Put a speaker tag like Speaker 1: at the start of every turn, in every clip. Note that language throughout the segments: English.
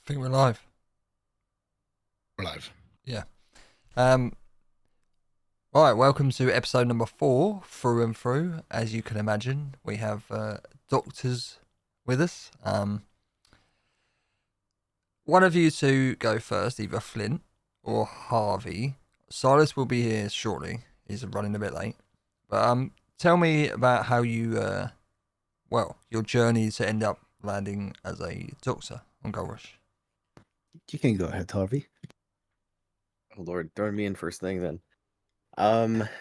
Speaker 1: Think we're live.
Speaker 2: We're live.
Speaker 1: Yeah. Um. Right. Welcome to episode number 4, through and through. As you can imagine, we have doctors with us. One of you two go first, either Flint or Harvey. Silas will be here shortly. He's running a bit late. But tell me about how you your journey to end up landing as a doctor on Goldrush.
Speaker 3: You can go ahead, Harvey.
Speaker 4: Oh Lord, throwing me in first thing then.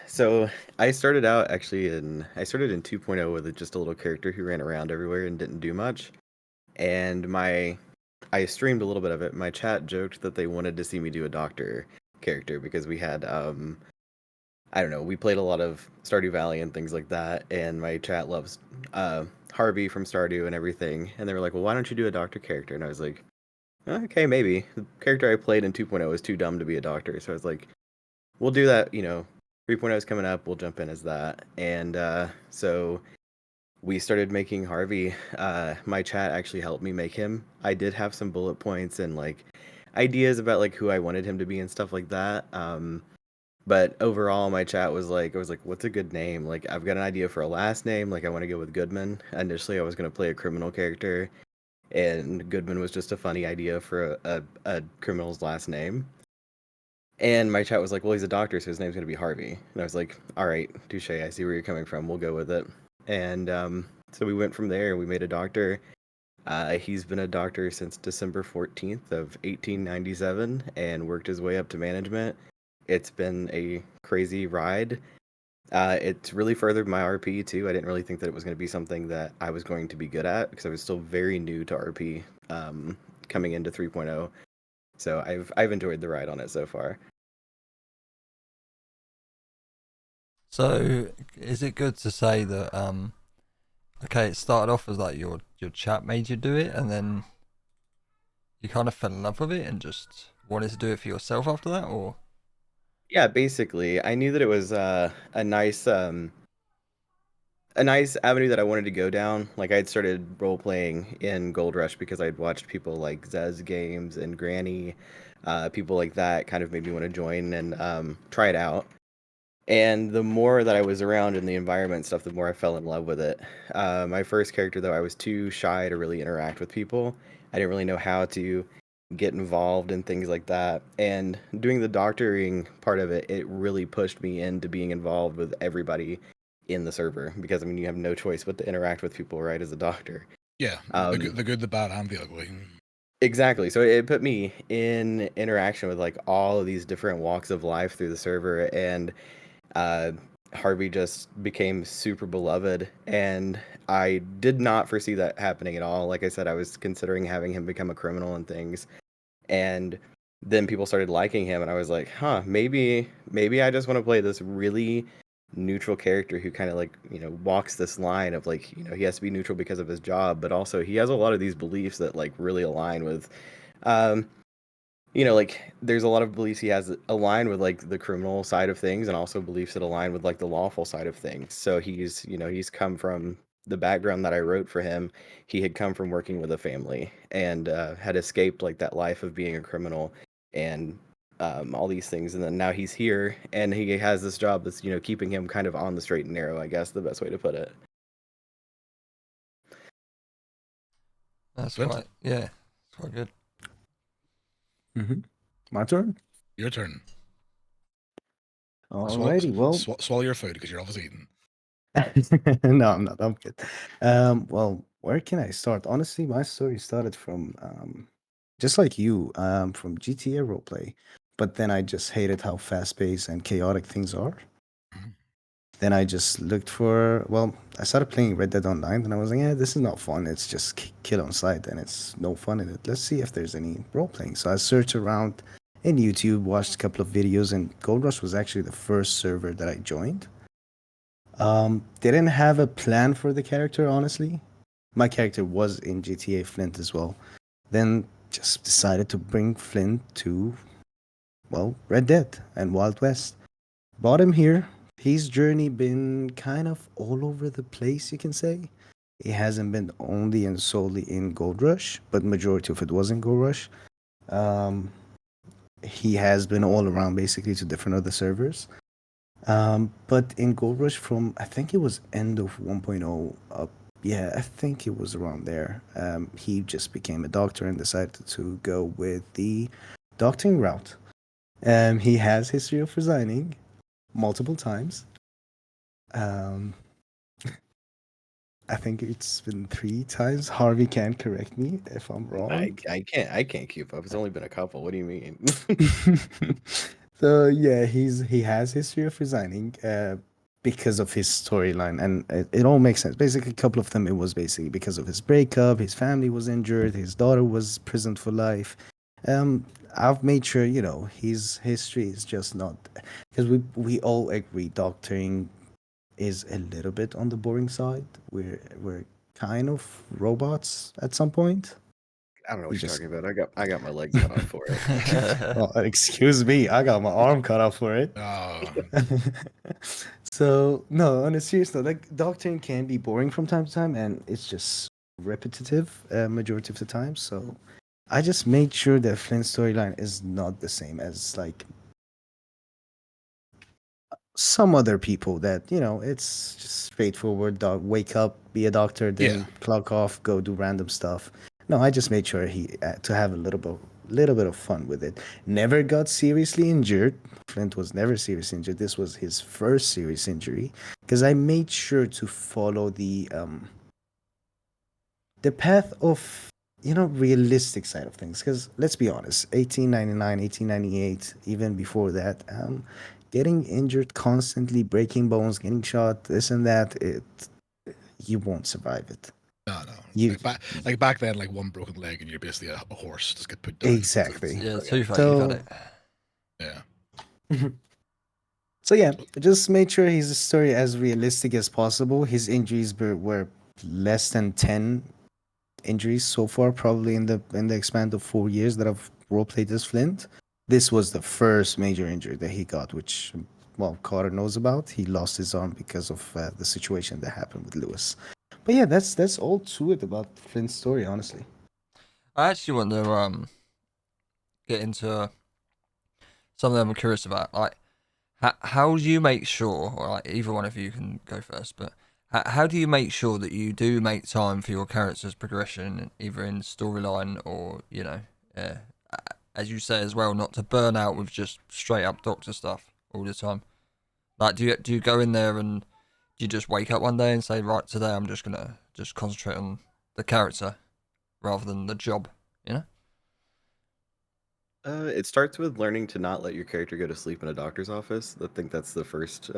Speaker 4: So I started out I started in 2.0 with just a little character who ran around everywhere and didn't do much. And I streamed a little bit of it. My chat joked that they wanted to see me do a doctor character because we had I don't know, we played a lot of Stardew Valley and things like that, and my chat loves Harvey from Stardew and everything. And they were like, "Well, why don't you do a doctor character?" And I was like, "Okay, maybe." The character I played in 2.0 was too dumb to be a doctor, so I was like, we'll do that. 3.0 is coming up. We'll jump in as that. And so we started making Harvey. My chat actually helped me make him. I did have some bullet points and like ideas about like who I wanted him to be and stuff like that. But overall, my chat was like, I was like, what's a good name? Like, I've got an idea for a last name. Like, I want to go with Goodman. Initially, I was going to play a criminal character, and Goodman was just a funny idea for a criminal's last name. And my chat was like, well, he's a doctor, so his name's going to be Harvey. And I was like, all right, touche. I see where you're coming from. We'll go with it. And so we went from there. We made a doctor. He's been a doctor since December 14th of 1897 and worked his way up to management. It's been a crazy ride. It's really furthered my RP too. I didn't really think that it was going to be something that I was going to be good at because I was still very new to RP coming into 3.0. So I've enjoyed the ride on it so far.
Speaker 1: So, is it good to say that okay, it started off as like your chat made you do it, and then you kind of fell in love with it and just wanted to do it for yourself after that, or?
Speaker 4: Yeah, basically, I knew that it was a nice avenue that I wanted to go down. Like I'd started role playing in Gold Rush because I'd watched people like Zez Games and Granny, people like that kind of made me want to join and try it out. And the more that I was around in the environment stuff, the more I fell in love with it. My first character, though, I was too shy to really interact with people. I didn't really know how to get involved in things like that. And doing the doctoring part of it, it really pushed me into being involved with everybody in the server because I mean you have no choice but to interact with people, right, as a doctor.
Speaker 2: Yeah, the good, the bad, and the ugly.
Speaker 4: Exactly. So it put me in interaction with like all of these different walks of life through the server, and uh, Harvey just became super beloved, and I did not foresee that happening at all. Like I said, I was considering having him become a criminal and things, and then people started liking him, and I was like, huh, maybe I just want to play this really neutral character who kind of like walks this line of like he has to be neutral because of his job, but also he has a lot of these beliefs that like really align with um like there's a lot of beliefs he has that align with like the criminal side of things and also beliefs that align with like the lawful side of things. So he's come from the background that I wrote for him. He had come from working with a family and had escaped like that life of being a criminal and all these things, and then now he's here and he has this job that's keeping him kind of on the straight and narrow, I guess the best way to put it.
Speaker 1: That's
Speaker 2: Flint?
Speaker 1: quite, yeah, it's quite good.
Speaker 3: Mm-hmm. My turn.
Speaker 2: Your turn.
Speaker 3: Alrighty, well,
Speaker 2: Swallow your food because you're always eating.
Speaker 3: no, I'm not. I'm good. Well, where can I start? Honestly, my story started from just like you, from GTA roleplay, but then I just hated how fast-paced and chaotic things are.
Speaker 2: Mhm.
Speaker 3: Then I just looked for, well, I started playing Red Dead Online, and I was like, yeah, this is not fun. It's just kill on sight, and it's no fun in it. Let's see if there's any role playing. So I searched around in YouTube, watched a couple of videos, and Gold Rush was actually the first server that I joined. Didn't have a plan for the character, honestly. My character was in GTA Flint as well. Then just decided to bring Flint to, well, Red Dead and Wild West. Brought him here. His journey been kind of all over the place, you can say. It hasn't been only and solely in Goldrush, but majority of it was in Goldrush. Um, he has been all around basically to different other servers. But in Goldrush from I think it was end of 1.0 up, yeah, I think it was around there. He just became a doctor and decided to go with the doctoring route. He has history of resigning multiple times. Um, I think it's been 3 times. Harvey can correct me if I'm wrong.
Speaker 4: I can't keep up. It's only been a couple. What do you mean?
Speaker 3: So yeah, he has history of resigning because of his storyline, and it all makes sense. Basically, a couple of them it was basically because of his breakup. His family was injured. His daughter was prisoned for life. Um, I've made sure his history is just not because we all agree doctoring is a little bit on the boring side. We're kind of robots at some point.
Speaker 4: I don't know
Speaker 3: We
Speaker 4: what you're
Speaker 3: just
Speaker 4: talking about. I got my leg cut off for it.
Speaker 3: oh, excuse me, I got my arm cut off for it.
Speaker 2: Oh,
Speaker 3: So no, on a serious note, like doctoring can be boring from time to time, and it's just repetitive majority of the time. So I just made sure that Flint's storyline is not the same as like some other people that it's just straightforward. Wake up, be a doctor,
Speaker 2: yeah.
Speaker 3: then clock off, go do random stuff. No, I just made sure he to have a little bit of fun with it. Never got seriously injured. Flint was never seriously injured. This was his first serious injury because I made sure to follow the path of realistic side of things. Because let's be honest, 1899, 1898, even before that, getting injured constantly, breaking bones, getting shot, this and that, you won't survive it.
Speaker 2: No, no.
Speaker 3: You
Speaker 2: Like back then, like one broken leg and you're basically a horse just get put down.
Speaker 3: exactly.
Speaker 1: Yeah, too far, you've had it.
Speaker 2: Yeah.
Speaker 3: So yeah, just made sure his story as realistic as possible. His injuries were less than 10 injuries so far, probably in the span of 4 years that I've roleplayed as Flint. This was the first major injury that he got, which Carter knows about. He lost his arm because of the situation that happened with Lewis. But yeah, that's all to it about Flint's story, honestly.
Speaker 1: I actually want to get into something I'm curious about. Like, how do you make sure, or like either one of you can go first, but how do you make sure that you do make time for your character's progression, either in storyline or as you say as well, not to burn out with just straight up doctor stuff all the time? Like, do you go in there and do you just wake up one day and say, right, today I'm just gonna just concentrate on the character rather than the job, you know?
Speaker 4: It starts with learning to not let your character go to sleep in a doctor's office. I think that's the first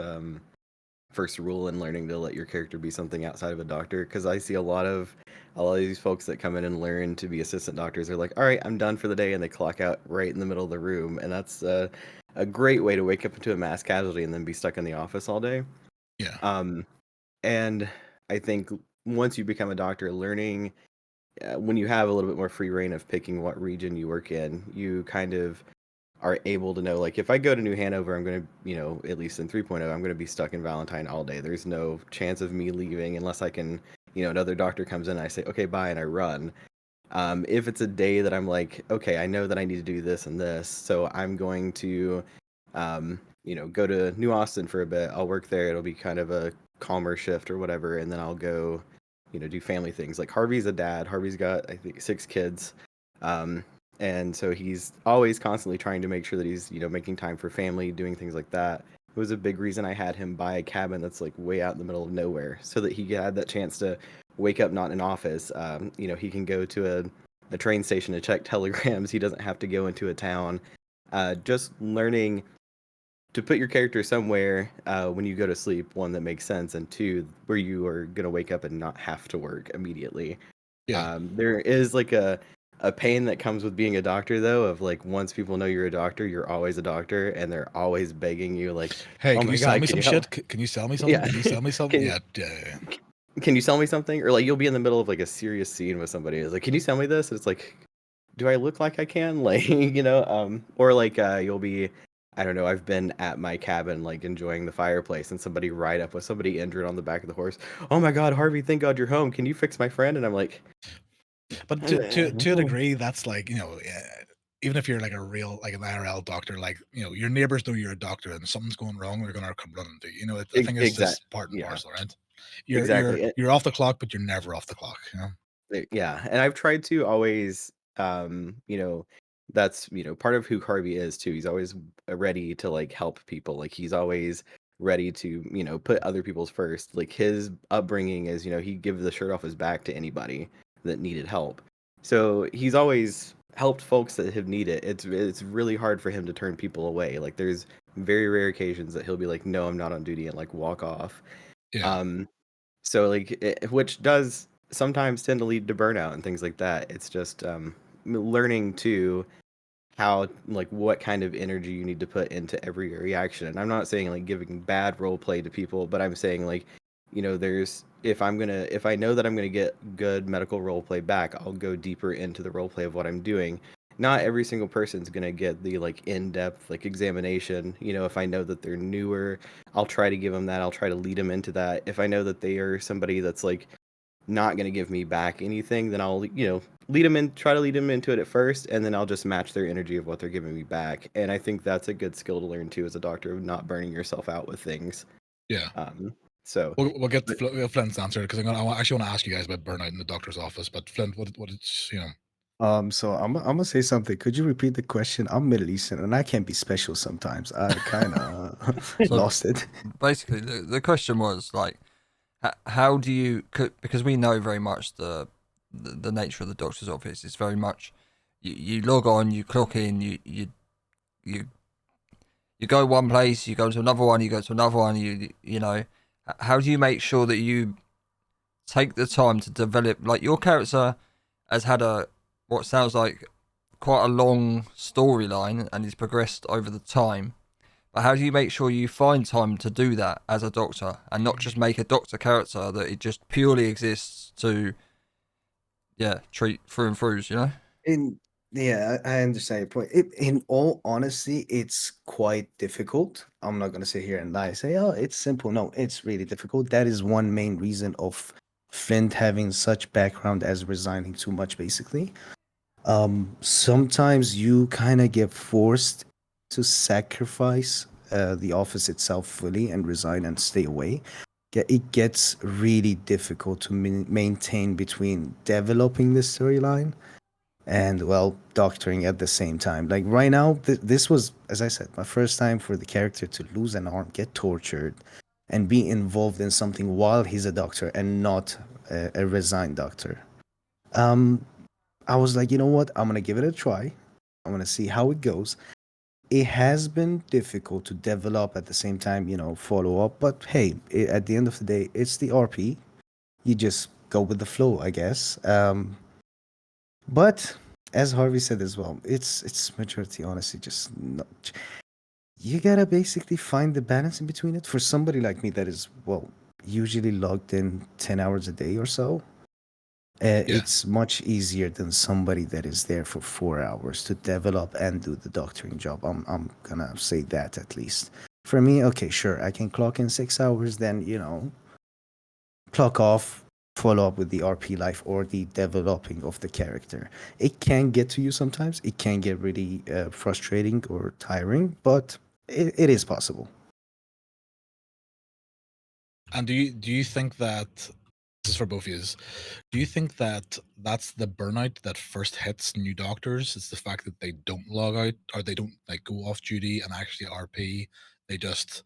Speaker 4: rule in learning to let your character be something outside of a doctor. Because I see a lot of these folks that come in and learn to be assistant doctors. They're like, all right, I'm done for the day, and they clock out right in the middle of the room, and that's a great way to wake up into a mass casualty and then be stuck in the office all day.
Speaker 2: Yeah.
Speaker 4: And I think once you become a doctor, learning when you have a little bit more free reign of picking what region you work in, you kind of are able to know, like, if I go to New Hanover, I'm going to, at least in 3.0, I'm going to be stuck in Valentine all day. There's no chance of me leaving unless I can, another doctor comes in and I say, okay, bye, and I run. If it's a day that I'm like, okay, I know that I need to do this and this, so I'm going to, go to New Austin for a bit. I'll work there. It'll be kind of a calmer shift or whatever, and then I'll go, do family things. Like Harvey's a dad. Harvey's got, I think, 6 kids. And so he's always constantly trying to make sure that he's, making time for family, doing things like that. It was a big reason I had him buy a cabin that's like way out in the middle of nowhere, so that he had that chance to wake up not in an office. He can go to a train station to check telegrams. He doesn't have to go into a town. Just learning to put your character somewhere when you go to sleep, one that makes sense, and two, where you are going to wake up and not have to work immediately.
Speaker 2: Yeah.
Speaker 4: There is like a pain that comes with being a doctor, though, of like, once people know you're a doctor, you're always a doctor, and they're always begging you, like,
Speaker 2: Hey,
Speaker 4: oh
Speaker 2: can
Speaker 4: my
Speaker 2: you sell
Speaker 4: God,
Speaker 2: me
Speaker 4: can
Speaker 2: some
Speaker 4: you help?
Speaker 2: shit? Can you sell me something?
Speaker 4: Yeah.
Speaker 2: Can you sell me something?
Speaker 4: Can-
Speaker 2: Yeah.
Speaker 4: Can you sell me something? Or like, you'll be in the middle of like a serious scene with somebody. It's like, can you sell me this? And it's like, do I look like I can? Like, or like you'll be I don't know, I've been at my cabin like enjoying the fireplace and somebody ride up with somebody injured on the back of the horse. Oh my God, Harvey, thank God you're home. Can you fix my friend? And I'm like,
Speaker 2: But to a degree, that's like, even if you're like a real like an IRL doctor, like your neighbors know you're a doctor and something's going wrong, they're gonna come running to you. I think it's
Speaker 4: exact,
Speaker 2: just part and
Speaker 4: yeah,
Speaker 2: parcel, right?
Speaker 4: exactly.
Speaker 2: You're off the clock, but you're never off the clock.
Speaker 4: Yeah, and I've tried to always, that's part of who Harvey is too. He's always ready to like help people. Like he's always ready to put other people's first. Like his upbringing is he'd give the shirt off his back to anybody that needed help. So he's always helped folks that have needed it. It's really hard for him to turn people away. Like there's very rare occasions that he'll be like, no, I'm not on duty, and like walk off.
Speaker 2: Yeah.
Speaker 4: So like which does sometimes tend to lead to burnout and things like that. It's just learning to how like what kind of energy you need to put into every reaction. And I'm not saying like giving bad role play to people, but I'm saying like there's if I know that I'm gonna get good medical role play back, I'll go deeper into the role play of what I'm doing. Not every single person's gonna get the like in-depth like examination. If I know that they're newer, I'll try to give them that. I'll try to lead them into that. If I know that they are somebody that's like not going to give me back anything, then I'll, try to lead them into it at first, and then I'll just match their energy of what they're giving me back. And I think that's a good skill to learn too as a doctor, of not burning yourself out with things.
Speaker 2: Yeah.
Speaker 4: So
Speaker 2: we'll get Flint's answer, because I actually want to ask you guys about burnout in the doctor's office. But Flint, what it's
Speaker 3: So I'm gonna say something. Could you repeat the question? I'm Middle Eastern, and I can't be special sometimes. I kind of
Speaker 1: So
Speaker 3: lost it.
Speaker 1: basically, the question was like, how do you? Because we know very much the nature of the doctor's office. It's very much you log on, you clock in, you go one place, you go to another one, you go to another one. You know, how do you make sure that you take the time to develop? Like your character has had what sounds like quite a long storyline and it's progressed over the time. But how do you make sure you find time to do that as a doctor and not just make a doctor character that it just purely exists to, treat through and throughs, you know?
Speaker 3: In Yeah, I understand your point. In all honesty, it's quite difficult. I'm not gonna sit here and lie, say, "Oh, it's simple." No, it's really difficult. That is one main reason of Flint having such background as resigning too much, basically. Sometimes you kind of get forced to sacrifice the office itself fully and resign and stay away. It gets really difficult to maintain between developing the storyline and, well, doctoring at the same time. Like right now, this was, as I said, my first time for the character to lose an arm, get tortured, and be involved in something while he's a doctor and not a resigned doctor. Um, I was like, you know what? I'm gonna give it a try. I'm gonna see how it goes. It has been difficult to develop at the same time, follow up. But hey, at the end of the day, it's the RP. You just go with the flow, I guess. But as Harvey said as well, it's majority honestly just not. You gotta basically find the balance in between it. For somebody like me that is, well, usually logged in 10 hours a day or so,
Speaker 2: Yeah.
Speaker 3: it's much easier than somebody that is there for 4 hours to develop and do the doctoring job. I'm gonna say that at least. For me, okay, sure, I can clock in 6 hours, then clock off, follow up with the RP life or the developing of the character. It can get to you sometimes. It can get really frustrating or tiring, but it is possible.
Speaker 2: And do you think that this is for both of you? Do you think that that's the burnout that first hits new doctors? It's the fact that they don't log out, or they don't like go off duty and actually RP. They just,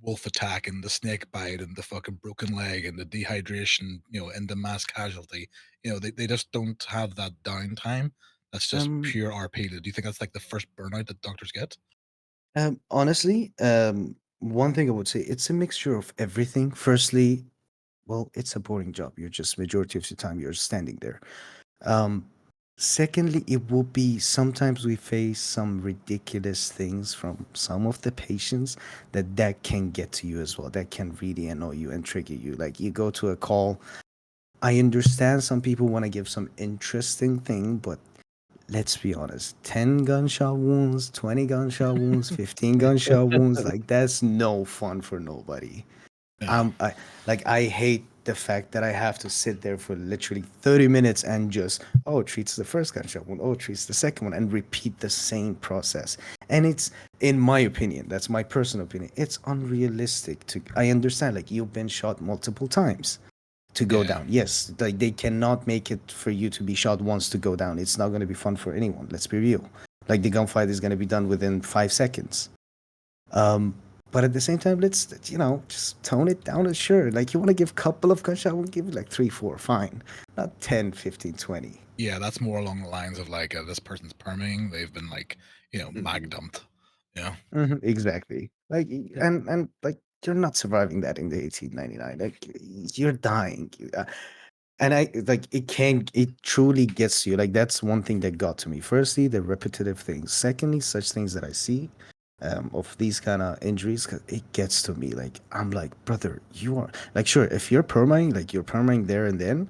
Speaker 2: wolf attack and the snake bite and the fucking broken leg and the dehydration, and the mass casualty. They just don't have that downtime. That's just
Speaker 3: Um,
Speaker 2: pure RP. Do you think that's like the first burnout that doctors get?
Speaker 3: Honestly, one thing I would say, it's a mixture of everything. Firstly, well, it's a boring job. You're just majority of the time you're standing there. Um, Secondly, it will be sometimes we face some ridiculous things from some of the patients that can get to you as well. That can really annoy you and trigger you. Like you go to a call. I understand some people want to give some interesting thing, but let's be honest, 10 gunshot wounds, 20 gunshot wounds, 15 gunshot wounds, like that's no fun for nobody.
Speaker 2: Yeah.
Speaker 3: I hate the fact that I have to sit there for literally 30 minutes and just, oh, treats the first gunshot wound, oh, treats the second one, and repeat the same process. And it's, in my opinion, that's my personal opinion, it's unrealistic to, I understand, like, you've been shot multiple times to go
Speaker 2: Yeah.
Speaker 3: down. Yes, like they cannot make it for you to be shot once to go down. It's not going to be fun for anyone. Let's be real. Like the gunfight is going to be done within 5 seconds. Um, but at the same time, let's just tone it down. Sure, like you want to give a couple of gunshots, we'll give it like 3, 4, fine. Not 10, 15, 20.
Speaker 2: Yeah, that's more along the lines of like this person's perming. They've been like, mag dumped. Yeah.
Speaker 3: Exactly. Like and like you're not surviving that in the 1899. Like you're dying. And I like it truly gets you. Like that's one thing that got to me. Firstly, the repetitive things. Secondly, such things that I see of these kind of injuries, 'cause it gets to me. Like I'm like, brother, you are like, sure, if you're permaing, like you're permaing there and then,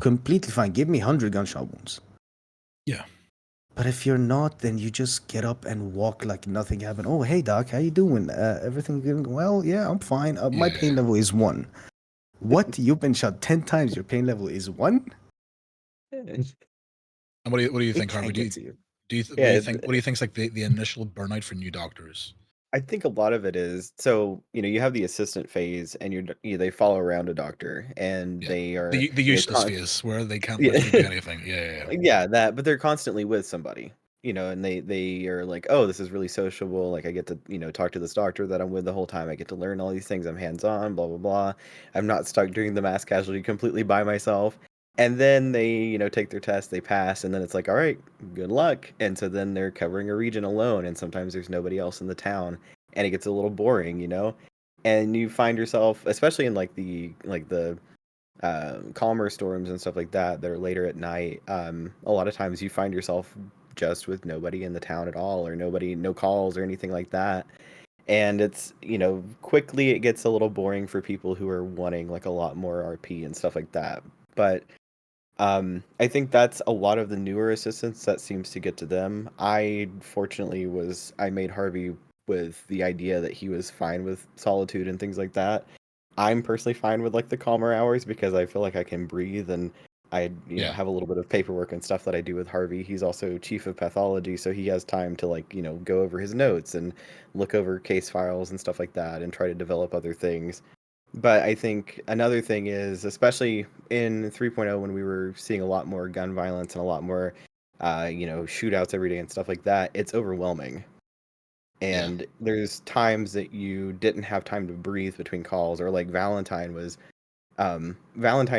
Speaker 3: completely fine. Give me 100 gunshot wounds.
Speaker 2: Yeah.
Speaker 3: But if you're not, then you just get up and walk like nothing happened. Oh, hey doc, how you doing? Everything going well? Yeah, I'm fine. My pain
Speaker 2: Yeah.
Speaker 3: level is 1. What? You've been shot 10 times. Your pain level is 1?
Speaker 2: And what do you
Speaker 3: It
Speaker 2: think,
Speaker 3: can
Speaker 2: Harvey?
Speaker 3: get to you.
Speaker 4: Yeah,
Speaker 2: What do you think's like the initial burnout for new doctors?
Speaker 4: I think a lot of it is so, you have the assistant phase and they follow around a doctor and
Speaker 2: Yeah.
Speaker 4: they are,
Speaker 2: The useless phase where they can't literally do
Speaker 4: yeah.
Speaker 2: anything. Yeah.
Speaker 4: Yeah, that, but they're constantly with somebody, and they are like, "Oh, this is really sociable. Like I get to, talk to this doctor that I'm with the whole time. I get to learn all these things. I'm hands-on, blah blah blah. I'm not stuck doing the mass casualty completely by myself." And then they, take their test, they pass, and then it's like, "All right, good luck." And so then they're covering a region alone, and sometimes there's nobody else in the town, and it gets a little boring. And you find yourself, especially in like the calmer storms and stuff like that are later at night, a lot of times you find yourself just with nobody in the town at all, or nobody, no calls or anything like that. And it's, quickly it gets a little boring for people who are wanting like a lot more RP and stuff like that. But I think that's a lot of the newer assistants that seems to get to them. I made Harvey with the idea that he was fine with solitude and things like that. I'm personally fine with like the calmer hours because I feel like I can breathe and I,
Speaker 2: Yeah.
Speaker 4: have a little bit of paperwork and stuff that I do with Harvey. He's also chief of pathology, so he has time to like, go over his notes and look over case files and stuff like that and try to develop other things. But I think another thing is, especially in 3.0, when we were seeing a lot more gun violence and a lot more, shootouts every day and stuff like that, it's overwhelming.
Speaker 2: Yeah.
Speaker 4: And there's times that you didn't have time to breathe between calls, or like Valentine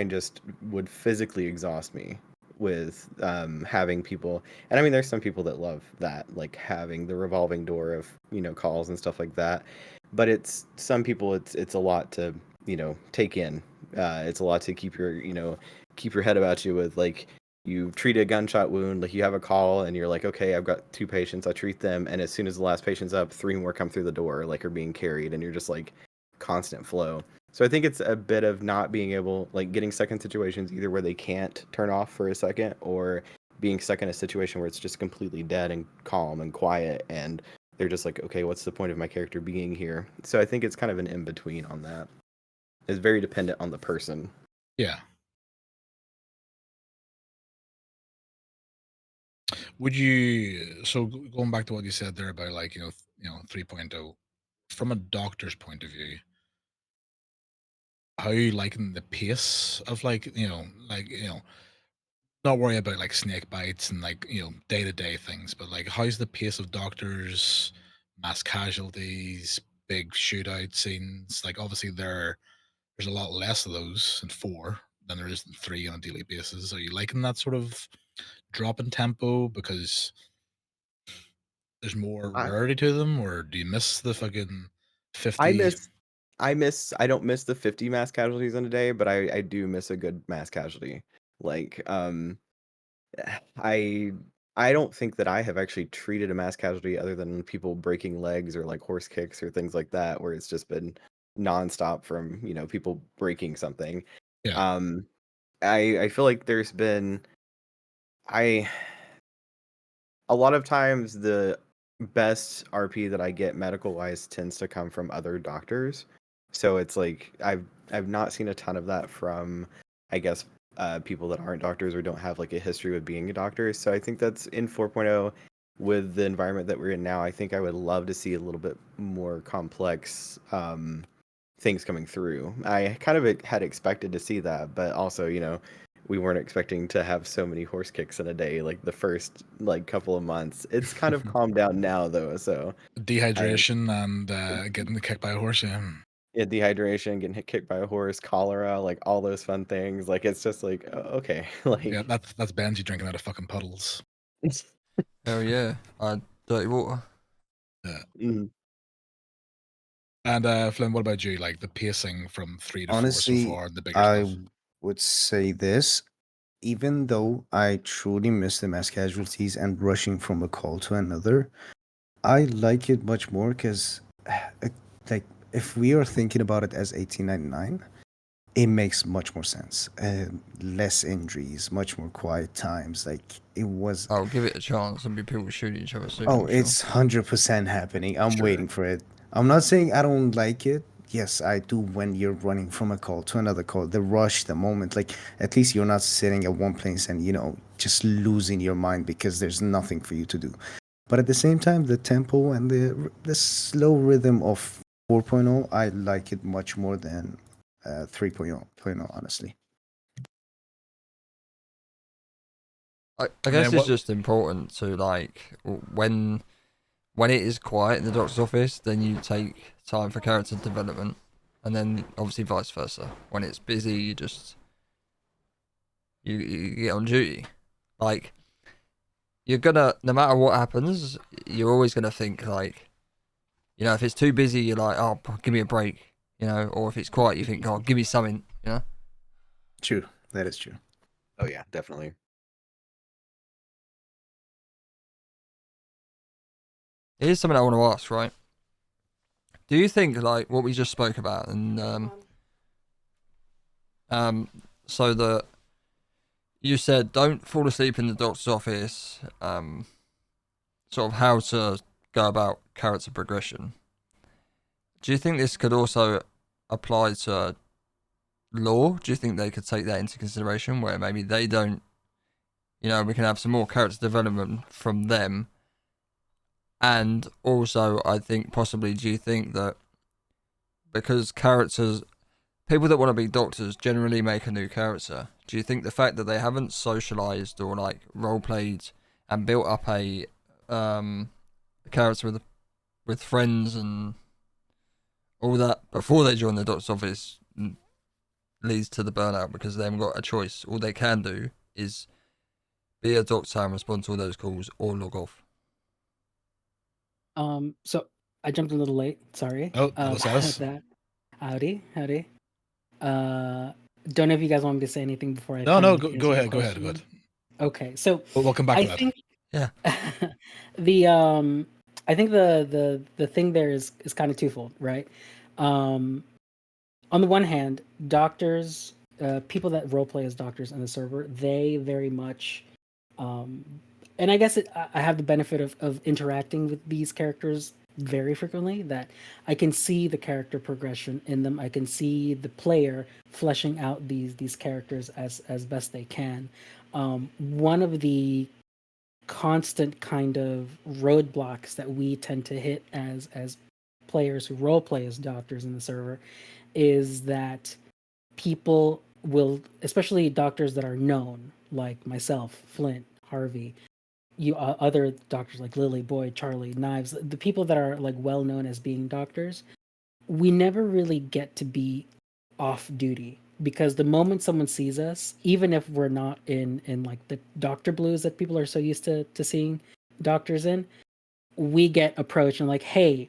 Speaker 4: just would physically exhaust me with having people. And I mean, there's some people that love that, like having the revolving door of, calls and stuff like that. But it's some people, it's a lot to, take in. It's a lot to keep your head about you with, like, you treat a gunshot wound, like you have a call and you're like, okay, I've got 2 patients, I treat them, and as soon as the last patient's up, 3 more come through the door, like are being carried, and you're just like constant flow. So I think it's a bit of not being able, like getting stuck in situations either where they can't turn off for a second, or being stuck in a situation where it's just completely dead and calm and quiet, and they're just like, okay, what's the point of my character being here? So I think it's kind of an in between on that. It's very dependent on the person.
Speaker 2: Yeah. Would you going back to what you said there about like, 3.0 from a doctor's point of view, how are you liking the pace of like, not worry about like snake bites and like, day-to-day things, but like how's the pace of doctors, mass casualties, big shootout scenes? Like obviously there's a lot less of those in 4 than there is in 3 on a daily basis. Are you liking that sort of drop in tempo because there's more
Speaker 4: I
Speaker 2: rarity to them, or do you miss the fucking
Speaker 4: I
Speaker 2: 50?
Speaker 4: miss I don't miss the 50 mass casualties in a day, but I do miss a good mass casualty. Like, I I don't think that I have actually treated a mass casualty other than people breaking legs or like horse kicks or things like that, where it's just been nonstop from, people breaking something.
Speaker 2: Yeah.
Speaker 4: Um, I feel like there's been I a lot of times the best RP that I get medical wise tends to come from other doctors. So it's like I've not seen a ton of that from, I guess, people that aren't doctors or don't have like a history with being a doctor. So I think that's in 4.0 with the environment that we're in now. I think I would love to see a little bit more complex things coming through. I kind of had expected to see that, but also, we weren't expecting to have so many horse kicks in a day like the first like couple of months. It's kind of calmed down now though, so
Speaker 2: Dehydration and getting kicked by a horse. Yeah.
Speaker 4: yeah, dehydration, getting kicked by a horse, cholera, like all those fun things. Like it's just like okay,
Speaker 2: Yeah,
Speaker 4: like
Speaker 2: that's Benji drinking out of fucking puddles.
Speaker 1: Hell yeah. Dirty water.
Speaker 2: Yeah.
Speaker 4: Mhm.
Speaker 2: And Flynn, what about you? Like the pacing from 3 to 4 so
Speaker 3: Honestly,
Speaker 2: far, the bigger
Speaker 3: I
Speaker 2: stuff.
Speaker 3: would say this. Even though I truly miss the mass casualties and rushing from a call to another, I like it much more because, like, if we are thinking about it as 1899, it makes much more sense. Less injuries, much more quiet times. Like, it was.
Speaker 1: I'll give it a chance. There'll be people shooting each other soon,
Speaker 3: Oh,
Speaker 1: I'm sure.
Speaker 3: it's 100% happening. I'm
Speaker 2: Sure.
Speaker 3: waiting for it. I'm not saying I don't like it. Yes, I do when you're running from a call to another call. The rush, the moment, like at least you're not sitting at one place and, just losing your mind because there's nothing for you to do. But at the same time, the tempo and the slow rhythm of 4.0, I like it much more than 3.0, honestly.
Speaker 1: I
Speaker 2: And
Speaker 1: guess
Speaker 2: then
Speaker 1: it's
Speaker 2: what?
Speaker 1: just important to like when it is quiet in the doctor's office, then you take time for character development, and then obviously vice versa. When it's busy, you just you get on duty. Like you're gonna, no matter what happens, you're always gonna think like, if it's too busy, you're like, oh, give me a break, or if it's quiet, you think, oh, give me something,
Speaker 3: True. That is true.
Speaker 4: Oh yeah, definitely.
Speaker 1: Here's something I want to ask, right? Do you think like what we just spoke about, and so that you said don't fall asleep in the doctor's office, sort of how to go about character progression. Do you think this could also apply to law? Do you think they could take that into consideration where maybe they don't, we can have some more character development from them? And also, I think possibly, do you think that because people that want to be doctors generally make a new character, do you think the fact that they haven't socialized or like role played and built up a character with friends and all that before they join the doctor's office leads to the burnout because they haven't got a choice? All they can do is be a doctor and respond to all those calls or log off.
Speaker 5: So I jumped a little late. Sorry.
Speaker 2: Oh, hello,
Speaker 5: About
Speaker 2: Silas.
Speaker 5: that. Howdy. Don't know if you guys want me to say anything before I
Speaker 2: No,
Speaker 5: kind
Speaker 2: no,
Speaker 5: of
Speaker 2: go
Speaker 5: answer the
Speaker 2: ahead, go
Speaker 5: question.
Speaker 2: ahead.
Speaker 5: Okay, so
Speaker 2: We'll come back
Speaker 5: I
Speaker 2: to that.
Speaker 5: think
Speaker 1: Yeah.
Speaker 5: the I think the thing there is kind of twofold, right? On the one hand, doctors, people that roleplay as doctors in the server, they very much, and I guess I have the benefit of interacting with these characters very frequently, that I can see the character progression in them. I can see the player fleshing out these characters as best they can. One of the constant kind of roadblocks that we tend to hit as players who roleplay as doctors in the server is that people will, especially doctors that are known, like myself, Flint, Harvey, you other doctors like Lily, Boyd, Charlie, Knives, the people that are like well known as being doctors, we never really get to be off duty because the moment someone sees us, even if we're not in like the doctor blues that people are so used to seeing doctors in, we get approached and like, hey,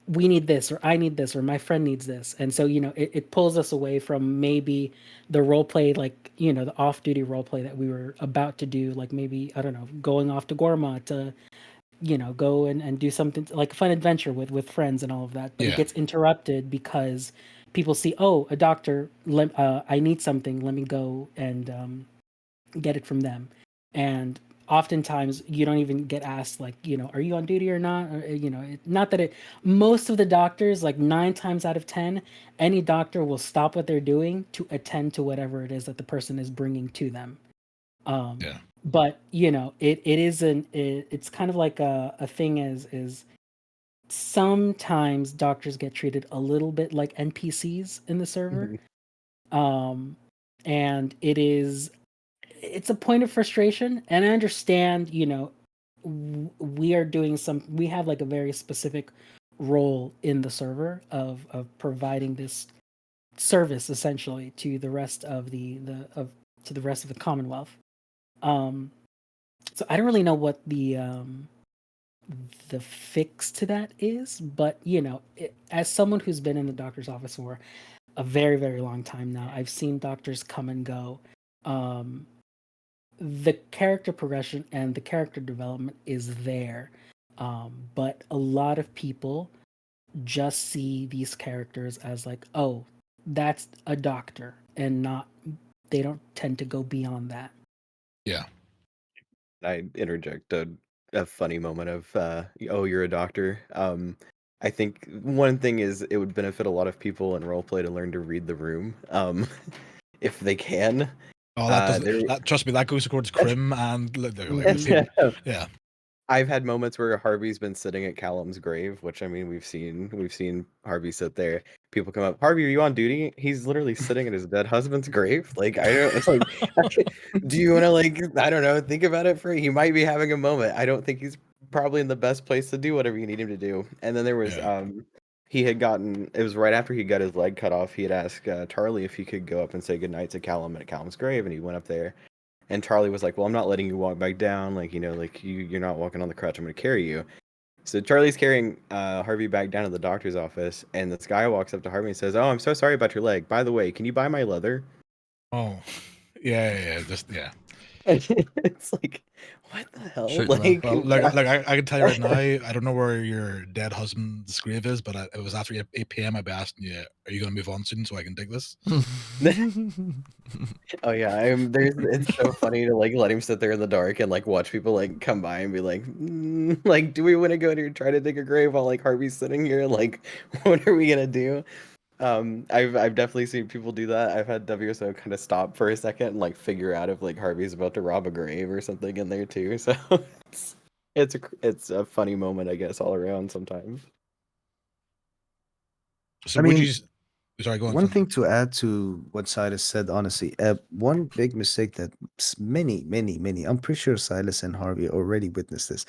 Speaker 5: we need this, or I need this, or my friend needs this. And so, it pulls us away from maybe the role play, like, the off duty role play that we were about to do, like maybe, I don't know, going off to Gorma to, go and do something like a fun adventure with friends and all of that. But it
Speaker 2: Yeah.
Speaker 5: gets interrupted because people see, oh, a doctor, I need something, let me go and get it from them. And oftentimes you don't even get asked like, are you on duty or not? Or, not that it. Most of the doctors, like 9 times out of 10, any doctor will stop what they're doing to attend to whatever it is that the person is bringing to them.
Speaker 2: Yeah.
Speaker 5: But it's kind of like a thing is sometimes doctors get treated a little bit like NPCs in the server. And it's a point of frustration, and I understand, we have like a very specific role in the server of providing this service essentially to the rest of to the rest of the Commonwealth. So I don't really know what the fix to that is, but as someone who's been in the doctor's office for a very, very long time now, I've seen doctors come and go. The character progression and the character development is there, but a lot of people just see these characters as like, oh, that's a doctor, and they don't tend to go beyond that.
Speaker 2: Yeah.
Speaker 4: I interject a funny moment of oh, you're a doctor. I think one thing is it would benefit a lot of people in roleplay to learn to read the room, if they can.
Speaker 2: Oh, that
Speaker 4: There,
Speaker 2: doesn't. Trust me, that goes towards Crim and like, yeah.
Speaker 4: I've had moments where Harvey's been sitting at Callum's grave, which I mean we've seen Harvey sit there. People come up, Harvey, are you on duty? He's literally sitting at his dead husband's grave. Like I don't, it's like, do you want to like I don't know, think about it for? He might be having a moment. I don't think he's probably in the best place to do whatever you need him to do. And then there was he had gotten it was right after he got his leg cut off. He had asked Charlie if he could go up and say goodnight to Callum at Callum's grave, and he went up there. And Charlie was like, well, I'm not letting you walk back down. Like, like you're not walking on the crutch. I'm going to carry you. So Charlie's carrying Harvey back down to the doctor's office. And this guy walks up to Harvey and says, oh, I'm so sorry about your leg. By the way, can you buy my leather?
Speaker 2: Oh, yeah. Just, yeah.
Speaker 4: It's like, what the hell?
Speaker 1: Shoot,
Speaker 2: Well, I can tell you right now, I don't know where your dead husband's grave is, but it was after 8 p.m. I'd be asking you, are you going to move on soon so I can dig this?
Speaker 4: Oh yeah, it's so funny to like let him sit there in the dark and like watch people like come by and be like, like, do we want to go to try to dig a grave while like Harvey's sitting here? Like, what are we gonna do? I've definitely seen people do that. I've had WSO kind of stop for a second and like figure out if like Harvey's about to rob a grave or something in there too. So it's a funny moment, I guess, all around sometimes.
Speaker 2: So
Speaker 3: I
Speaker 2: would
Speaker 3: mean,
Speaker 2: you? Sorry, go on.
Speaker 3: one
Speaker 2: Finn.
Speaker 3: thing to add to what Silas said, honestly, one big mistake that many, I'm pretty sure Silas and Harvey already witnessed this.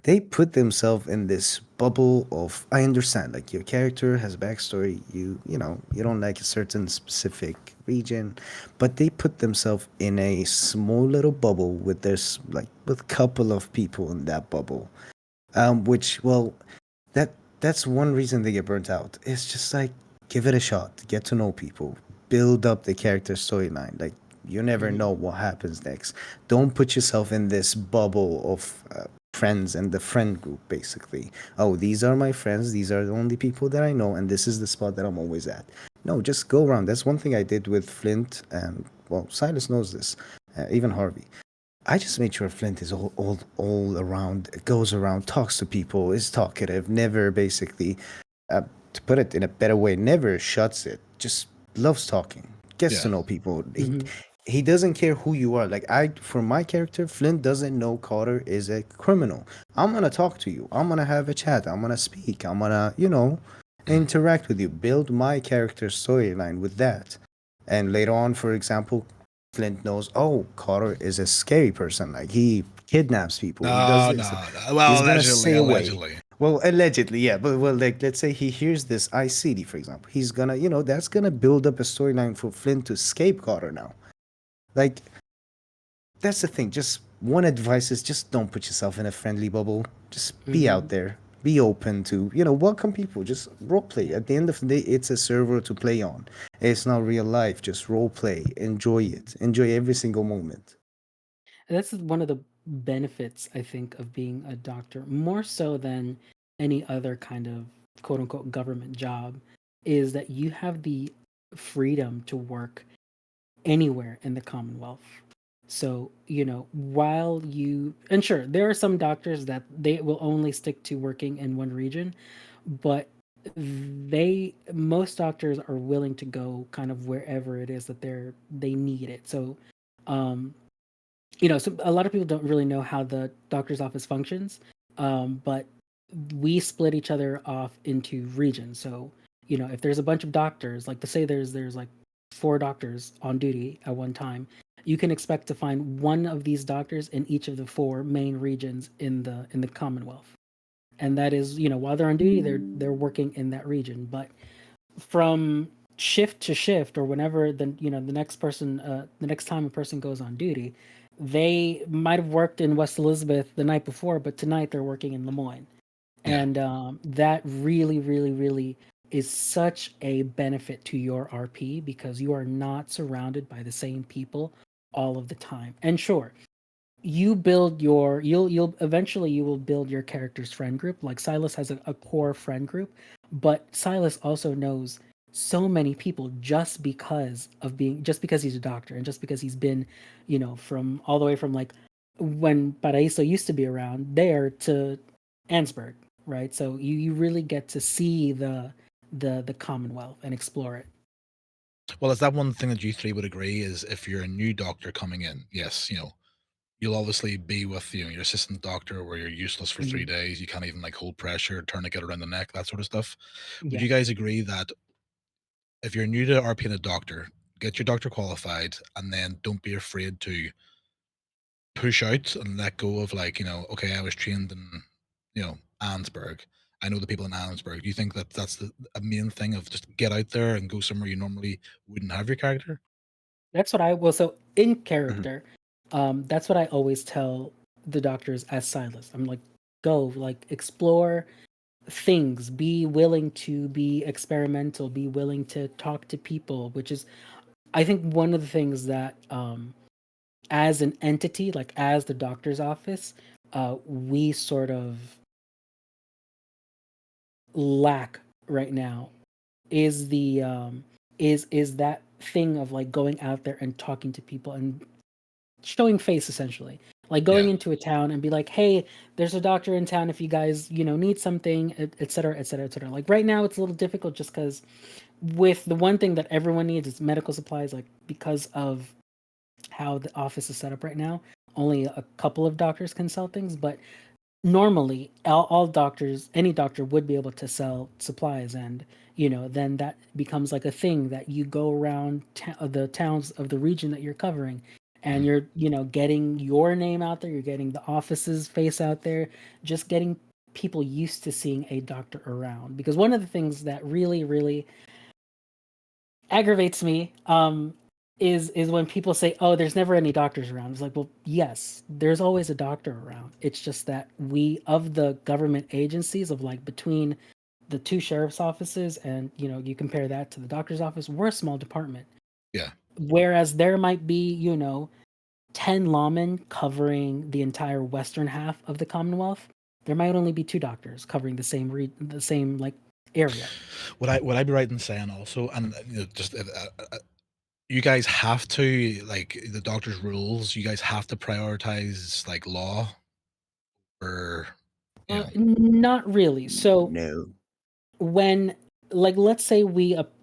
Speaker 3: They put themselves in this bubble of, I understand, like your character has a backstory, you don't like a certain specific region, but they put themselves in a small little bubble with with a couple of people in that bubble, which, well, that's one reason they get burnt out. It's just like give it a shot, get to know people, build up the character storyline. Like you never know what happens next. Don't put yourself in this bubble of friends and the friend group. Basically, oh, these are my friends. These are the only people that I know, and this is the spot that I'm always at. No, just go around. That's one thing I did with Flint, and well, Silas knows this. Even Harvey. I just made sure Flint is all around, goes around, talks to people, is talkative, never basically, to put it in a better way, never shuts it. Just loves talking, gets to know people. He doesn't care who you are. Like for my character, Flint doesn't know Carter is a criminal. I'm gonna talk to you. I'm gonna have a chat. I'm gonna speak. I'm gonna, interact with you. Build my character storyline with that. And later on, for example, Flint knows, oh, Carter is a scary person. Like he kidnaps people. He does
Speaker 2: No,
Speaker 3: this.
Speaker 2: no. Well,
Speaker 3: He's gonna
Speaker 2: allegedly,
Speaker 3: stay away.
Speaker 2: allegedly.
Speaker 3: Well, allegedly, yeah. But well, like let's say he hears this ICD, for example. He's gonna, that's gonna build up a storyline for Flint to escape Carter now. Like that's the thing. Just one advice is just don't put yourself in a friendly bubble. Just be out there. Be open to, welcome people. Just role play. At the end of the day, it's a server to play on. It's not real life. Just role play. Enjoy it. Enjoy every single moment.
Speaker 5: And that's one of the benefits, I think, of being a doctor, more so than any other kind of quote unquote government job, is that you have the freedom to work anywhere in the Commonwealth. So, while and sure, there are some doctors that they will only stick to working in one region, but most doctors are willing to go kind of wherever it is that they need it. So, um, so a lot of people don't really know how the doctor's office functions, but we split each other off into regions. So, if there's a bunch of doctors, like to say there's like 4 doctors on duty at one time, you can expect to find one of these doctors in each of the 4 main regions in the Commonwealth. And that is, while they're on duty, they're working in that region. But from shift to shift, or whenever the next time a person goes on duty, they might have worked in West Elizabeth the night before, but tonight they're working in Lemoyne.
Speaker 2: Yeah.
Speaker 5: And that really, really, really is such a benefit to your RP, because you are not surrounded by the same people all of the time. And sure, you'll eventually you will build your character's friend group. Like Silas has a core friend group, but Silas also knows so many people just because he's a doctor, and just because he's been, from all the way from like when Paraíso used to be around there to Ansburg, right? So you really get to see the Commonwealth and explore it.
Speaker 2: Well, is that one thing that you three would agree is if you're a new doctor coming in, yes, you'll obviously be with your assistant doctor where you're useless for 3 days. You can't even like hold pressure, tourniquet around the neck, that sort of stuff. Would
Speaker 5: Yeah.
Speaker 2: you guys agree that if you're new to RP and a doctor, get your doctor qualified, and then don't be afraid to push out and let go of like, okay, I was trained in, Ansburg. I know the people in Ansburg. Do you think that that's a main thing of just get out there and go somewhere you normally wouldn't have your character?
Speaker 5: That's what I will. So in
Speaker 4: Mhm.
Speaker 5: character, that's what I always tell the doctors as Silas. I'm like, go, like, explore things, be willing to be experimental, be willing to talk to people, which is, I think, one of the things that, as an entity, like as the doctor's office, we sort of lack right now, is the is that thing of like going out there and talking to people and showing face, essentially, like going
Speaker 2: Yeah.
Speaker 5: into a town and be like, hey, there's a doctor in town if you guys need something, et cetera, et cetera, et cetera. Like right now it's a little difficult, just because with the one thing that everyone needs is medical supplies, like because of how the office is set up right now, only a couple of doctors can sell things. But normally all doctors, any doctor would be able to sell supplies, and then that becomes like a thing that you go around the towns of the region that you're covering, and
Speaker 2: Mhm.
Speaker 5: you're getting your name out there, you're getting the office's face out there, just getting people used to seeing a doctor around. Because one of the things that really, really aggravates me, is when people say, "Oh, there's never any doctors around." It's like, well, yes, there's always a doctor around. It's just that we, of the government agencies, of like between the 2 sheriff's offices, and you compare that to the doctor's office, we're a small department.
Speaker 2: Yeah.
Speaker 5: Whereas there might be 10 lawmen covering the entire western half of the Commonwealth. There might only be 2 doctors covering the same like area.
Speaker 2: Would I be right in saying also, and just you guys have to, like, the doctor's rules, you guys have to prioritize like law, or you know,
Speaker 5: Not really. So
Speaker 3: No.
Speaker 5: when, like, let's say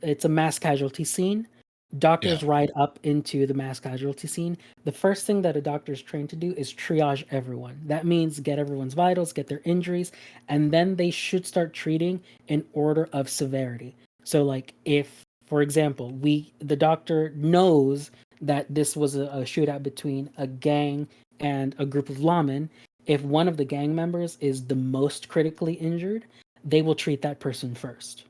Speaker 5: it's a mass casualty scene,
Speaker 2: yeah,
Speaker 5: doctors ride up into the mass casualty scene. The first thing that a doctor is trained to do is triage everyone. That means get everyone's vitals, get their injuries, and then they should start treating in order of severity. So like, if for example the doctor knows that this was a shootout between a gang and a group of lawmen, if one of the gang members is the most critically injured, they will treat that person first.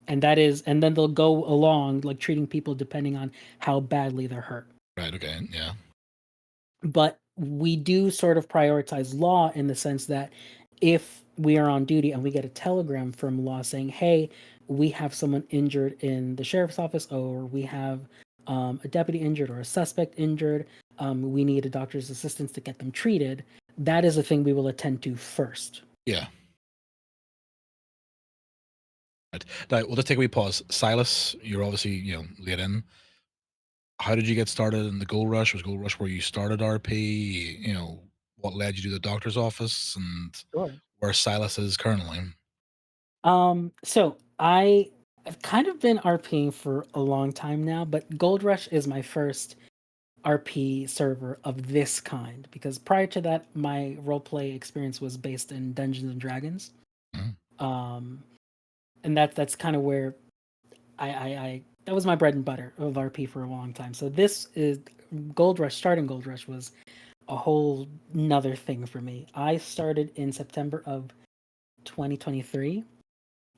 Speaker 5: And then they'll go along like treating people depending on how badly they're hurt.
Speaker 2: right, okay, yeah,
Speaker 5: But we do sort of prioritize law in the sense that if we are on duty and we get a telegram from law saying, hey, we have someone injured in the sheriff's office, or we have a deputy injured or a suspect injured, we need a doctor's assistance to get them treated, that is a thing we will attend to first.
Speaker 2: yeah. Right. Now we'll just take a wee pause. Silas, you're obviously late in. how did you get started in the Gold Rush? Was Gold Rush where you started RP? You know, what led you to the doctor's office, and
Speaker 5: Sure.
Speaker 2: where Silas is currently?
Speaker 5: So I've kind of been RPing for a long time now, but Gold Rush is my first RP server of this kind because prior to that, my roleplay experience was based in Dungeons and Dragons.
Speaker 2: Mhm.
Speaker 5: Um, and that's kind of where I that was my bread and butter of RP for a long time. So this is Gold Rush. Starting Gold Rush was a whole nother thing for me. I started in September of 2023.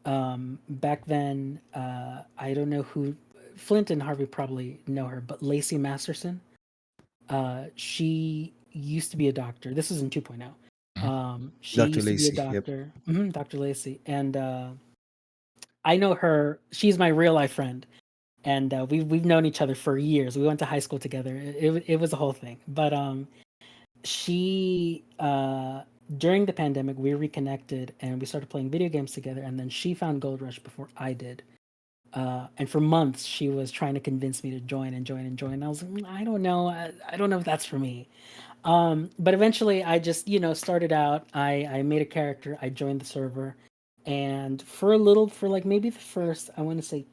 Speaker 5: Back then, I don't know who Flint and Harvey probably know her, but Lacey Masterson. She used to be a doctor. This is in 2.0.
Speaker 2: Mhm.
Speaker 5: She
Speaker 3: Dr.
Speaker 5: used to be a
Speaker 3: Lacey. Yep.
Speaker 5: doctor, Dr. Lacey, and I know her. She's my real life friend, and we've known each other for years. We went to high school together. It was a whole thing. But she during the pandemic we reconnected and we started playing video games together. And then she found Gold Rush before I did. And for months she was trying to convince me to join and join and join. And I was like, I don't know. I don't know if that's for me. But eventually I just, started out. I made a character. I joined the server. And for like maybe the first, I want to say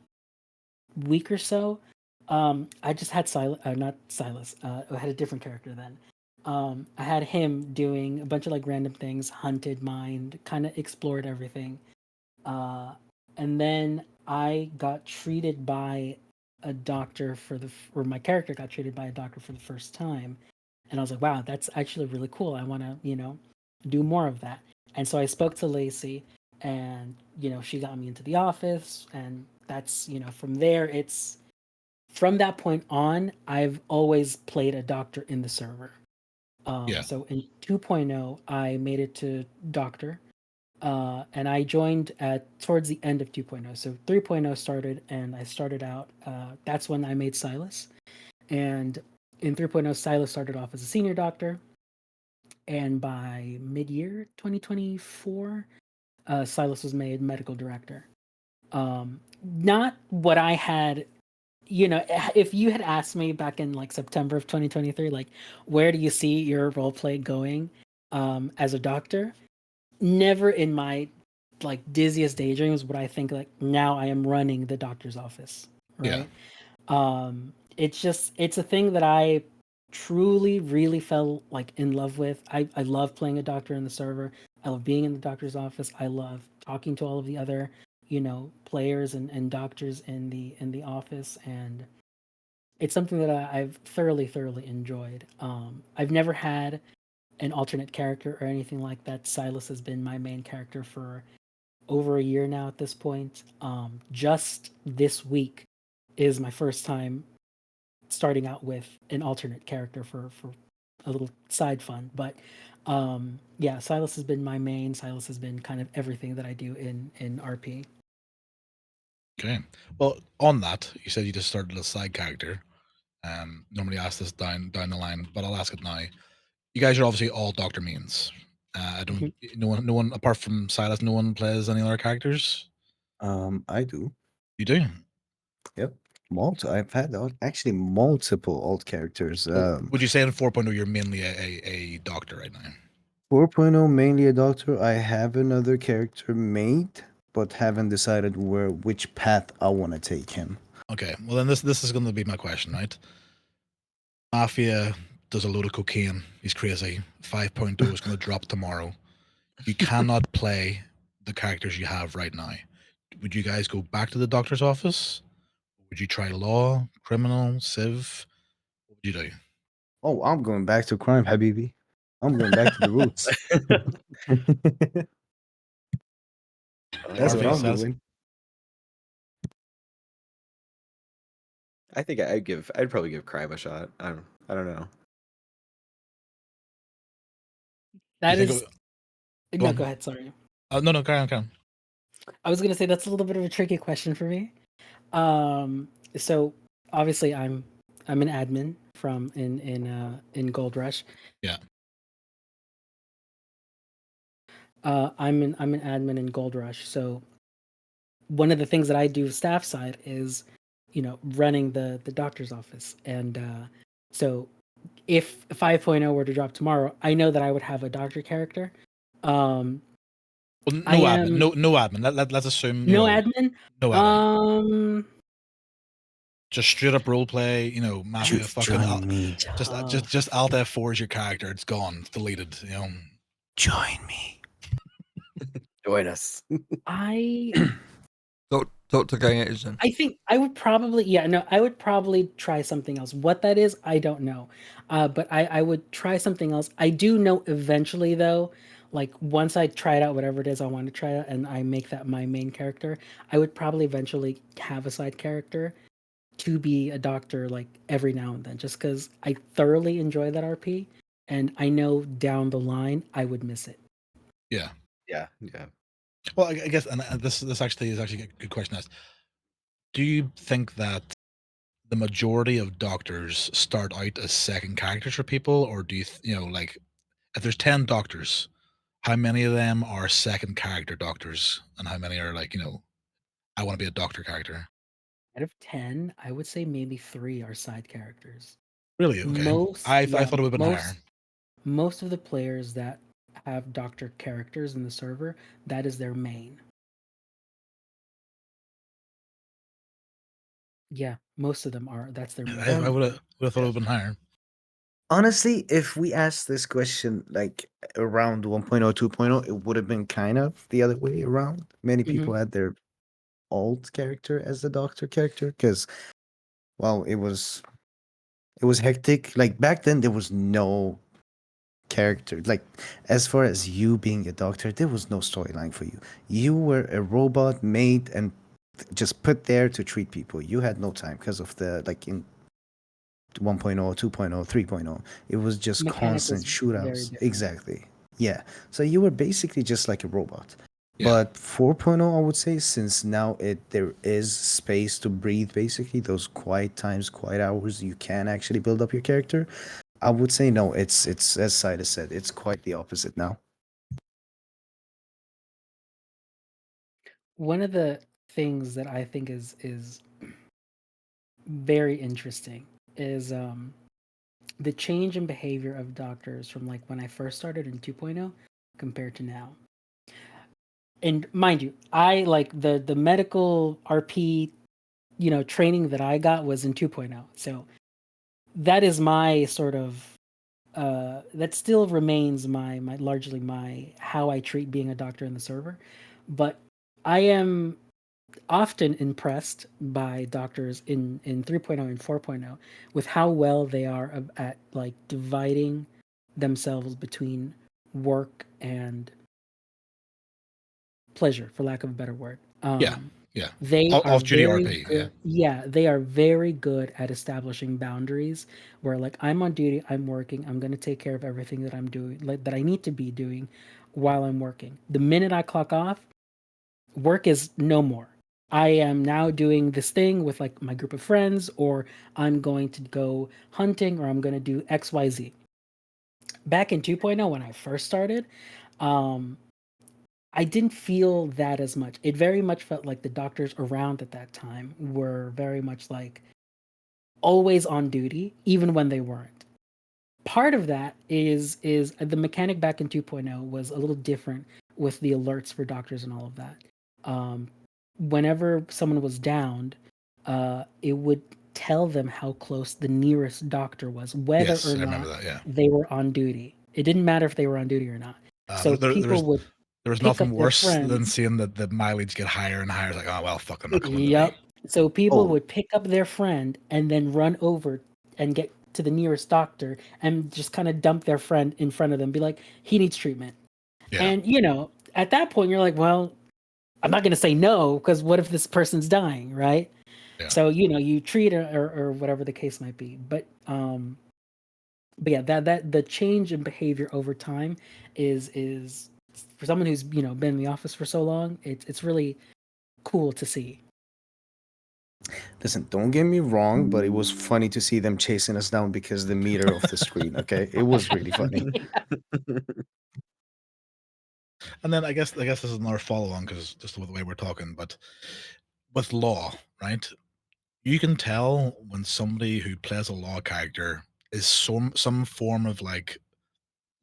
Speaker 5: week or so, I just had Silas, not Silas. I had a different character then. I had him doing a bunch of like random things, hunted, mined, kind of explored everything. Uh, and then I got treated by a doctor or my character got treated by a doctor for the first time. And I was like, wow, that's actually really cool. I want to, do more of that. And so I spoke to Lacey and, she got me into the office. And that's, from there, from that point on, I've always played a doctor in the server.
Speaker 2: Yeah.
Speaker 5: So in 2.0, I made it to doctor. And I joined at towards the end of 2.0. So 3.0 started, and I started out. That's when I made Silas. And in 3.0, Silas started off as a senior doctor. And by mid-year 2024, Silas was made medical director. Not what I had, if you had asked me back in like September of 2023, like, where do you see your role play going as a doctor? Never in my like dizziest daydreams would I think like now I am running the doctor's office,
Speaker 2: Yeah.
Speaker 5: right? It's a thing that I truly really fell like in love with. I love playing a doctor in the server. I love being in the doctor's office. I love talking to all of the other, players and doctors in the office. And it's something that I've thoroughly enjoyed. I've never had an alternate character or anything like that. Silas has been my main character for over a year now at this point. Just this week is my first time starting out with an alternate character for a little side fun. But yeah, Silas has been my main. Silas has been kind of everything that I do in RP.
Speaker 2: Okay. Well, on that, you said you just started a side character. Normally ask this down the line, but I'll ask it now. You guys are obviously all Doctor Means. I don't.
Speaker 5: Mhm.
Speaker 2: No one apart from Silas. No one plays any other characters.
Speaker 3: I do.
Speaker 2: You do.
Speaker 3: Yep. I've had actually multiple alt characters.
Speaker 2: Would you say in 4.0 you're mainly a doctor right now?
Speaker 3: 4.0 mainly a doctor. I have another character made, but haven't decided which path I want to take him.
Speaker 2: Okay. Well, then this is going to be my question, right? Mafia does a load of cocaine. He's crazy. 5.0 is going to drop tomorrow. You cannot play the characters you have right now. Would you guys go back to the doctor's office? Would you try law, criminal, civ? What would you do?
Speaker 3: Oh, I'm going back to crime, Habibi. I'm going back to the roots. That's what
Speaker 2: Harvey
Speaker 4: Oh,
Speaker 3: I'm
Speaker 2: says.
Speaker 3: doing.
Speaker 4: I think I'd probably give crime a shot. I don't know.
Speaker 2: You
Speaker 5: That
Speaker 2: think?
Speaker 5: is
Speaker 2: Go
Speaker 5: no, go
Speaker 2: on.
Speaker 5: ahead. Sorry,
Speaker 2: No, carry on, carry on.
Speaker 5: I was gonna say that's a little bit of a tricky question for me. So obviously I'm an admin from in Gold Rush.
Speaker 2: Yeah.
Speaker 5: I'm an admin in Gold Rush. So one of the things that I do staff side is running the doctor's office. And so if 5.0 were to drop tomorrow, I know that I would have a doctor character.
Speaker 2: Well, no
Speaker 5: I
Speaker 2: admin.
Speaker 5: am
Speaker 2: No admin. Let's assume
Speaker 5: no admin.
Speaker 2: no admin.
Speaker 5: Um,
Speaker 2: Just straight up role play. Mafia. Fucking
Speaker 3: Join me.
Speaker 2: just Alt F4 is your character. It's gone. It's deleted.
Speaker 3: Join me.
Speaker 4: Join us.
Speaker 5: I
Speaker 1: Dr. Gayetian.
Speaker 5: I think I would probably, I would probably try something else. What that is, I don't know. But I would try something else. I do know eventually, though, like once I try it out, whatever it is I want to try out, and I make that my main character, I would probably eventually have a side character to be a doctor, like every now and then, just because I thoroughly enjoy that RP, and I know down the line I would miss it.
Speaker 2: Yeah.
Speaker 4: Yeah.
Speaker 2: Well, I guess, and this actually is a good question asked. Do you think that the majority of doctors start out as second characters for people, or do you like if there's 10 doctors, how many of them are second character doctors, and how many are like I want to be a doctor character?
Speaker 5: Out of 10, I would say maybe 3 are side characters.
Speaker 2: Really? Okay. I thought it would have been higher.
Speaker 5: Most of the players that have doctor characters in the server, that is their main. Yeah, most of them are. That's their main.
Speaker 2: I would have thought it would have been higher.
Speaker 3: Honestly, if we asked this question like around 1.0, 2.0, it would have been kind of the other way around. Many people had their alt character as the doctor character because, well, it was hectic. Like back then, there was no character. Like as far as you being a doctor, there was no storyline for you. You were a robot made and just put there to treat people. You had no time because of the like in 1.0, 2.0, 3.0. It was just
Speaker 5: Mechanic
Speaker 3: constant
Speaker 5: was very
Speaker 3: shootouts.
Speaker 5: different.
Speaker 3: Exactly. Yeah. So you were basically just like a robot.
Speaker 2: Yeah.
Speaker 3: But 4.0, I would say, since now there is space to breathe, basically those quiet times, quiet hours, you can actually build up your character. I would say no. It's as Sidas said, it's quite the opposite now.
Speaker 5: One of the things that I think is very interesting is the change in behavior of doctors from like when I first started in 2.0 compared to now. And mind you, I like the medical RP, training that I got was in 2.0. So that is my sort of that still remains my largely my how I treat being a doctor in the server. But I am often impressed by doctors in 3.0 and 4.0 with how well they are at like dividing themselves between work and pleasure, for lack of a better word.
Speaker 2: Yeah.
Speaker 5: They are
Speaker 2: Off-duty
Speaker 5: very
Speaker 2: RP,
Speaker 5: good. Yeah, they are very good at establishing boundaries where like I'm on duty, I'm working, I'm going to take care of everything that I'm doing, like that I need to be doing while I'm working. The minute I clock off, work is no more. I am now doing this thing with like my group of friends, or I'm going to go hunting, or I'm going to do XYZ. Back in 2.0 when I first started, I didn't feel that as much. It very much felt like the doctors around at that time were very much like always on duty, even when they weren't. Part of that is the mechanic back in 2.0 was a little different with the alerts for doctors and all of that. Whenever someone was downed, it would tell them how close the nearest doctor was, whether
Speaker 2: Yes,
Speaker 5: or
Speaker 2: I
Speaker 5: not
Speaker 2: remember that. Yeah.
Speaker 5: they were on duty. It didn't matter if they were on duty or not. So people would
Speaker 2: There was
Speaker 5: pick
Speaker 2: nothing
Speaker 5: up their
Speaker 2: worse
Speaker 5: friend.
Speaker 2: than seeing the mileage get higher and higher. It's like, oh well, fuck, I'm not coming to
Speaker 5: Yep.
Speaker 2: me.
Speaker 5: So people
Speaker 3: Oh.
Speaker 5: would pick up their friend and then run over and get to the nearest doctor and just kind of dump their friend in front of them, be like, he needs treatment.
Speaker 2: Yeah.
Speaker 5: And at that point you're like, well, I'm not going to say no, because what if this person's dying, right?
Speaker 2: Yeah.
Speaker 5: So you treat or whatever the case might be. But yeah, that the change in behavior over time is for someone who's been in the office for so long, it's really cool to see.
Speaker 3: Listen, don't get me wrong, but it was funny to see them chasing us down because the meter of the screen. Okay, it was really funny.
Speaker 2: And then I guess this is another follow on because just with the way we're talking, but with law, right? You can tell when somebody who plays a law character is some form of like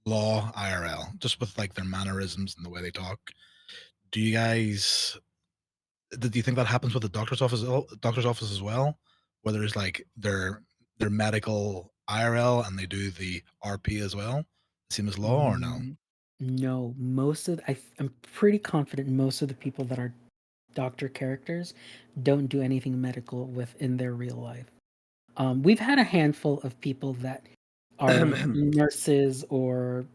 Speaker 2: law IRL, just with like their mannerisms and the way they talk. Do you guys? Do you think that happens with the doctor's office as well, where there's like their medical IRL and they do the RP as well, same as law, or no?
Speaker 5: No, I'm pretty confident most of the people that are doctor characters don't do anything medical within their real life. We've had a handful of people that are nurses, or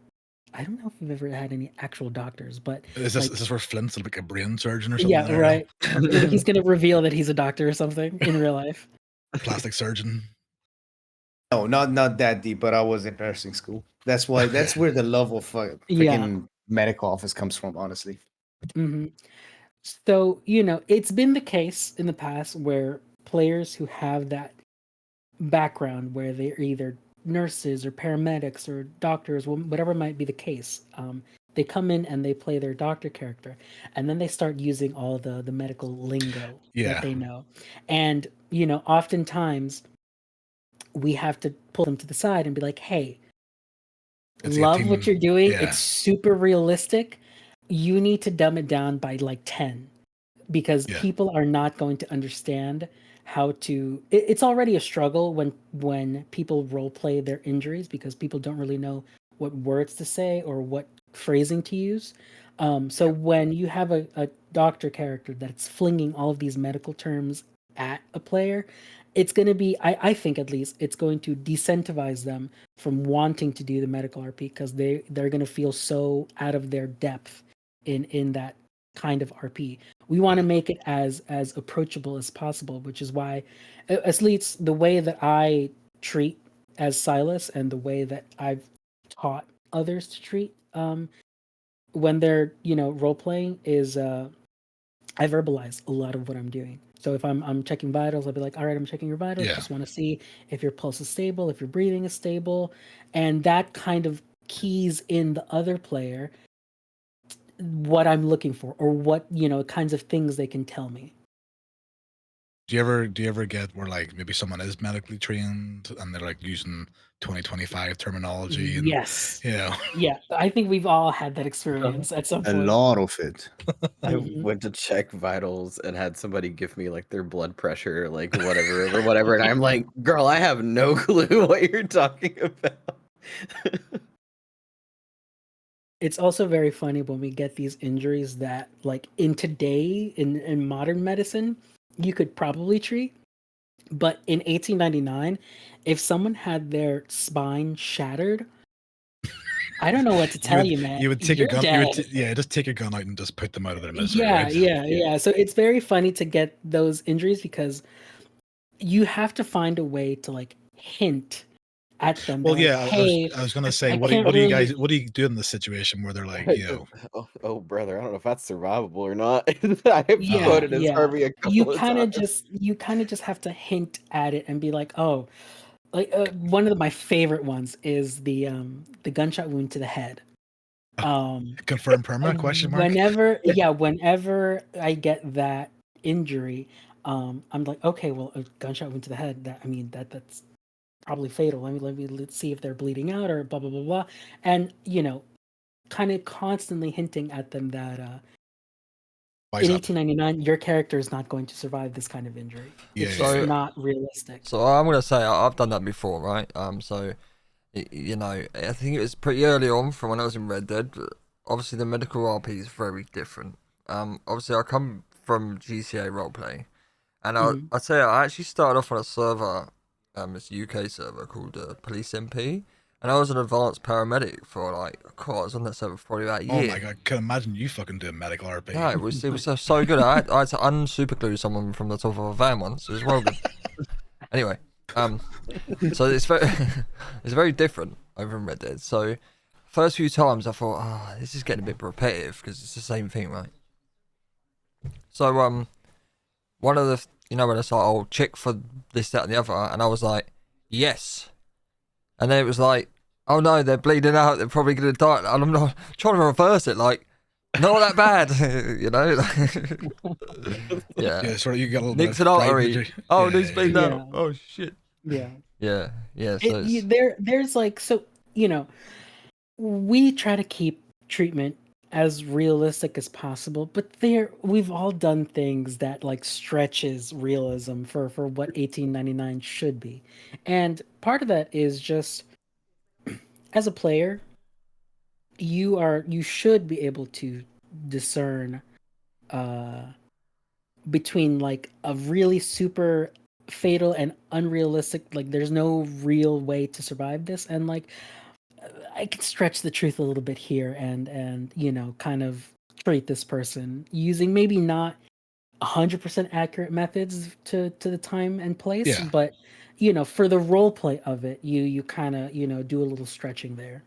Speaker 5: I don't know if we've ever had any actual doctors, but
Speaker 2: Is this where Flint's like a brain surgeon or something?
Speaker 5: yeah,
Speaker 2: there?
Speaker 5: right. He's gonna reveal that he's a doctor or something in real life.
Speaker 2: Plastic surgeon.
Speaker 3: No, not that deep, but I was in nursing school. That's where the love of freaking
Speaker 5: Yeah.
Speaker 3: medical office comes from, honestly.
Speaker 5: hmm So, it's been the case in the past where players who have that background, where they're either nurses or paramedics or doctors, whatever might be the case, they come in and they play their doctor character, and then they start using all the medical lingo
Speaker 2: Yeah.
Speaker 5: that they know. And, oftentimes we have to pull them to the side and be like, hey,
Speaker 2: It's
Speaker 5: love what you're doing.
Speaker 2: Yeah.
Speaker 5: It's super realistic. You need to dumb it down by like 10, because
Speaker 2: Yeah.
Speaker 5: people are not going to understand how to it's already a struggle when people role play their injuries, because people don't really know what words to say or what phrasing to use. So when you have a doctor character that's flinging all of these medical terms at a player, it's going to be, I think at least, it's going to decentivize them from wanting to do the medical RP, because they're going to feel so out of their depth in that kind of RP. We want to make it as approachable as possible, which is why, at least the way that I treat as Silas and the way that I've taught others to treat when they're role playing is I verbalize a lot of what I'm doing. So if I'm checking vitals, I'll be like, all right, I'm checking your vitals.
Speaker 2: Yeah.
Speaker 5: Just want to see if your pulse is stable, if your breathing is stable, and that kind of keys in the other player what I'm looking for, or what kinds of things they can tell me.
Speaker 2: Do you ever get where like maybe someone is medically trained and they're like using 2025 terminology? And,
Speaker 5: Yes.
Speaker 2: Yeah.
Speaker 5: I think we've all had that experience at some
Speaker 3: A
Speaker 5: point.
Speaker 3: lot of it.
Speaker 4: I
Speaker 5: Mhm.
Speaker 4: went to check vitals and had somebody give me like their blood pressure, like whatever or whatever, and I'm like, girl, I have no clue what you're talking about.
Speaker 5: It's also very funny when we get these injuries that, like, in modern medicine, you could probably treat. But in 1899, if someone had their spine shattered, I don't know what to tell you, man.
Speaker 2: You would take
Speaker 5: You're
Speaker 2: your gun.
Speaker 5: dead.
Speaker 2: Just take your gun out and just put them out of their misery.
Speaker 5: Yeah,
Speaker 2: right?
Speaker 5: yeah. So it's very funny to get those injuries, because you have to find a way to like hint at them.
Speaker 2: Well,
Speaker 5: like,
Speaker 2: yeah.
Speaker 5: hey,
Speaker 2: I was gonna say,
Speaker 5: I
Speaker 2: what do
Speaker 5: can't
Speaker 2: you
Speaker 5: really-
Speaker 2: guys? What do you do in this situation where they're like,
Speaker 4: oh, brother, I don't know if that's survivable or not. I have
Speaker 5: Yeah,
Speaker 4: quoted as
Speaker 5: yeah.
Speaker 4: Harvey a couple
Speaker 5: You
Speaker 4: of
Speaker 5: kind of
Speaker 4: times.
Speaker 5: just have to hint at it and be like, oh, like one of my favorite ones is the gunshot wound to the head.
Speaker 2: confirm perma? Question mark.
Speaker 5: Whenever I get that injury, I'm like, okay, well, a gunshot wound to the head. That's probably fatal. Let's see if they're bleeding out or blah blah blah blah, and kind of constantly hinting at them that
Speaker 2: Wise
Speaker 5: in
Speaker 2: up.
Speaker 5: 1899, your character is not going to survive this kind of injury.
Speaker 2: Yeah,
Speaker 5: It's
Speaker 2: yeah,
Speaker 5: just
Speaker 1: yeah.
Speaker 5: not realistic.
Speaker 1: So I'm gonna say I've done that before, right? So I think it was pretty early on from when I was in Red Dead. But obviously, the medical RP is very different. Obviously, I come from GCA roleplay, and
Speaker 5: Mhm.
Speaker 1: I'd say I actually started off on a server, it's a UK server called Police MP, and I was an advanced paramedic for like, I was on that server for probably about a
Speaker 2: Oh
Speaker 1: year.
Speaker 2: my god! Can imagine you fucking doing medical RP.
Speaker 1: Yeah, it was so good. I had to unsuperglue someone from the top of a van once. It was well good. Anyway, so it's very it's very different over in Red Dead. So first few times I thought, this is getting a bit repetitive because it's the same thing, right? So one of the when it's like, oh, check for this, that, and the other, and I was like, yes, and then it was like, oh no, they're bleeding out, they're probably gonna die, and I'm not trying to reverse it, like, not that bad, you know.
Speaker 2: Yeah,
Speaker 1: Yeah,
Speaker 2: sort of. You got a little
Speaker 1: nicks
Speaker 2: bit
Speaker 1: an
Speaker 2: of pride.
Speaker 1: artery. Oh,
Speaker 2: Yeah,
Speaker 1: needs
Speaker 2: yeah,
Speaker 1: been
Speaker 2: yeah.
Speaker 1: down.
Speaker 5: Yeah.
Speaker 1: Oh shit.
Speaker 5: Yeah.
Speaker 1: Yeah, yeah. So it's
Speaker 5: There's like, so, you know, we try to keep treatment as realistic as possible, but we've all done things that like stretches realism for what 1899 should be. And part of that is just, as a player, you should be able to discern uh between like a really super fatal and unrealistic, like there's no real way to survive this, and like I can stretch the truth a little bit here, and kind of treat this person using maybe not 100% accurate methods to the time and place,
Speaker 2: Yeah.
Speaker 5: but for the role play of it, you kind of do a little stretching there.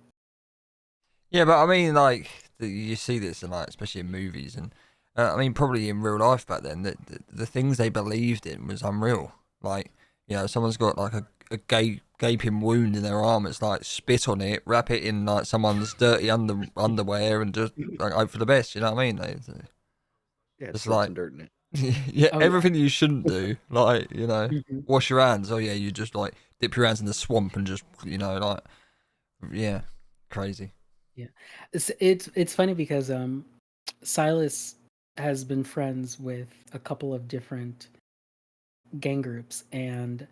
Speaker 1: yeah, but I mean, like you see this in like, especially in movies, and I mean, probably in real life back then, the things they believed in was unreal. Like, someone's got like a gaping wound in their arm. It's like spit on it, wrap it in like someone's dirty underwear, and just like hope for the best. You know what I mean?
Speaker 4: Yeah,
Speaker 1: It's
Speaker 4: slip
Speaker 1: like
Speaker 4: some dirt in it.
Speaker 1: yeah,
Speaker 5: Oh yeah.
Speaker 1: everything you shouldn't do. Like,
Speaker 5: Mhm.
Speaker 1: wash your hands. Oh yeah, you just like dip your hands in the swamp and just like yeah, crazy.
Speaker 5: Yeah, it's funny because Silas has been friends with a couple of different gang groups, and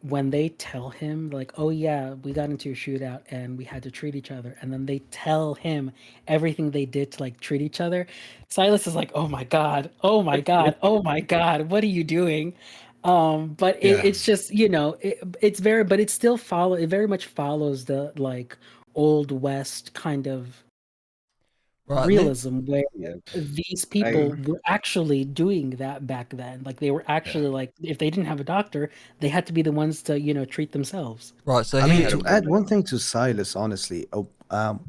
Speaker 5: when they tell him like, oh yeah, we got into a shootout and we had to treat each other, and then they tell him everything they did to like treat each other, Silas is like, oh my god, oh my god, oh my god, what are you doing? But
Speaker 2: Yeah.
Speaker 5: it's just, it's very, but it very much follows the like old west kind of
Speaker 1: Right,
Speaker 5: realism, where
Speaker 4: Yeah.
Speaker 5: these
Speaker 4: I
Speaker 5: people were actually doing that back then. Like they were
Speaker 2: Yeah.
Speaker 5: actually like, if they didn't have a doctor, they had to be the ones to treat themselves.
Speaker 1: right. So
Speaker 3: I
Speaker 4: they
Speaker 3: mean,
Speaker 4: had a
Speaker 1: here,
Speaker 3: to add
Speaker 4: burnout.
Speaker 3: one thing to Silas, honestly,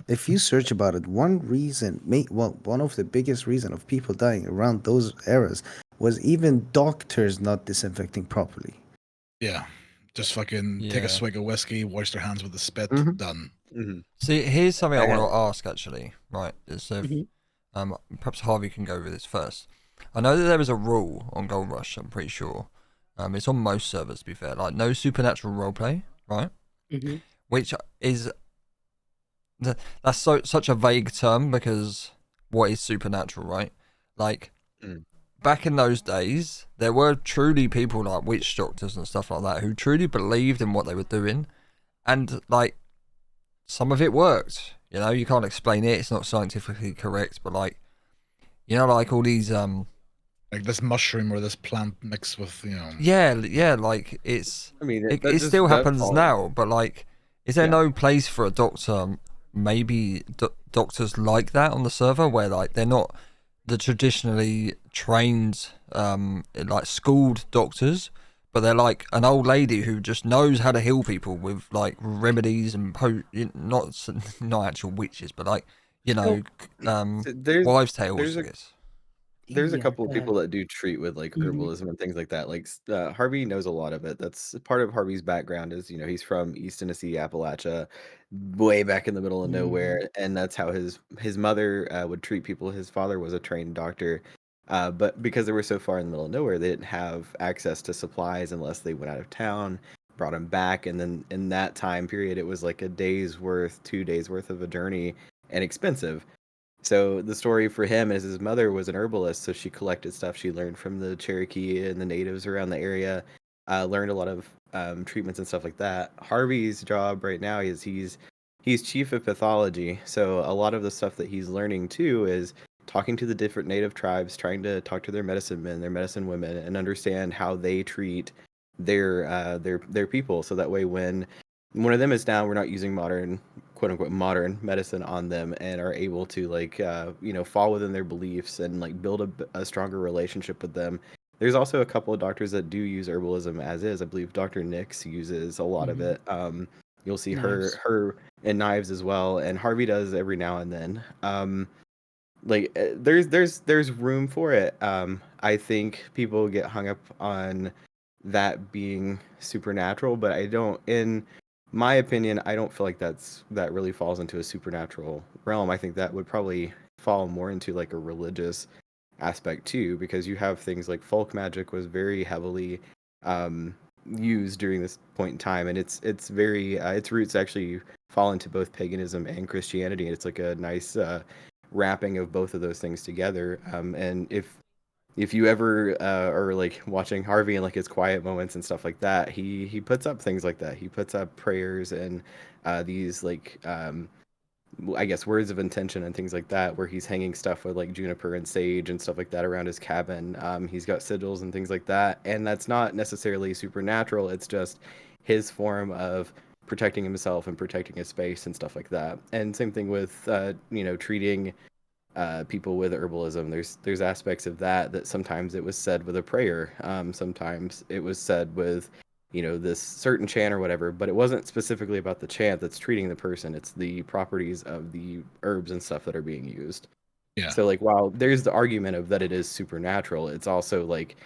Speaker 3: if you search about it, one of the biggest reason of people dying around those eras was even doctors not disinfecting properly.
Speaker 2: Yeah. Just fucking take a
Speaker 1: yeah.
Speaker 2: swig of whiskey, wash their hands with the spit,
Speaker 3: Hmm.
Speaker 2: done.
Speaker 4: Mhm.
Speaker 1: See, here's something I
Speaker 4: I
Speaker 1: want
Speaker 4: had
Speaker 1: to ask actually. Right, is if
Speaker 5: Mhm.
Speaker 1: perhaps Harvey can go over this first. I know that there was a rule on Gold Rush. I'm pretty sure. It's on most servers. To be fair, like no supernatural roleplay, right?
Speaker 5: Mhm.
Speaker 1: Which is that's such a vague term because what is supernatural, right? Like
Speaker 4: Mm.
Speaker 1: back in those days, there were truly people like witch doctors and stuff like that who truly believed in what they were doing, and like some of it worked. You can't explain it; it's not scientifically correct, but like like all these
Speaker 2: Like this mushroom or this plant mixed with,
Speaker 1: yeah, like
Speaker 4: I mean,
Speaker 1: it still
Speaker 4: that
Speaker 1: happens
Speaker 4: falls.
Speaker 1: now, but like, is there
Speaker 4: Yeah.
Speaker 1: no place for a doctor? Maybe doctors like that on the server where like they're not the traditionally trained like schooled doctors, but they're like an old lady who just knows how to heal people with like remedies and not actual witches, but like
Speaker 5: So
Speaker 4: So there's
Speaker 1: wives' tales,
Speaker 4: there's
Speaker 1: I
Speaker 4: a
Speaker 1: guess.
Speaker 4: there's a
Speaker 5: yeah,
Speaker 4: couple of
Speaker 5: go ahead.
Speaker 4: people that do treat with like
Speaker 5: Mhm.
Speaker 4: herbalism and things like that. Like Harvey knows a lot of it. That's part of Harvey's background is he's from East Tennessee, Appalachia, way back in the middle of
Speaker 5: Mhm.
Speaker 4: nowhere, and that's how his mother would treat people. His father was a trained doctor, but because they were so far in the middle of nowhere, they didn't have access to supplies unless they went out of town, brought them back, and then in that time period, it was like a day's worth, 2 days worth of a journey, and expensive. So the story for him is his mother was an herbalist, so she collected stuff she learned from the Cherokee and the natives around the area, learned a lot of treatments and stuff like that. Harvey's job right now is he's chief of pathology, so a lot of the stuff that he's learning too is talking to the different native tribes, trying to talk to their medicine men, their medicine women, and understand how they treat their people. So that way, when one of them is down, we're not using modern quote unquote modern medicine on them and are able to like fall within their beliefs and like build a stronger relationship with them. There's also a couple of doctors that do use herbalism as is. I believe Dr. Nix uses a lot of
Speaker 5: Mhm.
Speaker 4: it. You'll see
Speaker 5: Knives.
Speaker 4: her and knives as well, and Harvey does every now and then. There's room for it. I think people get hung up on that being supernatural, but I don't. In my opinion, I don't feel like that really falls into a supernatural realm. I think that would probably fall more into like a religious aspect too, because you have things like folk magic was very heavily used during this point in time, and it's very its roots actually fall into both paganism and Christianity. It's like a nice wrapping of both of those things together. And if you ever are like watching Harvey in like his quiet moments and stuff like that, he puts up things like that. He puts up prayers and these like I guess words of intention and things like that, where he's hanging stuff with like juniper and sage and stuff like that around his cabin. He's got sigils and things like that, and that's not necessarily supernatural. It's just his form of protecting himself and protecting his space and stuff like that. And same thing with treating people with herbalism. There's aspects of that sometimes it was said with a prayer. Sometimes it was said with this certain chant or whatever, but it wasn't specifically about the chant that's treating the person. It's the properties of the herbs and stuff that are being used.
Speaker 2: Yeah.
Speaker 4: So like while there's the argument of that it is supernatural, it's also like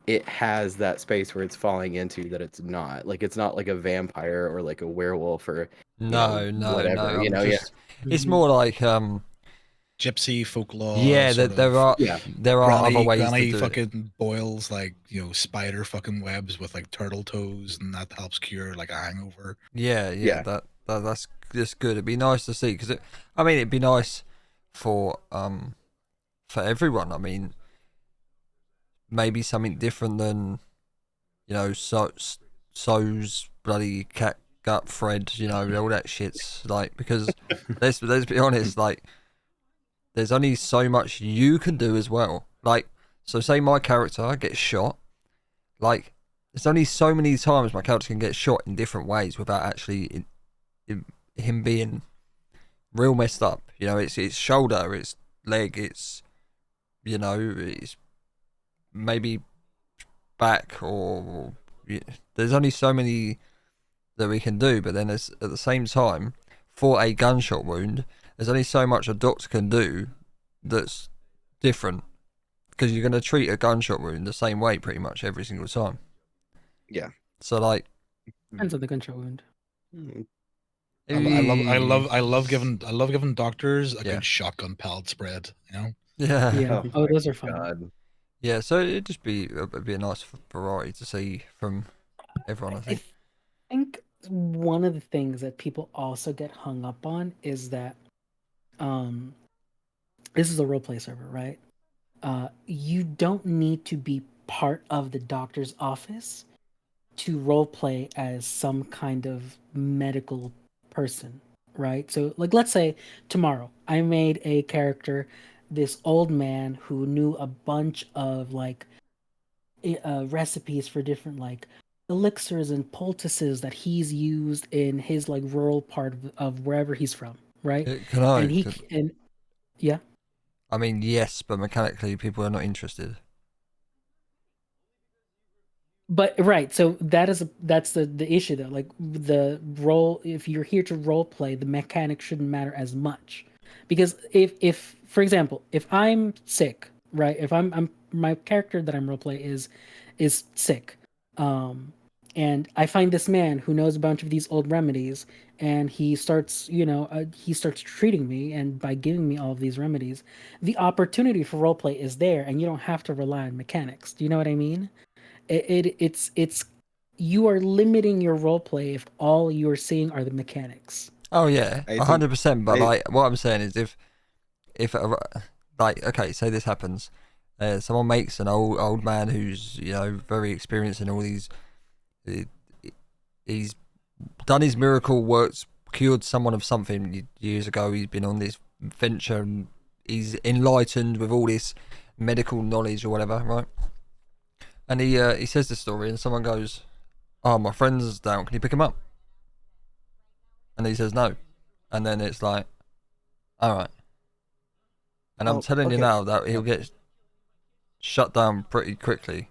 Speaker 4: it has that space where it's falling into that it's not. Like it's not like a vampire or like a werewolf or
Speaker 1: No,
Speaker 4: whatever.
Speaker 1: I'm
Speaker 4: Yeah.
Speaker 1: just. It's more like
Speaker 2: Gypsy folklore.
Speaker 1: yeah,
Speaker 2: sort
Speaker 1: there
Speaker 2: of
Speaker 1: are
Speaker 4: Yeah.
Speaker 1: there are other ways
Speaker 2: Granny
Speaker 1: to do it.
Speaker 2: fucking boils like spider fucking webs with like turtle toes, and that helps cure like a hangover.
Speaker 1: Yeah,
Speaker 4: Yeah.
Speaker 1: that's just good. It'd be nice to see because I mean, it'd be nice for everyone. I mean, maybe something different than so's bloody cat gut thread. All that shit's like because let's be honest, like there's only so much you can do as well. Like so, say my character gets shot, like. There's only so many times my character can get shot in different ways without actually him being real messed up. It's shoulder, it's leg, it's maybe back or there's only so many that we can do. But then at the same time, for a gunshot wound, there's only so much a doctor can do that's different because you're going to treat a gunshot wound the same way pretty much every single time.
Speaker 4: Yeah.
Speaker 1: So like
Speaker 5: Depends on the gunshot wound.
Speaker 2: I love giving doctors a
Speaker 1: Yeah.
Speaker 2: good shotgun pellet spread.
Speaker 1: Yeah.
Speaker 5: Yeah.
Speaker 4: Oh
Speaker 5: Oh,
Speaker 4: my
Speaker 5: those are fun.
Speaker 4: God.
Speaker 1: Yeah, so it'd just be a nice variety to see from everyone, I think.
Speaker 5: I think one of the things that people also get hung up on is that this is a roleplay server, right? You don't need to be part of the doctor's office to roleplay as some kind of medical person, right? So, like, let's say tomorrow I made a character, this old man who knew a bunch of like recipes for different like elixirs and poultices that he's used in his like rural part of wherever he's from, right?
Speaker 1: Can I?
Speaker 5: And yeah.
Speaker 1: I mean, yes, but mechanically, people are not interested.
Speaker 5: But right, so that's the issue though. Like the role, if you're here to role play, the mechanics shouldn't matter as much, because if for example, if I'm sick, right? If I'm my character that I'm role play is sick, and I find this man who knows a bunch of these old remedies, and he starts treating me, and by giving me all of these remedies, the opportunity for role play is there, and you don't have to rely on mechanics. Do you know what I mean? It's you are limiting your role play if all you're seeing are the mechanics.
Speaker 1: Oh yeah,
Speaker 4: I think
Speaker 1: 100%. But
Speaker 4: I-
Speaker 1: like, what I'm saying is, if like, okay, say this happens, someone makes an old man who's very experienced in all these. He's done his miracle works, cured someone of something years ago. He's been on this venture, and he's enlightened with all this medical knowledge or whatever, right? And he says this story, and someone goes, "Oh, my friend's down. Can you pick him up?" And he says no, and then it's like, all right. And I'm
Speaker 3: Oh,
Speaker 1: telling you
Speaker 3: okay.
Speaker 1: now that he'll get shut down pretty quickly.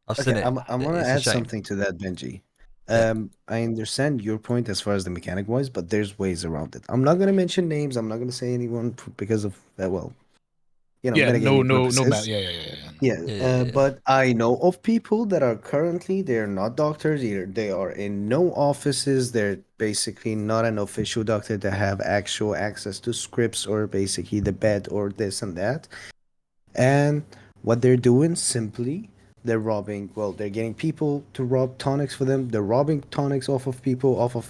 Speaker 1: I've seen
Speaker 3: Okay,
Speaker 1: it.
Speaker 3: I'm gonna
Speaker 1: It's a
Speaker 3: add
Speaker 1: shame.
Speaker 3: something to that, Benji.
Speaker 1: Yeah.
Speaker 3: I understand your point as far as the mechanic wise, but there's ways around it. I'm not gonna mention names. I'm not gonna say anyone because of that. Well,
Speaker 2: Yeah,
Speaker 3: metagaming
Speaker 2: no,
Speaker 3: purposes.
Speaker 2: yeah.
Speaker 3: Yeah,
Speaker 1: Yeah.
Speaker 3: but I know of people that are currently they're not doctors either. They are in no offices. They're basically not an official doctor that have actual access to scripts or basically the bed or this and that. And what they're doing simply, they're robbing. Well, they're getting people to rob tonics for them. They're robbing tonics off of people, off of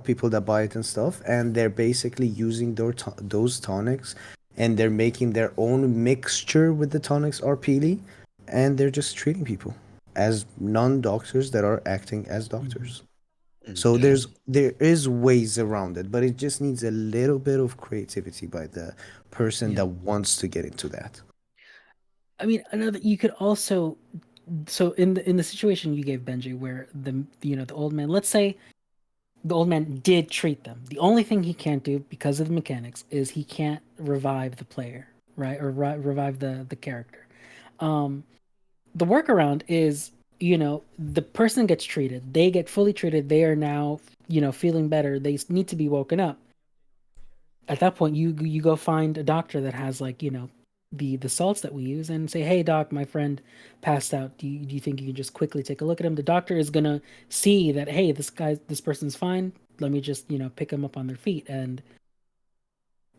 Speaker 3: people that buy it and stuff. And they're basically using those tonics, and they're making their own mixture with the tonics RPD, and they're just treating people as non-doctors that are acting as doctors. So
Speaker 2: Yeah.
Speaker 3: there is ways around it, but it just needs a little bit of creativity by the person
Speaker 5: Yeah.
Speaker 3: that wants to get into that.
Speaker 5: I mean, another you could also so in the situation you gave Benji, where the old man, let's say the old man did treat them. The only thing he can't do because of the mechanics is he can't revive the player, right, or revive the character. Um, the workaround is, the person gets treated, they get fully treated, they are now feeling better, they need to be woken up. At that point, you go find a doctor that has, like, the salts that we use, and say, hey doc, my friend passed out, do you think you can just quickly take a look at him? The doctor is gonna see that, hey, this person's fine, let me just pick him up on their feet. And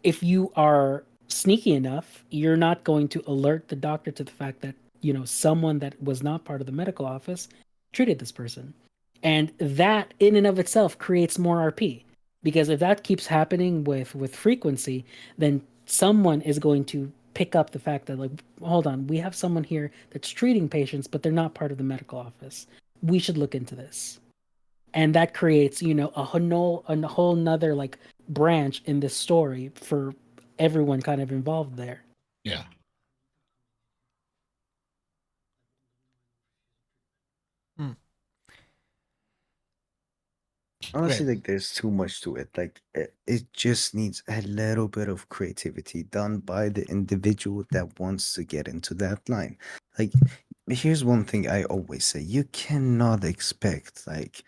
Speaker 5: if you are sneaky enough, you're not going to alert the doctor to the fact that someone that was not part of the medical office treated this person, and that in and of itself creates more RP. Because if that keeps happening with frequency, then someone is going to pick up the fact that, like, hold on, we have someone here that's treating patients, but they're not part of the medical office. We should look into this, and that creates a whole nother, like, branch in this story for everyone kind of involved there.
Speaker 2: Yeah.
Speaker 1: Hmm.
Speaker 3: Honestly,
Speaker 2: Okay.
Speaker 3: like there's too much to it. Like it just needs a little bit of creativity done by the individual that wants to get into that line. Like, here's one thing I always say: you cannot expect like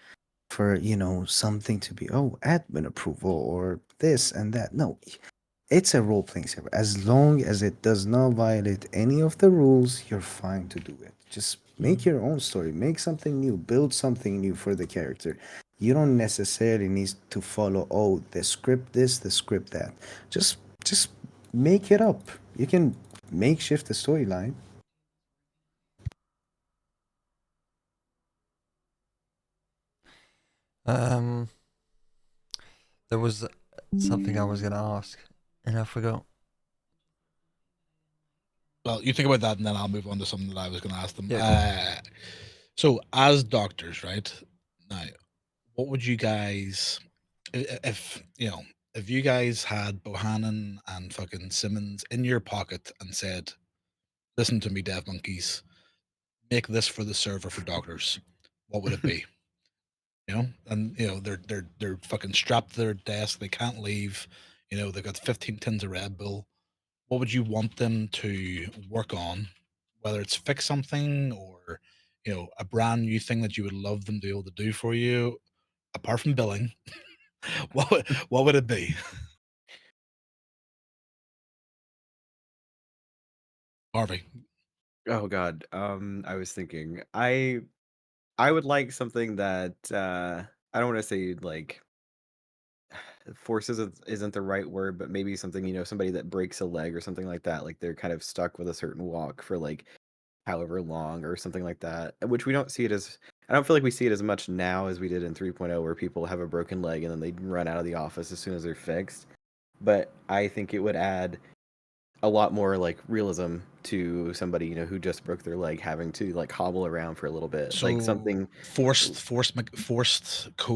Speaker 3: for something to be admin approval or this and that. No, it's a role playing server. As long as it does not violate any of the rules, you're fine to do it. Just make your own story, make something new, build something new for the character. You don't necessarily need to follow the script this, the script that. Just make it up. You can makeshift the storyline.
Speaker 1: Um, there was something I was gonna ask, and I forgot.
Speaker 2: Well, you think about that, and then I'll move on to something that I was going to ask them.
Speaker 1: Yeah,
Speaker 2: So, as doctors, right now, what would you guys, if if you guys had Bohannon and fucking Simmons in your pocket and said, "Listen to me, dev monkeys, make this for the server for doctors," what would it be? And they're fucking strapped to their desk. They can't leave. They've got 15 tins of Red Bull. What would you want them to work on, whether it's fix something or a brand new thing that you would love them to be able to do for you, apart from billing? What would it be? Harvey?
Speaker 4: Oh God. I was thinking I would like something that I don't want to say like force isn't the right word, but maybe something, somebody that breaks a leg or something like that, like they're kind of stuck with a certain walk for like however long or something like that, which we don't see it as I don't feel like we see it as much now as we did in 3.0 where people have a broken leg and then they run out of the office as soon as they're fixed. But I think it would add a lot more like realism to somebody, who just broke their leg having to like hobble around for a little bit. Like
Speaker 2: So
Speaker 4: something
Speaker 2: forced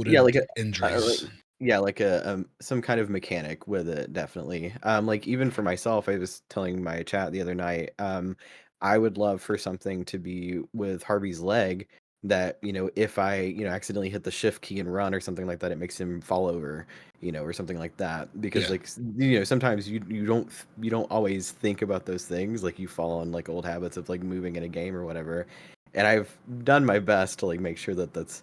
Speaker 4: yeah, like
Speaker 2: coded
Speaker 4: a
Speaker 2: injuries.
Speaker 4: yeah, like a some kind of mechanic with it, definitely. Like even for myself, I was telling my chat the other night, I would love for something to be with Harvey's leg that, if I, accidentally hit the shift key and run or something like that, it makes him fall over, or something like that. Because
Speaker 2: Yeah.
Speaker 4: like sometimes you don't always think about those things. Like you fall on like old habits of like moving in a game or whatever. And I've done my best to like make sure that that's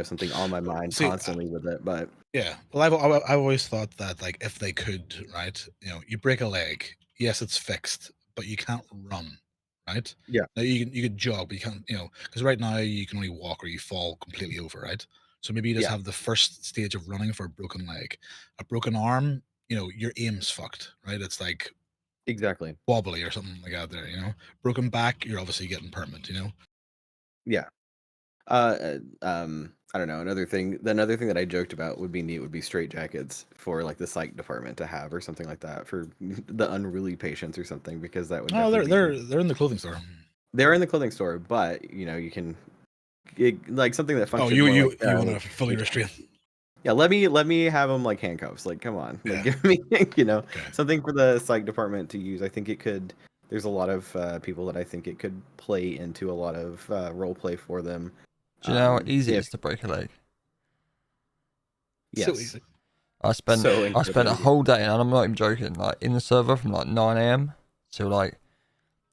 Speaker 4: something on my mind
Speaker 2: See,
Speaker 4: constantly with it. But
Speaker 2: yeah. Well, I've always thought that, like, if they could, right? You break a leg. Yes, it's fixed, but you can't run, right?
Speaker 4: Yeah.
Speaker 2: Now you could jog, but you can't, because right now you can only walk or you fall completely over, right? So maybe you just
Speaker 4: Yeah.
Speaker 2: have the first stage of running for a broken leg, a broken arm. Your aim's fucked, right? It's like
Speaker 4: Exactly.
Speaker 2: wobbly or something like that. Broken back, you're obviously getting permanent.
Speaker 4: Yeah. I don't know. Another thing that I joked about would be neat would be straight jackets for like the psych department to have or something like that for the unruly patients or something, because that would
Speaker 2: Oh,
Speaker 4: definitely
Speaker 2: they're in the clothing store.
Speaker 4: they're in the clothing store, but you can like something that
Speaker 2: Oh,
Speaker 4: functions
Speaker 2: you
Speaker 4: more
Speaker 2: you
Speaker 4: like
Speaker 2: you want to fully restrain?
Speaker 4: yeah, let me have them like handcuffs. Like, come on, like
Speaker 2: Yeah.
Speaker 4: give me
Speaker 2: Okay.
Speaker 4: something for the psych department to use. I think it could. There's a lot of people that I think it could play into a lot of role play for them.
Speaker 1: Do you know how easy it
Speaker 4: If
Speaker 1: is to break a leg?
Speaker 2: So
Speaker 4: yes,
Speaker 2: easy.
Speaker 1: I spent
Speaker 4: so
Speaker 1: I spent
Speaker 4: incredibly
Speaker 1: a
Speaker 4: easy.
Speaker 1: whole day, and I'm not even joking, like in the server from like 9 a.m. till like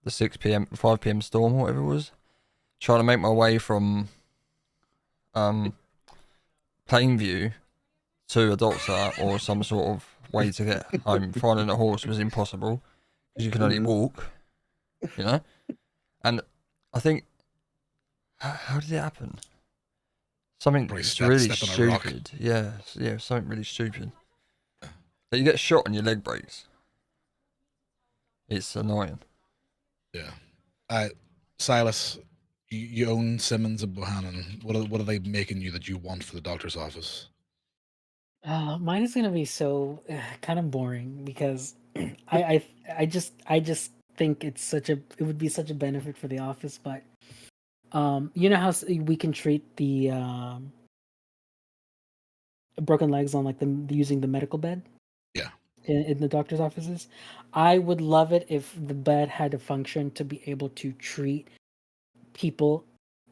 Speaker 1: the 6 p.m., 5 p.m. storm, or whatever it was, trying to make my way from Plainview to a doctor or some sort of way to get home. Finding a horse was impossible because you can only
Speaker 4: Mhm.
Speaker 1: walk, And I think, how did it happen? Something
Speaker 2: Probably
Speaker 1: that's really
Speaker 2: step on a rock.
Speaker 1: stupid. Yeah, something really stupid. That you get shot and your leg breaks. It's annoying.
Speaker 2: Yeah. Silas, you own Simmons and Bohannon. What are they making you that you want for the doctor's office?
Speaker 5: Mine is gonna be so kind of boring because I just think it would be such a benefit for the office, but you know how we can treat the broken legs on like using the medical bed
Speaker 2: Yeah.
Speaker 5: in the doctor's offices. I would love it if the bed had a function to be able to treat people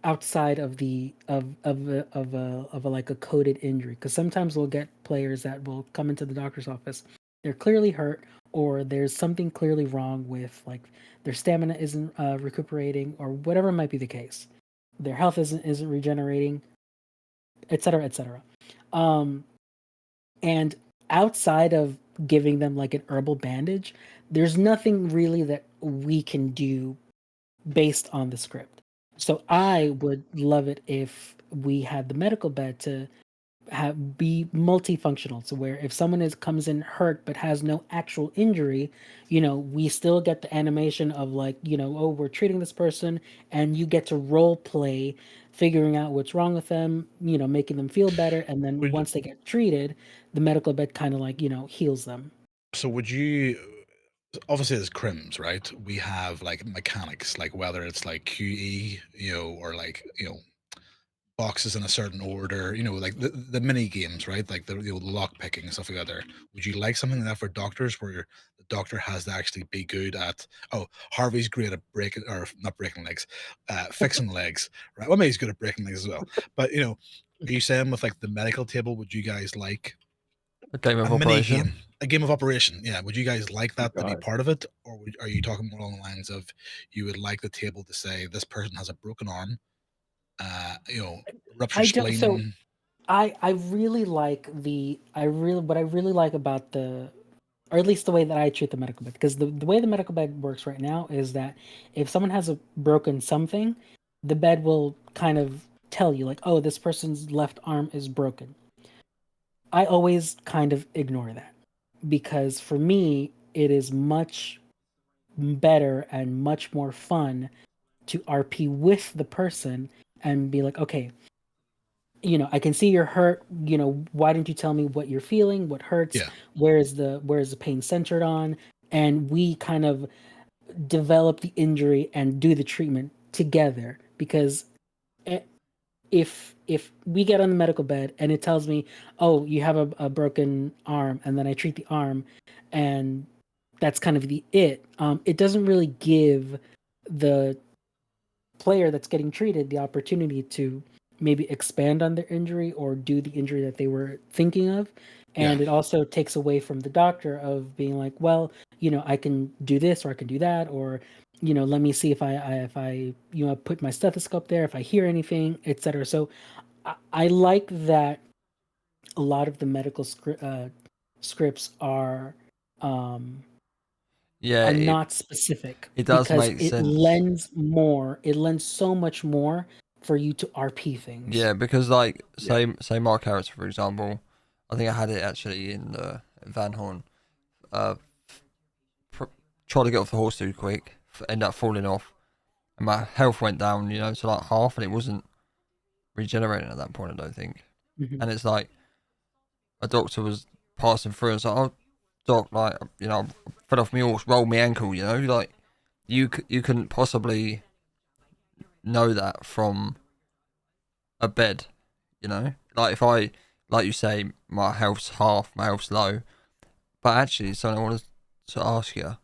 Speaker 5: outside of the of a like a coded injury, because sometimes we'll get players that will come into the doctor's office, they're clearly hurt, or there's something clearly wrong with like their stamina isn't recuperating, or whatever might be the case, their health isn't regenerating, etc., etc. um and outside of giving them like an herbal bandage, there's nothing really that we can do based on the script. So I would love it if we had the medical bed to be multifunctional, to where if someone comes in hurt but has no actual injury, we still get the animation of like, oh, we're treating this person, and you get to role play figuring out what's wrong with them, making them feel better, and then
Speaker 2: Would
Speaker 5: once they get treated, the medical bed kind of like, heals them.
Speaker 2: so would you obviously as crims, right? We have like mechanics, like whether it's like QE, or like, boxes in a certain order, like the mini games, right? Like the lock picking and stuff like that. There, would you like something like that for doctors, where the doctor has to actually be good at? Oh, Harvey's great at breaking, or not breaking legs, fixing legs, right? Well, maybe he's good at breaking legs as well. But are you saying with like the medical table, would you guys like
Speaker 1: A game
Speaker 2: a
Speaker 1: of
Speaker 2: mini
Speaker 1: operation.
Speaker 2: game, a game of operation? Yeah, would you guys like that to be
Speaker 4: God.
Speaker 2: part of it, or are you talking more along the lines of you would like the table to say this person has a broken arm, uh, you know, ruptured
Speaker 5: I don't. So
Speaker 2: spleen?
Speaker 5: I really like what I really like about or at least the way that I treat the medical bed, because the way the medical bed works right now is that if someone has a broken something, the bed will kind of tell you like, oh, this person's left arm is broken. I always kind of ignore that, because for me it is much better and much more fun to RP with the person and be like, okay, I can see you're hurt. Why don't you tell me what you're feeling, what hurts,
Speaker 2: Yeah.
Speaker 5: where is the pain centered on, and we kind of develop the injury and do the treatment together. Because if we get on the medical bed and it tells me, oh, you have a broken arm, and then I treat the arm, and that's kind of it doesn't really give the player that's getting treated the opportunity to maybe expand on their injury or do the injury that they were thinking of.
Speaker 2: Yeah.
Speaker 5: And it also takes away from the doctor of being like, well, I can do this or I can do that, or let me see if I put my stethoscope there, if I hear anything, etc. So I like that a lot of the medical scripts are um
Speaker 1: Yeah,
Speaker 5: are not specific.
Speaker 1: it does
Speaker 5: because
Speaker 1: make
Speaker 5: it
Speaker 1: sense.
Speaker 5: lends so much more for you to RP things.
Speaker 1: Yeah, because like say my character for example, I think I had it actually in Van Horn. Tried to get off the horse too quick, ended up falling off, and my health went down, to like half, and it wasn't regenerating at that point, I don't think.
Speaker 5: Mhm.
Speaker 1: And it's like a doctor was passing through and was like, "Oh, doc, like I fell off my horse, rolled my ankle, like you couldn't possibly know that from a bed, like if I, like you say, my health's half, my health's low, but actually, so I wanted to ask you,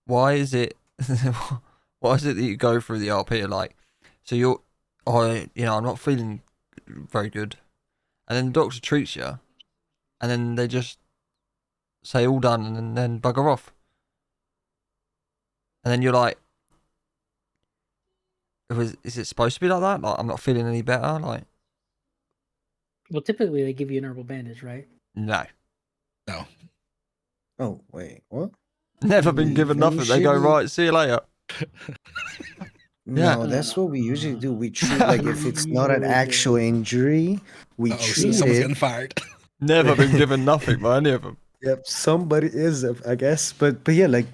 Speaker 1: why is it, why is it that you go through the RP like, so I'm not feeling very good, and then the doctor treats you, and then they just say all done, and then bugger off, and then you're like, is it supposed to be like that? Like I'm not feeling any better, like
Speaker 5: Well, typically they give you an herbal bandage, right?
Speaker 1: no,
Speaker 2: No.
Speaker 3: Oh wait, what?
Speaker 1: never been given nothing. They go
Speaker 3: Usually-
Speaker 1: right, see you later. Yeah.
Speaker 3: No, that's what we usually do. We treat like if it's not an
Speaker 5: Usually do.
Speaker 3: actual injury, we
Speaker 2: Oh,
Speaker 3: treat
Speaker 2: someone's
Speaker 3: it.
Speaker 2: getting fired.
Speaker 1: Never been given nothing by any of them.
Speaker 3: Yep, somebody is, I guess. But yeah, like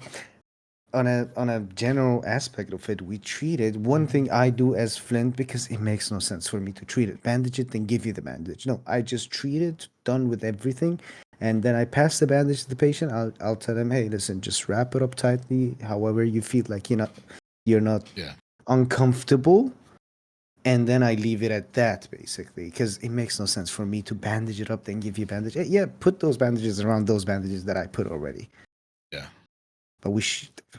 Speaker 3: on a general aspect of it, we treat it. One thing I do as Flint, because it makes no sense for me to treat it, bandage it, then give you the bandage. No, I just treat it, done with everything, and then I pass the bandage to the patient. I'll tell them, hey, listen, just wrap it up tightly, however you feel like you're not
Speaker 2: Yeah.
Speaker 3: uncomfortable. And then I leave it at that, basically, because it makes no sense for me to bandage it up, then give you a bandage. Yeah, put those bandages around those bandages that I put already.
Speaker 2: Yeah.
Speaker 3: But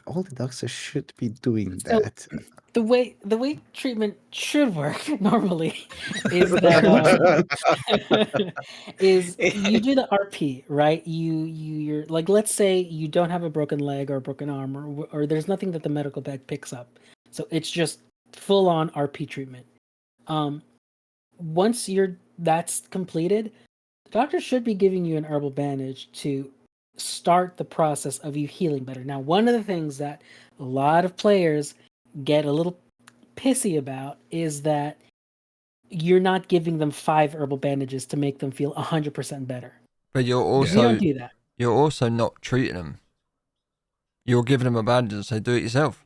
Speaker 3: all the doctors should be doing
Speaker 5: So-
Speaker 3: that.
Speaker 5: The way treatment should work normally is that is you do the RP, right? You're like, let's say you don't have a broken leg or a broken arm, or there's nothing that the medical bag picks up, so it's just full on RP treatment. Once that's completed, the doctor should be giving you an herbal bandage to start the process of you healing better. Now, one of the things that a lot of players get a little pissy about is that you're not giving them 5 herbal bandages to make them feel 100% better.
Speaker 1: But you're
Speaker 5: We
Speaker 1: also
Speaker 5: don't do that.
Speaker 1: you're also not treating them. You're giving them a bandage and say do it yourself.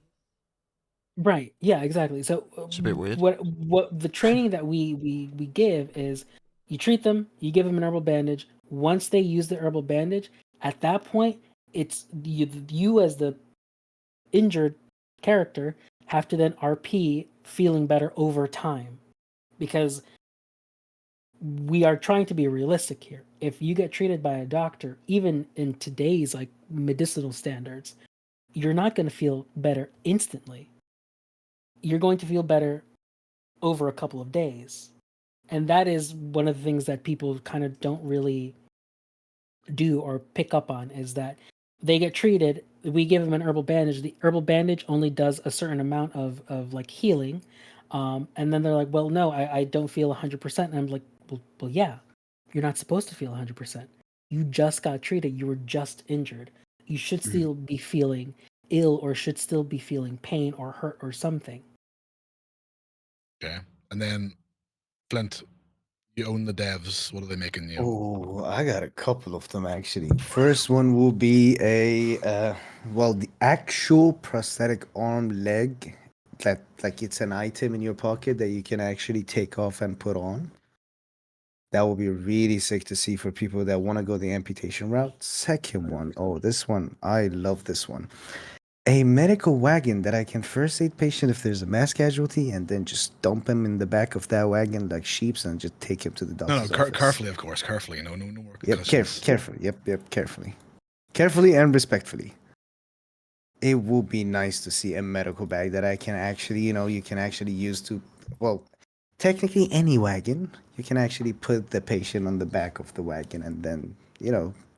Speaker 5: Right. Yeah, exactly. So
Speaker 1: It's a bit weird.
Speaker 5: What the training that we give is you treat them, you give them an herbal bandage. Once they use the herbal bandage, at that point, it's you as the injured character have to then RP feeling better over time, because we are trying to be realistic here. If you get treated by a doctor, even in today's like medicinal standards, you're not going to feel better instantly. You're going to feel better over a couple of days. And that is one of the things that people kind of don't really do or pick up on, is that they get treated, we give them an herbal bandage. The herbal bandage only does a certain amount of like healing. And then they're like, well, no, I don't feel 100%. And I'm like, well, yeah, you're not supposed to feel 100%. You just got treated. You were just injured. You should still be feeling ill, or should still be feeling pain or hurt or something.
Speaker 2: Okay. And then Flint, you own the devs. What are they making you?
Speaker 3: Oh, I got a couple of them actually. First one will be the actual prosthetic arm leg, that like it's an item in your pocket that you can actually take off and put on. That will be really sick to see for people that want to go the amputation route. Second one, this one, I love this one. A medical wagon that I can first aid patient if there's a mass casualty, and then just dump him in the back of that wagon like sheeps and just take him to the
Speaker 2: No,
Speaker 3: doctor's
Speaker 2: no,
Speaker 3: office.
Speaker 2: carefully, of course, carefully. No more.
Speaker 3: Yep,
Speaker 2: concussions.
Speaker 3: carefully. Yep, carefully and respectfully. It will be nice to see a medical bag that I can actually, you can actually use to, well, technically any wagon, you can actually put the patient on the back of the wagon and then,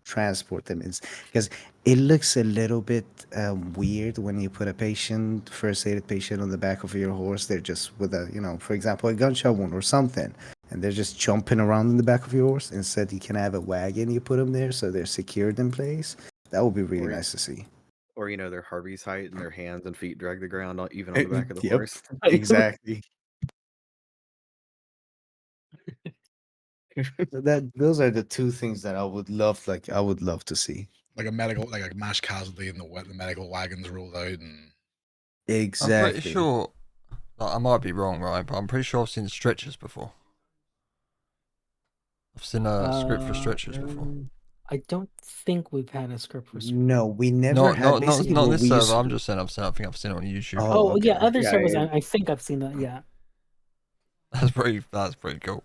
Speaker 3: transport them. It's because it looks a little bit weird when you put a first aided patient on the back of your horse. They're just with a, for example, a gunshot wound or something, and they're just jumping around in the back of your horse. Instead, you can have a wagon, you put them there so they're secured in place. That would be really
Speaker 4: Or
Speaker 3: nice to see.
Speaker 4: or their Harvey's height and their hands and feet drag the ground even on the back of the
Speaker 3: Yep,
Speaker 4: horse.
Speaker 3: exactly. So those are the two things that I would love to see.
Speaker 2: Like a mass casualty, and the medical wagons rolled out, and
Speaker 1: I'm pretty
Speaker 3: Exactly.
Speaker 1: sure. Like, I might be wrong, right? But I'm pretty sure I've seen stretchers before. I've seen a script for stretchers before.
Speaker 5: I don't think we've had a script for.
Speaker 3: No, we never had.
Speaker 1: Not
Speaker 3: Basically,
Speaker 1: not
Speaker 3: what
Speaker 1: this
Speaker 3: we used
Speaker 1: server.
Speaker 3: to
Speaker 1: I'm
Speaker 3: do.
Speaker 1: just saying I think I've seen it on YouTube.
Speaker 3: Oh,
Speaker 5: Oh yeah,
Speaker 3: okay.
Speaker 5: other
Speaker 4: Yeah,
Speaker 5: servers.
Speaker 4: yeah.
Speaker 5: I think I've seen that. Yeah.
Speaker 1: That's pretty cool.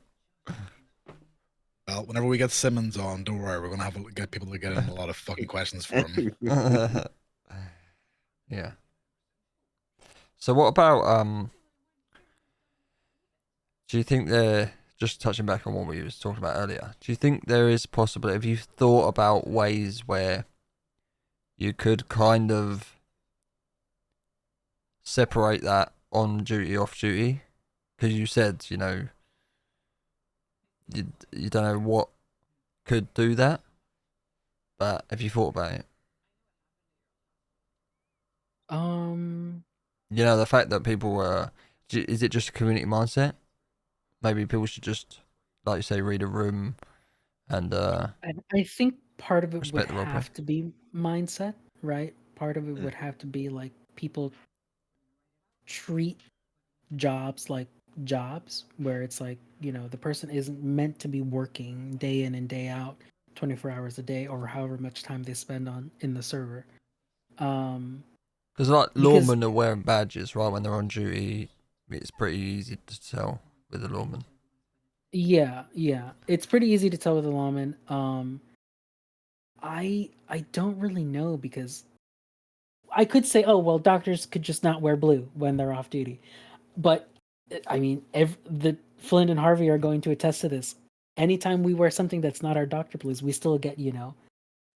Speaker 2: well, whenever we get Simmons on, don't worry, we're gonna get people to get in a lot of fucking questions for him.
Speaker 1: Yeah. So what about do you think there, just touching back on what we was talking about earlier, do you think there is possible, have you thought about ways where you could kind of separate that on duty, off duty? Because you said, you don't know what could do that, but have you thought about it? The fact that people is it just a community mindset? Maybe people should just, like you say, read a room and
Speaker 5: I think part of it would
Speaker 1: respect the roleplay.
Speaker 5: have to be mindset, right? Part of it
Speaker 4: Mm.
Speaker 5: would have to be like people treat jobs like jobs, where it's like, the person isn't meant to be working day in and day out 24 hours a day or however much time they spend in the server.
Speaker 1: Because like
Speaker 5: Because
Speaker 1: lawmen are wearing badges, right? When they're on duty, it's pretty easy to tell with the lawman.
Speaker 5: yeah, it's pretty easy to tell with the lawman. I don't really know, because I could say, oh well, doctors could just not wear blue when they're off duty, but I mean, the Flint and Harvey are going to attest to this. Anytime we wear something that's not our doctor blues, we still get, we
Speaker 4: Are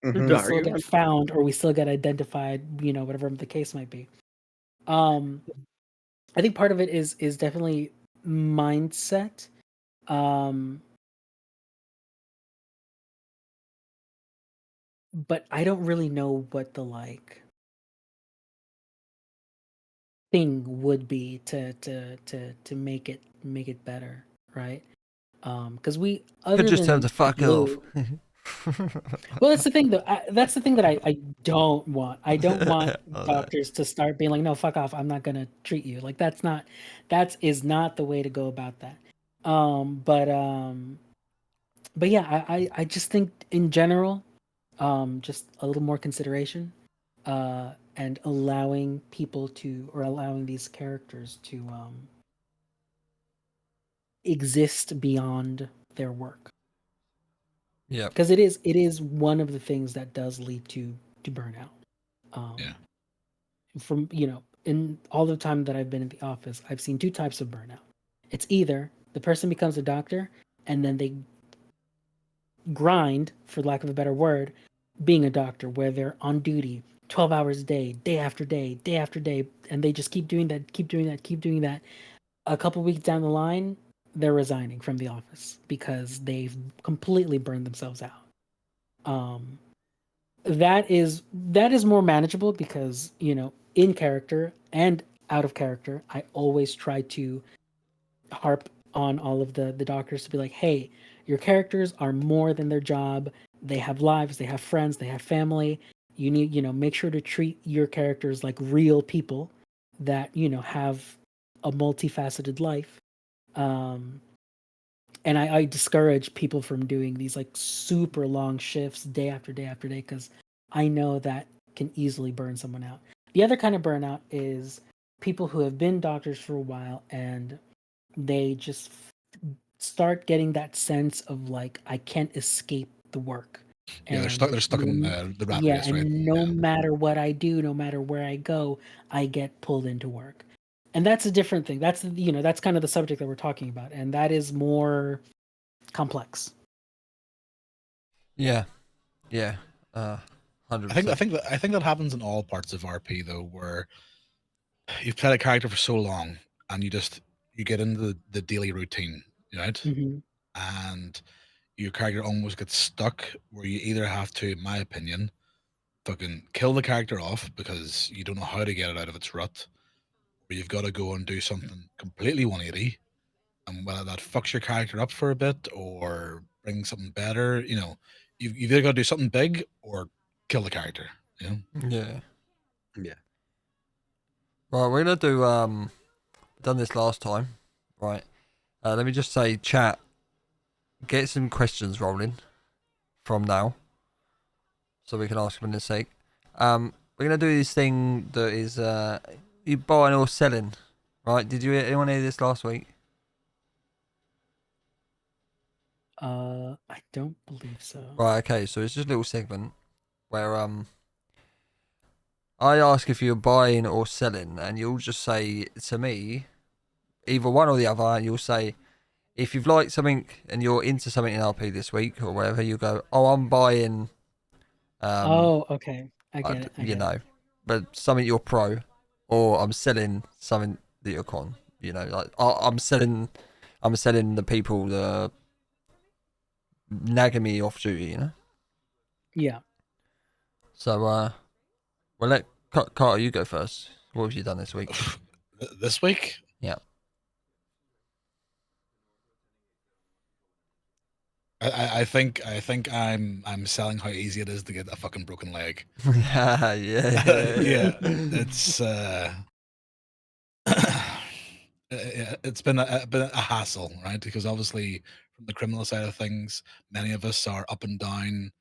Speaker 5: still
Speaker 4: you?
Speaker 5: get found, or we still get identified, whatever the case might be. I think part of it is definitely mindset. But I don't really know what the thing would be to make it better, right? Because we,
Speaker 1: Could
Speaker 5: other
Speaker 1: just tell them
Speaker 5: than
Speaker 1: to fuck off.
Speaker 5: blue. Well, that's the thing, though. That's the thing that I don't want. I don't want doctors to start being like, "No, fuck off. I'm not gonna treat you." Like that is not the way to go about that. But yeah, I just think in general, just a little more consideration, and allowing people to, or allowing these characters to exist beyond their work.
Speaker 1: Yeah.
Speaker 5: Because it is one of the things that does lead to burnout.
Speaker 2: Yeah.
Speaker 5: From in all the time that I've been in the office, I've seen two types of burnout. It's either the person becomes a doctor and then they grind, for lack of a better word, being a doctor, where they're on duty 12 hours a day, day after day, day after day, and they just keep doing that, keep doing that, keep doing that. A couple weeks down the line, they're resigning from the office because they've completely burned themselves out. That is more manageable, because in character and out of character, I always try to harp on all of the doctors to be like, hey, your characters are more than their job. They have lives, they have friends, they have family. You need, make sure to treat your characters like real people that have a multifaceted life. And I discourage people from doing these like super long shifts day after day after day, because I know that can easily burn someone out. The other kind of burnout is people who have been doctors for a while and they just start getting that sense of like, I can't escape the work.
Speaker 2: Yeah, they're stuck. They're stuck in the rat race, right?
Speaker 5: No
Speaker 2: Yeah.
Speaker 5: matter what I do, no matter where I go, I get pulled into work. And that's a different thing. That's that's kind of the subject that we're talking about, and that is more complex.
Speaker 1: Yeah. 100%.
Speaker 2: I think that happens in all parts of RP though, where you've played a character for so long and you get into the daily routine, right?
Speaker 5: Mm-hmm.
Speaker 2: And your character almost gets stuck, where you either have to, in my opinion, fucking kill the character off because you don't know how to get it out of its rut, or you've got to go and do something completely 180, and whether that fucks your character up for a bit or brings something better, you've either got to do something big or kill the character.
Speaker 1: Yeah.
Speaker 4: Yeah.
Speaker 1: Right, we're gonna do done this last time. Right. Let me just say, chat, get some questions rolling from now, so we can ask them in a sec. We're gonna do this thing that is you buying or selling, right? Did anyone hear this last week?
Speaker 5: I don't believe so.
Speaker 1: Right. Okay. So it's just a little segment where I ask if you're buying or selling, and you'll just say to me either one or the other, and you'll say if you've liked something and you're into something in RP this week or whatever, you go, oh, I'm buying.
Speaker 5: Oh, okay. I get it.
Speaker 1: You know, but something you're pro, or I'm selling something that you're con. You know, like I'm selling the people the nagging me off duty. You know.
Speaker 5: Yeah.
Speaker 1: So we'll let Carter, you go first. What have you done this week?
Speaker 2: This week?
Speaker 1: Yeah.
Speaker 2: I think I'm selling how easy it is to get a fucking broken leg.
Speaker 1: yeah.
Speaker 2: Yeah, it's it's been a hassle, right? Because obviously, from the criminal side of things, many of us are up and down,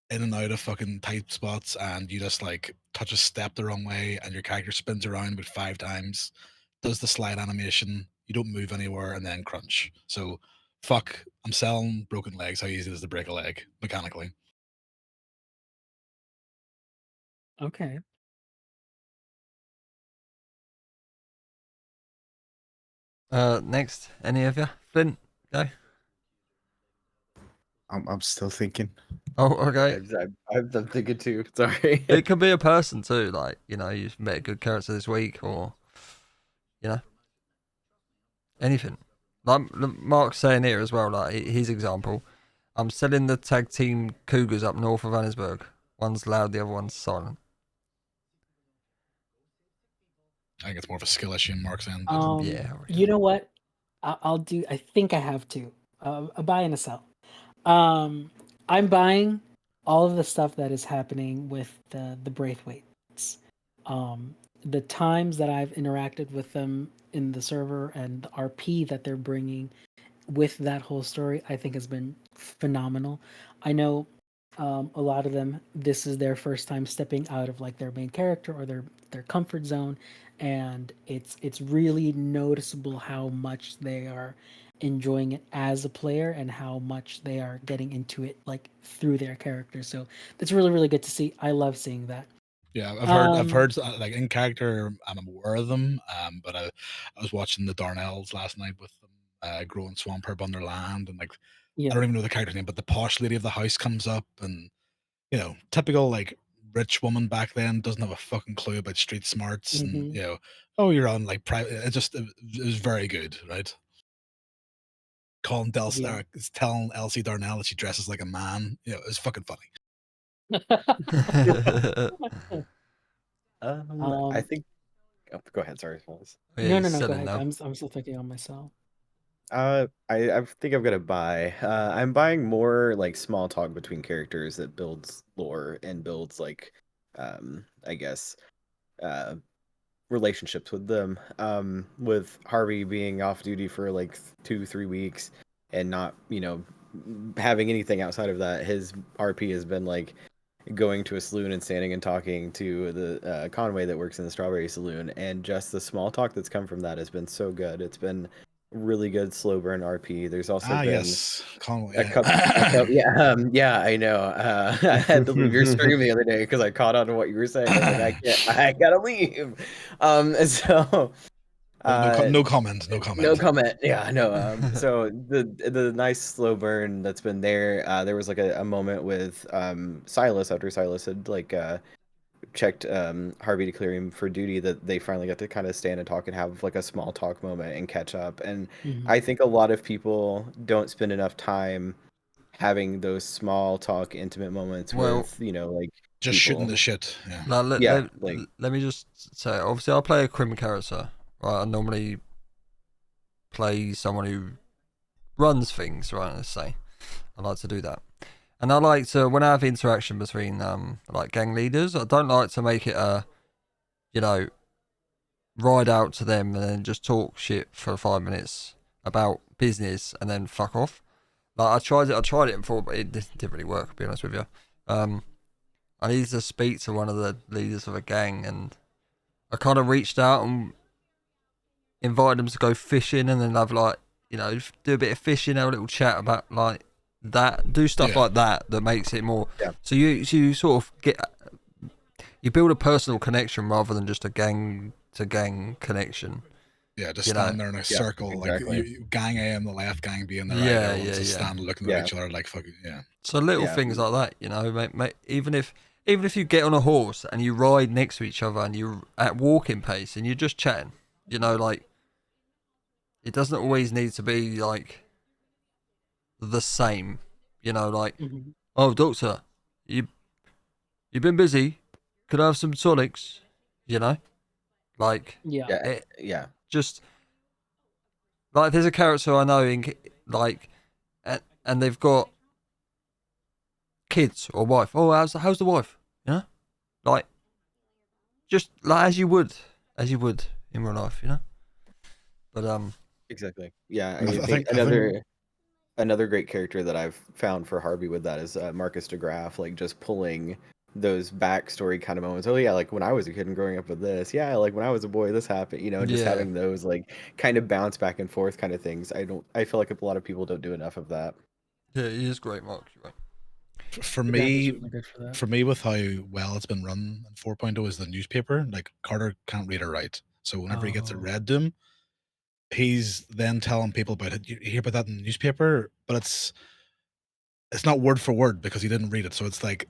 Speaker 2: in and out of fucking tight spots, and you just like touch a step the wrong way, and your character spins around about 5 times, does the slide animation, you don't move anywhere, and then crunch. So, fuck, I'm selling broken legs. How easy it is to break a leg mechanically?
Speaker 5: Okay.
Speaker 1: Next, any of you? Flint, go.
Speaker 3: I'm still thinking.
Speaker 1: Oh, okay.
Speaker 4: I'm thinking too. Sorry.
Speaker 1: It can be a person too, like, you know, you've met a good character this week, or, you know, anything. Like Mark's saying here as well, like his example. I'm selling the tag team Cougars up north of Annesburg. One's loud, the other one's silent.
Speaker 2: I think it's more of a skill issue in Mark's end.
Speaker 1: Yeah.
Speaker 5: You know what? I'll do. I think I have to. A buy and a sell. I'm buying all of the stuff that is happening with the Braithwaites. The times that I've interacted with them in the server and the RP that they're bringing with that whole story, I think has been phenomenal. I know a lot of them, this is their first time stepping out of like their main character or their comfort zone, and it's really noticeable how much they are enjoying it as a player and how much they are getting into it like through their character. So that's really really good to see. I love seeing that.
Speaker 2: Yeah, I've heard like in character, I'm aware of them. But I was watching the Darnells last night with them growing swamp herb on their land, and like I
Speaker 5: Yeah.
Speaker 2: don't even know the character name, but the posh lady of the house comes up, and typical like rich woman back then doesn't have a fucking clue about street smarts, and
Speaker 5: Mhm.
Speaker 2: oh, you're on like private. It was very good, right?
Speaker 5: Yeah.
Speaker 2: Telling Elsie Darnell that she dresses like a man. It was fucking funny.
Speaker 4: I think. Oh, go ahead. Sorry, Wallace.
Speaker 1: Yeah,
Speaker 5: No,
Speaker 1: he's
Speaker 5: no, no. Go
Speaker 1: selling
Speaker 5: ahead.
Speaker 1: now.
Speaker 5: I'm still thinking on myself.
Speaker 4: I think I'm gonna buy. I'm buying more like small talk between characters that builds lore and builds like, I guess, uh, relationships with them. With Harvey being off duty for like 2-3 weeks and not, having anything outside of that, his RP has been like going to a saloon and standing and talking to the Conway that works in the Strawberry Saloon, and just the small talk that's come from that has been so good. It's been really good slow burn RP. There's also been
Speaker 2: Yes, Conway.
Speaker 4: yeah, I know. I had to leave your stream the other day because I caught on to what you were saying. I was like, I gotta leave. So
Speaker 2: No comment. No comment.
Speaker 4: no comment. Yeah, no. So the nice slow burn that's been there. There was like a moment with Silas after Silas had like checked Harvey to clear him for duty, that they finally got to kind of stand and talk and have like a small talk moment and catch up. And
Speaker 5: Mhm.
Speaker 4: I think a lot of people don't spend enough time having those small talk, intimate moments
Speaker 1: Well,
Speaker 4: with, like
Speaker 2: Just shooting
Speaker 4: people.
Speaker 2: the shit. Yeah.
Speaker 1: now
Speaker 4: Yeah, like
Speaker 1: let me just say, obviously, I play a crim character. Right, I normally play someone who runs things. Right, let's say I like to do that, and I like to when I have interaction between like gang leaders. I don't like to make it a, you know, ride out to them and then just talk shit for 5 minutes about business and then fuck off. Like I tried it before, but it didn't really work. To be honest with you, I needed to speak to one of the leaders of a gang, and I kind of reached out and invited them to go fishing, and then have like, do a bit of fishing, have a little chat about like that, do stuff
Speaker 2: Yeah.
Speaker 1: like that makes it more.
Speaker 4: Yeah.
Speaker 1: So you sort of you build a personal connection rather than just a gang to gang connection.
Speaker 2: Yeah, just
Speaker 1: You know?
Speaker 2: stand there in a circle,
Speaker 4: exactly.
Speaker 2: like gang A on the left, gang B on the right.
Speaker 1: Yeah,
Speaker 2: Everyone's just
Speaker 1: yeah.
Speaker 2: standing looking
Speaker 4: Yeah.
Speaker 2: at each other like fucking yeah.
Speaker 1: So little
Speaker 4: Yeah.
Speaker 1: things like that, mate, even if you get on a horse and you ride next to each other and you're at walking pace and you're just chatting, like it doesn't always need to be like the same, like,
Speaker 5: Mhm.
Speaker 1: oh doctor, you've been busy, could I have some tonics, like
Speaker 5: Yeah.
Speaker 4: Yeah,
Speaker 1: it
Speaker 4: yeah.
Speaker 1: just like there's a character I know like and they've got kids or wife. Oh, how's the wife? Like just like as you would in real life, But
Speaker 4: Exactly. Yeah,
Speaker 2: I
Speaker 4: I think another great character that I've found for Harvey with that is Marcus DeGraff, like just pulling those backstory kind of moments. Oh yeah, like when I was a kid and growing up with this. Yeah, like when I was a boy, this happened. Just
Speaker 1: yeah,
Speaker 4: having those like kind of bounce back and forth kind of things. I feel like a lot of people don't do enough of that.
Speaker 1: yeah, he is great, Mark. You're right.
Speaker 2: For
Speaker 5: The graphics
Speaker 2: me,
Speaker 5: are really good for that.
Speaker 2: for me, with how well it's been run in 4.0 is the newspaper. Like Carter can't read or write, so whenever he gets it
Speaker 5: Oh.
Speaker 2: read to him, he's then telling people about it. You hear about that in the newspaper, but it's not word for word because he didn't read it. So it's like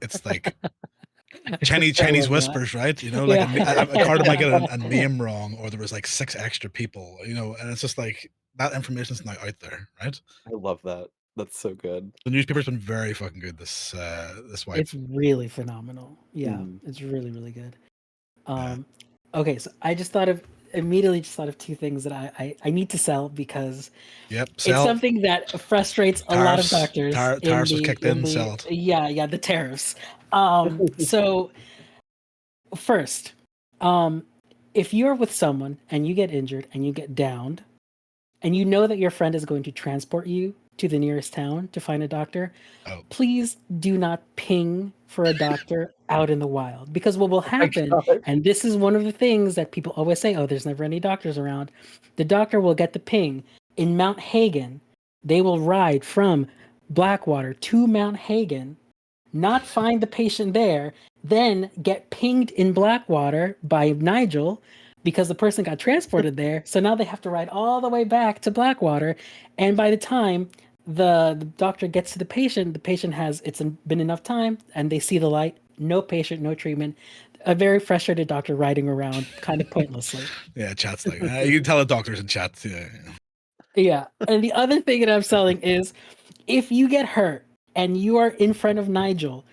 Speaker 2: Chinese
Speaker 5: I love that.
Speaker 2: whispers, right? Like
Speaker 5: Yeah.
Speaker 2: a Carter might get a name wrong, or there was like 6 extra people, and it's just like that information's now out there, right?
Speaker 4: I love that. That's so good.
Speaker 2: The newspaper's been very fucking good this wipe.
Speaker 5: It's really phenomenal. Yeah,
Speaker 4: Mm.
Speaker 5: it's really, really good.
Speaker 2: Yeah.
Speaker 5: Okay, so I immediately just thought of two things that I need to sell because
Speaker 2: Yep.
Speaker 5: it's
Speaker 2: Sell.
Speaker 5: something that frustrates a lot of
Speaker 2: Tariffs.
Speaker 5: doctors.
Speaker 2: Tariffs have kicked in. Sell it.
Speaker 5: Yeah, the tariffs. So first, if you're with someone and you get injured and you get downed, and you know that your friend is going to transport you to the nearest town to find a doctor,
Speaker 2: Oh.
Speaker 5: please do not ping for a doctor out in the wild. Because what will happen,
Speaker 4: God.
Speaker 5: and this is one of the things that people always say, oh, there's never any doctors around. The doctor will get the ping. In Mount Hagen, they will ride from Blackwater to Mount Hagen, not find the patient there, then get pinged in Blackwater by Nigel because the person got transported there. So now they have to ride all the way back to Blackwater. And by the time the doctor gets to the patient has it's been enough time and they see the light. No patient, no treatment. A very frustrated doctor riding around kind of pointlessly.
Speaker 2: Yeah, chat's like you can tell the doctors in chat. Yeah.
Speaker 5: Yeah. And the other thing that I'm selling is if you get hurt and you are in front of Nigel,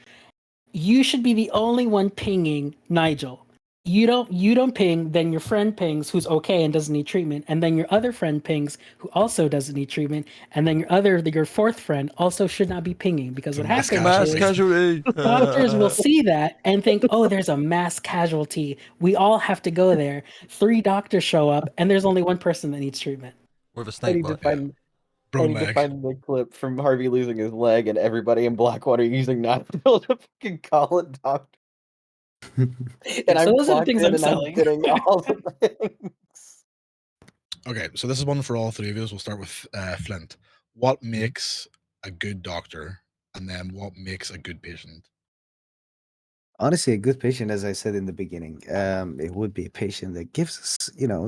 Speaker 5: you should be the only one pinging Nigel. You don't ping, then your friend pings who's okay and doesn't need treatment, and then your other friend pings who also doesn't need treatment, and then your fourth friend also should not be pinging because
Speaker 2: It's a
Speaker 5: what
Speaker 2: mass
Speaker 5: happens
Speaker 1: Mass
Speaker 5: is
Speaker 1: casualty.
Speaker 5: doctors will see that and think, oh, there's a mass casualty. We all have to go there. 3 doctors show up, and there's only one person that needs treatment.
Speaker 1: With a
Speaker 4: I
Speaker 1: snake
Speaker 4: need to
Speaker 1: bite.
Speaker 4: find
Speaker 2: Bro
Speaker 4: I need to
Speaker 2: leg.
Speaker 4: find the clip from Harvey losing his leg and everybody in Blackwater using Nigel to fucking call it doctor. And
Speaker 5: So
Speaker 4: I'm
Speaker 5: those are the
Speaker 4: clocked
Speaker 5: things
Speaker 4: in
Speaker 5: I'm
Speaker 4: and I'm
Speaker 5: selling.
Speaker 4: getting all the things.
Speaker 2: Okay, so this is one for all 3 of you. We'll start with Flint. What
Speaker 5: Mm-hmm.
Speaker 2: makes a good doctor, and then what makes a good patient?
Speaker 3: Honestly, a good patient, as I said in the beginning, it would be a patient that gives us,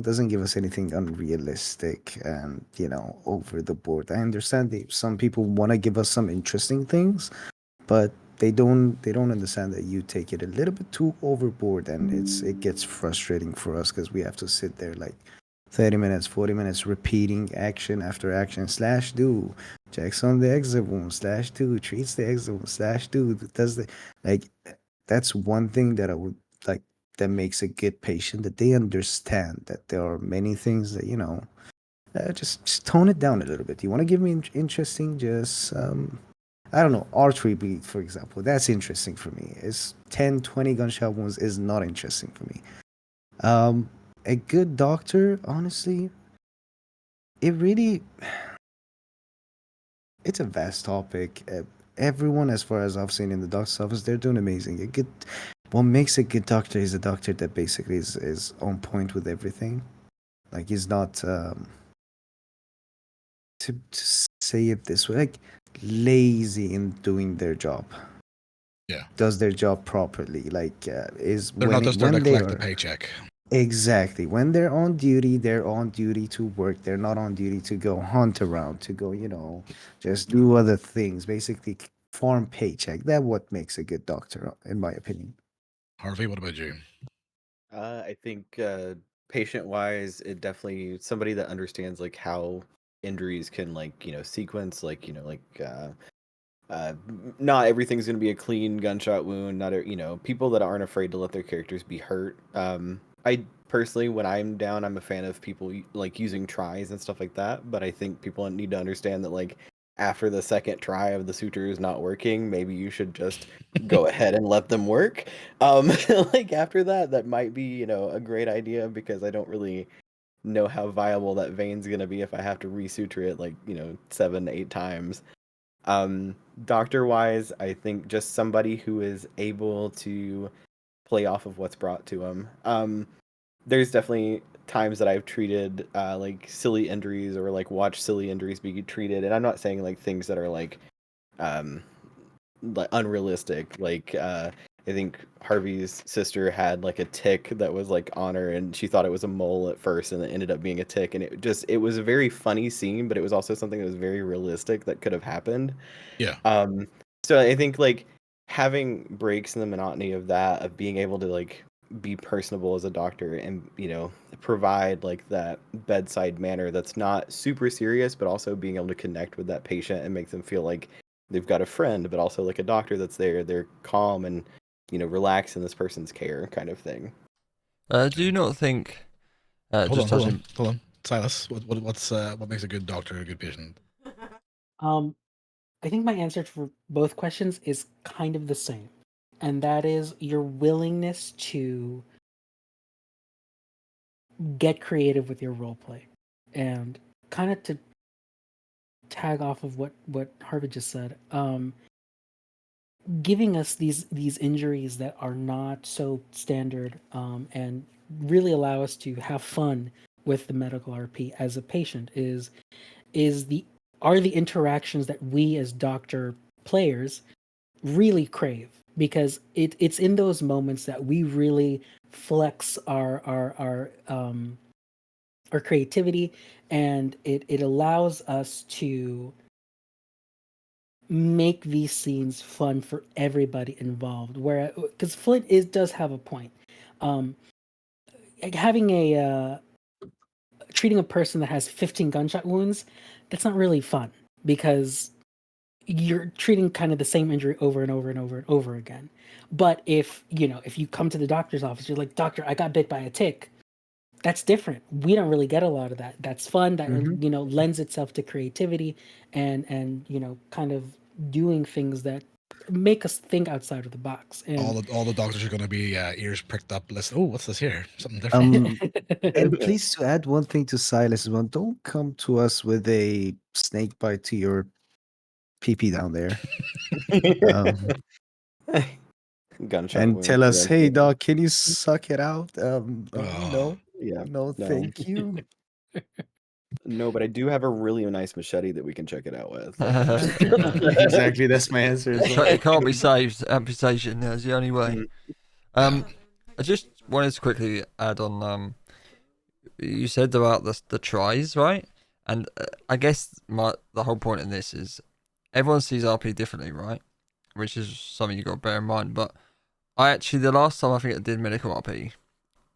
Speaker 3: doesn't give us anything unrealistic and, over the board. I understand that some people want to give us some interesting things, but they don't understand that you take it a little bit too overboard, and it gets frustrating for us because we have to sit there like 30 minutes, 40 minutes repeating action after action, slash do, checks on the exit wound, slash do, treats the exit wound, slash do, does the, like, that's one thing that I would like, that makes a good patient, that they understand that there are many things that, just tone it down a little bit. You want to give me interesting, just, I don't know, archery beat, for example. That's interesting for me. It's 10, 20 gunshot wounds is not interesting for me. A good doctor, honestly, it really, it's a vast topic. Everyone, as far as I've seen in the doctor's office, they're doing amazing. What makes a good doctor is a doctor that basically is on point with everything. Like, he's not, to say it this way, like, lazy in doing their job.
Speaker 2: Yeah.
Speaker 3: Does their job properly. Like, is
Speaker 2: They're not just there to collect the paycheck.
Speaker 3: Exactly. When they're on duty to work. They're not on duty to go hunt around, to go, just do other things. Basically, farm paycheck. That's what makes a good doctor, in my opinion.
Speaker 2: Harvey, what about you?
Speaker 4: I think patient wise, it definitely somebody that understands like how injuries can like sequence not everything's going to be a clean gunshot wound. Not people that aren't afraid to let their characters be hurt. I personally, when I'm down, I'm a fan of people like using tries and stuff like that. But I think people need to understand that like after the second try of the suture is not working, maybe you should just go ahead and let them work. Like after that, that might be a great idea because I don't really know how viable that vein's going to be if I have to resuture it like 7, 8 times. Doctor wise, I think just somebody who is able to play off of what's brought to them. There's definitely times that I've treated like silly injuries or like watch silly injuries be treated, and I'm not saying like things that are um like unrealistic. Like I think Harvey's sister had like a tick that was like on her, and she thought it was a mole at first, and it ended up being a tick, and it was a very funny scene, but it was also something that was very realistic that could have happened.
Speaker 2: Yeah.
Speaker 4: So I think like having breaks in the monotony of that, of being able to like be personable as a doctor and provide like that bedside manner that's not super serious, but also being able to connect with that patient and make them feel like they've got a friend, but also like a doctor that's there. They're calm and relax in this person's care, kind of thing.
Speaker 1: Do you not think?
Speaker 2: Hold on, Silas. What makes a good doctor a good patient?
Speaker 5: I think my answer for both questions is kind of the same, and that is your willingness to get creative with your role play, and kind of to tag off of what Harvey just said. Giving us these injuries that are not so standard, and really allow us to have fun with the medical RP as a patient are the interactions that we as doctor players really crave, because it's in those moments that we really flex our creativity, and it allows us to make these scenes fun for everybody involved. Where because Flint does have a point. Like having treating a person that has 15 gunshot wounds, that's not really fun, because you're treating kind of the same injury over and over and over and over again. But if you come to the doctor's office, you're like, doctor, I got bit by a tick. That's different. We don't really get a lot of that. That's fun. That lends itself to creativity and kind of doing things that make us think outside of the box. And
Speaker 2: all the doctors are going to be ears pricked up. Listen, oh, what's this here? Something different.
Speaker 3: And please, to add one thing to Silas as well, don't come to us with a snake bite to your pee down there.
Speaker 4: Gunshot
Speaker 3: And
Speaker 4: wound
Speaker 3: tell us, hey,
Speaker 4: prevention.
Speaker 3: doc, can you suck it out? No,
Speaker 4: Yeah.
Speaker 3: no, thank you.
Speaker 4: No, but I do have a really nice machete that we can check it out with.
Speaker 3: Exactly, that's my answer as well.
Speaker 1: It can't be saved. Amputation is the only way.
Speaker 2: Yeah.
Speaker 1: I just wanted to quickly add on. You said about the tries, right? And I guess the whole point in this is everyone sees RP differently, right? Which is something you got to bear in mind. But I actually, the last time I think I did medical RP,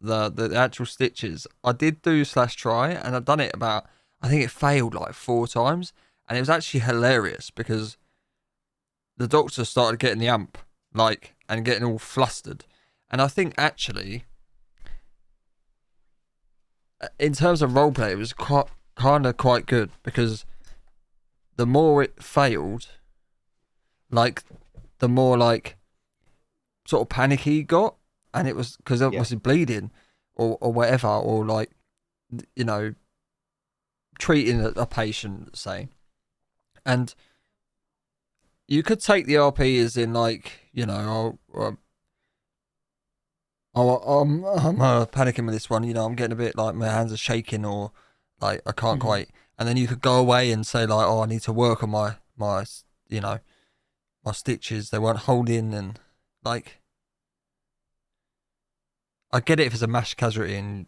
Speaker 1: the actual stitches, I did do /try, and I've done it about, I think it failed like 4 times, and it was actually hilarious because the doctor started getting the amp, like, and getting all flustered. And I think actually, in terms of roleplay, it was kind of quite good because the more it failed, like, the more like sort of panicky he got, and it was because obviously bleeding or whatever, or like, you know, treating a patient, say, and you could take the RP as in like, you know, I'm panicking with this one, you know, I'm getting a bit like my hands are shaking, or like I can't quite, and then you could go away and say like, oh, I need to work on my you know, my stitches, they weren't holding, and like, I get it if it's a mass casualty and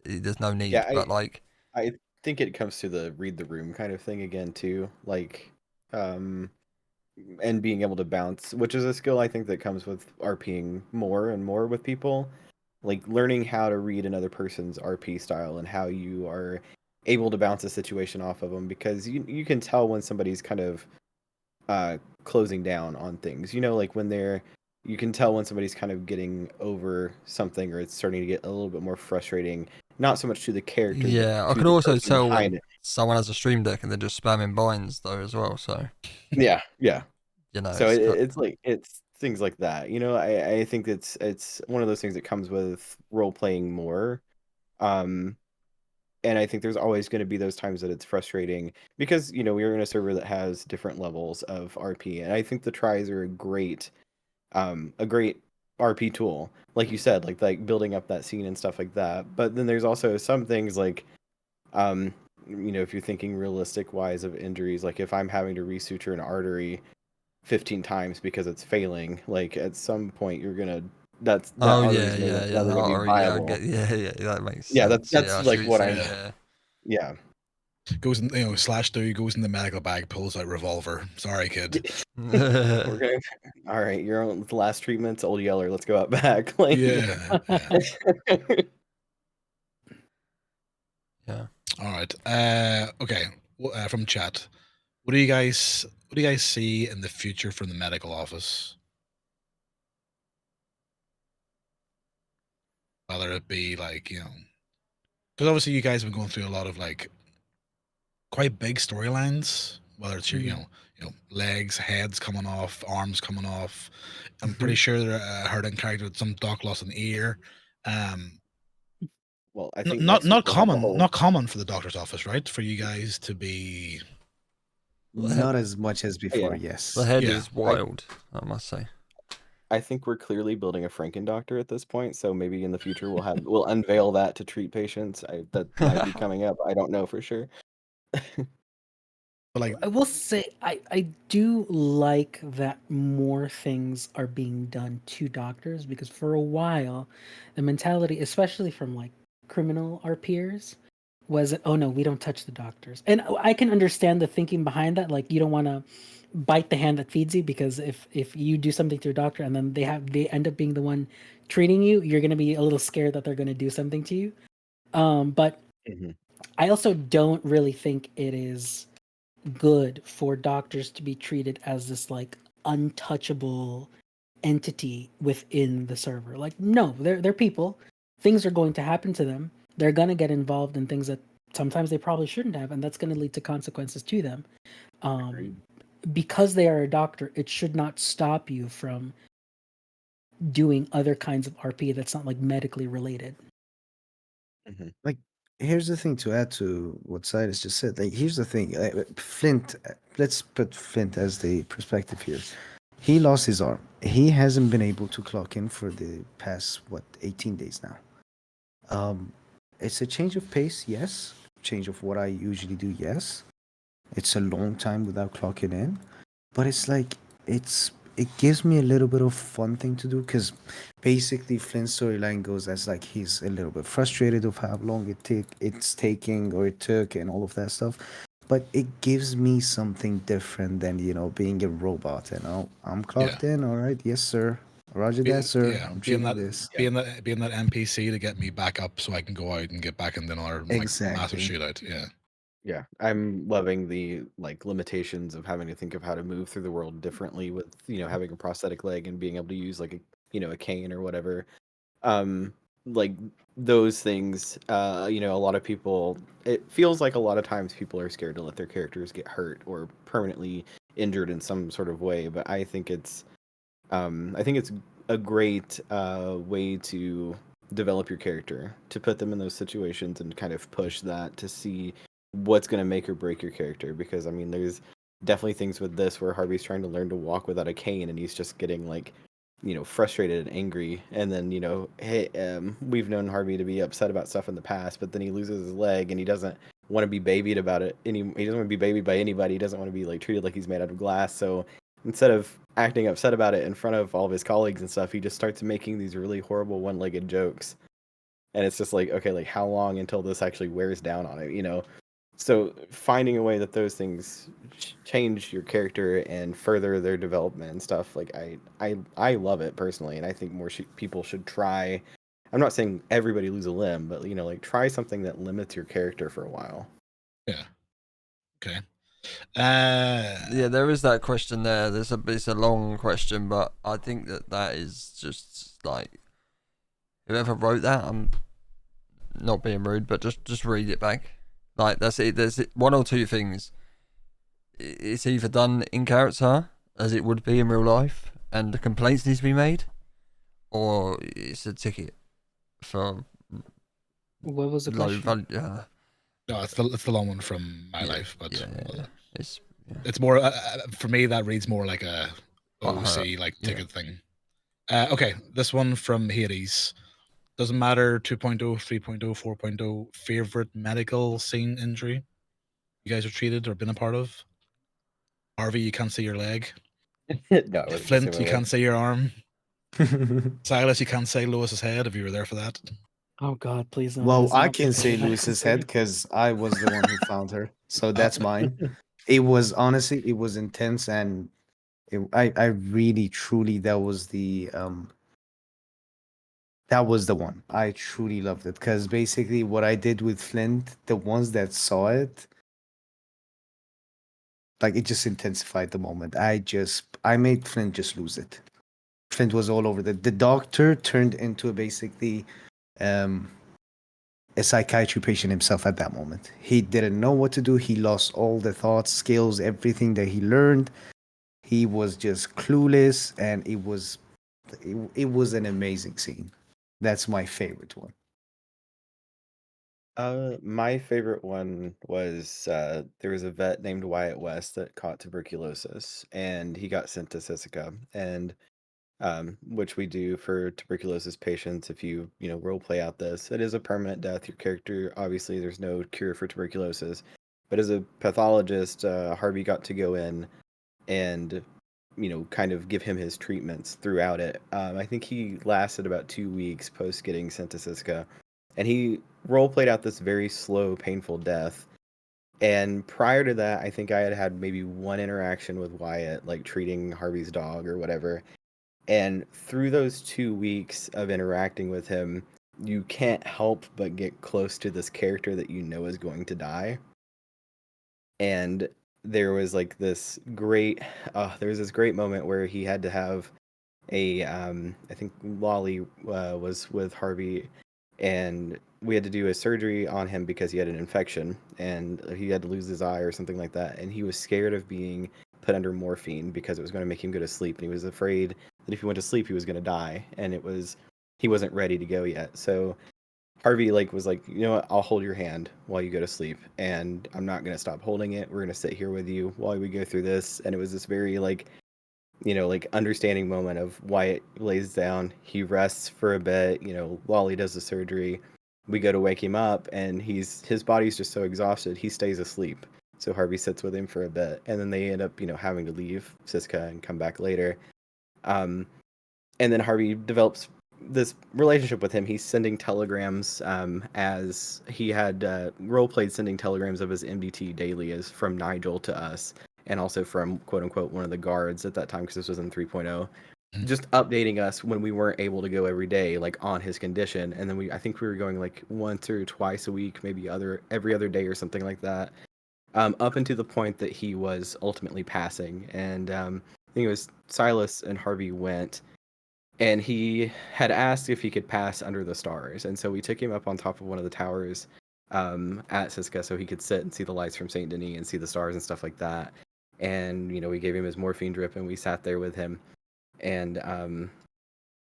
Speaker 1: there's no need,
Speaker 4: Yeah,
Speaker 1: but like,
Speaker 4: I think it comes to the read the room kind of thing again too, like, and being able to bounce, which is a skill I think that comes with RPing more and more with people, like learning how to read another person's RP style and how you are able to bounce a situation off of them, because you can tell when somebody's kind of closing down on things. You know, like when you can tell when somebody's kind of getting over something, or it's starting to get a little bit more frustrating. Not so much to the character, but
Speaker 1: yeah, I
Speaker 4: to
Speaker 1: can
Speaker 4: the
Speaker 1: also
Speaker 4: person
Speaker 1: tell
Speaker 4: behind
Speaker 1: when
Speaker 4: it.
Speaker 1: someone has a stream deck and they're just spamming binds though as well. So
Speaker 4: Yeah, yeah.
Speaker 1: you know,
Speaker 4: So it's like it's things like that. You know, I think it's one of those things that comes with role playing more. Um, and I think there's always going to be those times that it's frustrating because, you know, we're in a server that has different levels of RP, and I think the tries are a great RP tool, like you said, like building up that scene and stuff like that. But then there's also some things like, you know, if you're thinking realistic wise of injuries, like if I'm having to resuture an artery 15 times because it's failing, like at some point you're gonna that
Speaker 1: oh
Speaker 4: artery
Speaker 1: yeah,
Speaker 4: is never,
Speaker 1: yeah, yeah,
Speaker 4: never gonna be
Speaker 1: yeah, I
Speaker 4: viable.
Speaker 1: get, yeah, that makes
Speaker 4: Yeah,
Speaker 1: sense. Yeah,
Speaker 4: that's
Speaker 1: I see
Speaker 4: like
Speaker 1: what you're
Speaker 4: what I'm.
Speaker 1: saying.
Speaker 2: Yeah.
Speaker 4: Yeah.
Speaker 2: Goes in, /do goes in the medical bag, pulls out revolver. Sorry, kid.
Speaker 1: Yeah.
Speaker 4: We're going. All right, your own last treatment's Old Yeller. Let's go out back. Like,
Speaker 2: Yeah. Yeah.
Speaker 1: Yeah.
Speaker 2: All right. Okay. From chat, what do you guys see in the future from the medical office? Whether it be like, you know, because obviously you guys have been going through a lot of like quite big storylines. Whether it's your, legs, heads coming off, arms coming off. I'm pretty sure there heard in character with some doc lost an ear.
Speaker 4: well, I think
Speaker 2: Not
Speaker 4: next week we'll have the whole.
Speaker 2: not common for the doctor's office, right? For you guys to be,
Speaker 3: Not as much as before,
Speaker 4: Yeah.
Speaker 1: The
Speaker 3: yes.
Speaker 1: head
Speaker 2: Yeah.
Speaker 1: is wild, I must say.
Speaker 4: I think we're clearly building a Franken doctor at this point, so maybe in the future we'll unveil that to treat patients. That might be coming up. I don't know for sure.
Speaker 2: but like,
Speaker 5: I will say I do like that more things are being done to doctors, because for a while the mentality, especially from like criminal our peers, was that, oh no, we don't touch the doctors. And I can understand the thinking behind that. Like, you don't want to bite the hand that feeds you, because if you do something to a doctor and then they end up being the one treating you, you're going to be a little scared that they're going to do something to you. But
Speaker 4: Mhm.
Speaker 5: I also don't really think it is good for doctors to be treated as this like untouchable entity within the server. Like, no, they're people. Things are going to happen to them. They're gonna get involved in things that sometimes they probably shouldn't have, and that's gonna lead to consequences to them.
Speaker 4: Agreed.
Speaker 5: Because they are a doctor, it should not stop you from doing other kinds of RP that's not like medically related.
Speaker 4: Mhm.
Speaker 3: Like, here's the thing to add to what Cyrus just said. Like, here's the thing. Flint, let's put Flint as the perspective here. He lost his arm. He hasn't been able to clock in for the past, 18 days now. It's a change of pace, yes. Change of what I usually do, yes. It's a long time without clocking in, but it's like it gives me a little bit of fun thing to do, because basically Flint's storyline goes as like he's a little bit frustrated of how long it's taking, or it took, and all of that stuff. But it gives me something different than being a robot. I'm clocked in. All right, yes sir. Roger that, sir.
Speaker 2: Yeah,
Speaker 3: I'm
Speaker 2: being
Speaker 3: treating
Speaker 2: that
Speaker 3: this.
Speaker 2: being that NPC to get me back up so I can go out and get back into another like massive
Speaker 3: Exactly.
Speaker 2: shootout. Yeah.
Speaker 4: Yeah, I'm loving the like limitations of having to think of how to move through the world differently with, having a prosthetic leg and being able to use like a cane or whatever. Like those things, a lot of people, it feels like a lot of times people are scared to let their characters get hurt or permanently injured in some sort of way, but I think it's a great way to develop your character, to put them in those situations and kind of push that to see what's going to make or break your character. Because I mean, there's definitely things with this where Harvey's trying to learn to walk without a cane, and he's just getting like, frustrated and angry. And then hey, we've known Harvey to be upset about stuff in the past, but then he loses his leg and he doesn't want to be babied about it. He doesn't want to be babied by anybody. He doesn't want to be like treated like he's made out of glass. So instead of acting upset about it in front of all of his colleagues and stuff, he just starts making these really horrible one-legged jokes. And it's just like, okay, like how long until this actually wears down on it? So finding a way that those things change your character and further their development and stuff, like I love it personally, and I think more people should try. I'm not saying everybody lose a limb, but like try something that limits your character for a while.
Speaker 2: Yeah. Okay.
Speaker 1: Yeah, there is that question there. It's a long question, but I think that is just like whoever wrote that. I'm not being rude, but just read it back. Like that's it. There's one or two things. It's either done in character as it would be in real life, and the complaints need to be made, or it's a ticket for
Speaker 5: What was the
Speaker 1: low
Speaker 5: question?
Speaker 1: value.
Speaker 2: No, it's the long one from my
Speaker 1: Yeah,
Speaker 2: life, but
Speaker 1: yeah.
Speaker 2: it's more for me that reads more like a
Speaker 1: Quite
Speaker 2: OC
Speaker 1: hurt.
Speaker 2: like
Speaker 1: Yeah.
Speaker 2: ticket thing. Okay, this one from Hades. Doesn't matter 2.0, 3.0, 4.0. Favorite medical scene injury you guys are treated or been a part of? Harvey, you can't see your leg.
Speaker 4: No, I wasn't
Speaker 2: Flint, you
Speaker 4: my
Speaker 2: can't see your arm. Silas, you can't say Lewis's head if you were there for that.
Speaker 5: Oh God, please no.
Speaker 3: Well,
Speaker 5: that's
Speaker 3: I
Speaker 5: not
Speaker 3: can
Speaker 5: the
Speaker 3: say
Speaker 5: thing that
Speaker 3: Lewis's
Speaker 5: I'm
Speaker 3: head
Speaker 5: saying.
Speaker 3: because I was the one who found her, so that's mine. It was honestly, it was intense, and I really truly that was the one. I truly loved it because basically what I did with Flint, the ones that saw it, like it just intensified the moment. I made Flint just lose it. Flint was all over the doctor turned into basically um a psychiatry patient himself at that moment. He didn't know what to do. He lost all the thoughts, skills, everything that he learned. He was just clueless, and it was an amazing scene. That's my favorite one.
Speaker 4: My favorite one was there was a vet named Wyatt West that caught tuberculosis, and he got sent to Sisika, and which we do for tuberculosis patients. If you role play out this, it is a permanent death. Your character, obviously, there's no cure for tuberculosis, but as a pathologist, Harvey got to go in and kind of give him his treatments throughout it. I think he lasted about 2 weeks post getting sent to Siska, and he role played out this very slow, painful death. And prior to that, I think I had had maybe one interaction with Wyatt, like treating Harvey's dog or whatever. And through those 2 weeks of interacting with him, you can't help but get close to this character that you know is going to die. And there was like this great, there was this great moment where he had to have I think Lolly was with Harvey, and we had to do a surgery on him because he had an infection and he had to lose his eye or something like that. And he was scared of being put under morphine because it was going to make him go to sleep. And he was afraid that if he went to sleep, he was going to die. And he wasn't ready to go yet. So Harvey was like, you know what, I'll hold your hand while you go to sleep, and I'm not gonna stop holding it. We're gonna sit here with you while we go through this. And it was this very understanding moment of Wyatt lays down, he rests for a bit, Lolly does the surgery. We go to wake him up, and his body's just so exhausted, he stays asleep. So Harvey sits with him for a bit, and then they end up, having to leave Siska and come back later. And then Harvey develops this relationship with him. He's sending telegrams as he had role played sending telegrams of his MDT daily as from Nigel to us, and also from quote unquote one of the guards at that time because this was in 3.0. just updating us when we weren't able to go every day, like on his condition. And then I think we were going like once or twice a week, maybe every other day or something like that. Up until the point that he was ultimately passing. And I think it was Silas and Harvey went, and he had asked if he could pass under the stars. And so we took him up on top of one of the towers at Siska so he could sit and see the lights from Saint Denis and see the stars and stuff like that. And, we gave him his morphine drip and we sat there with him and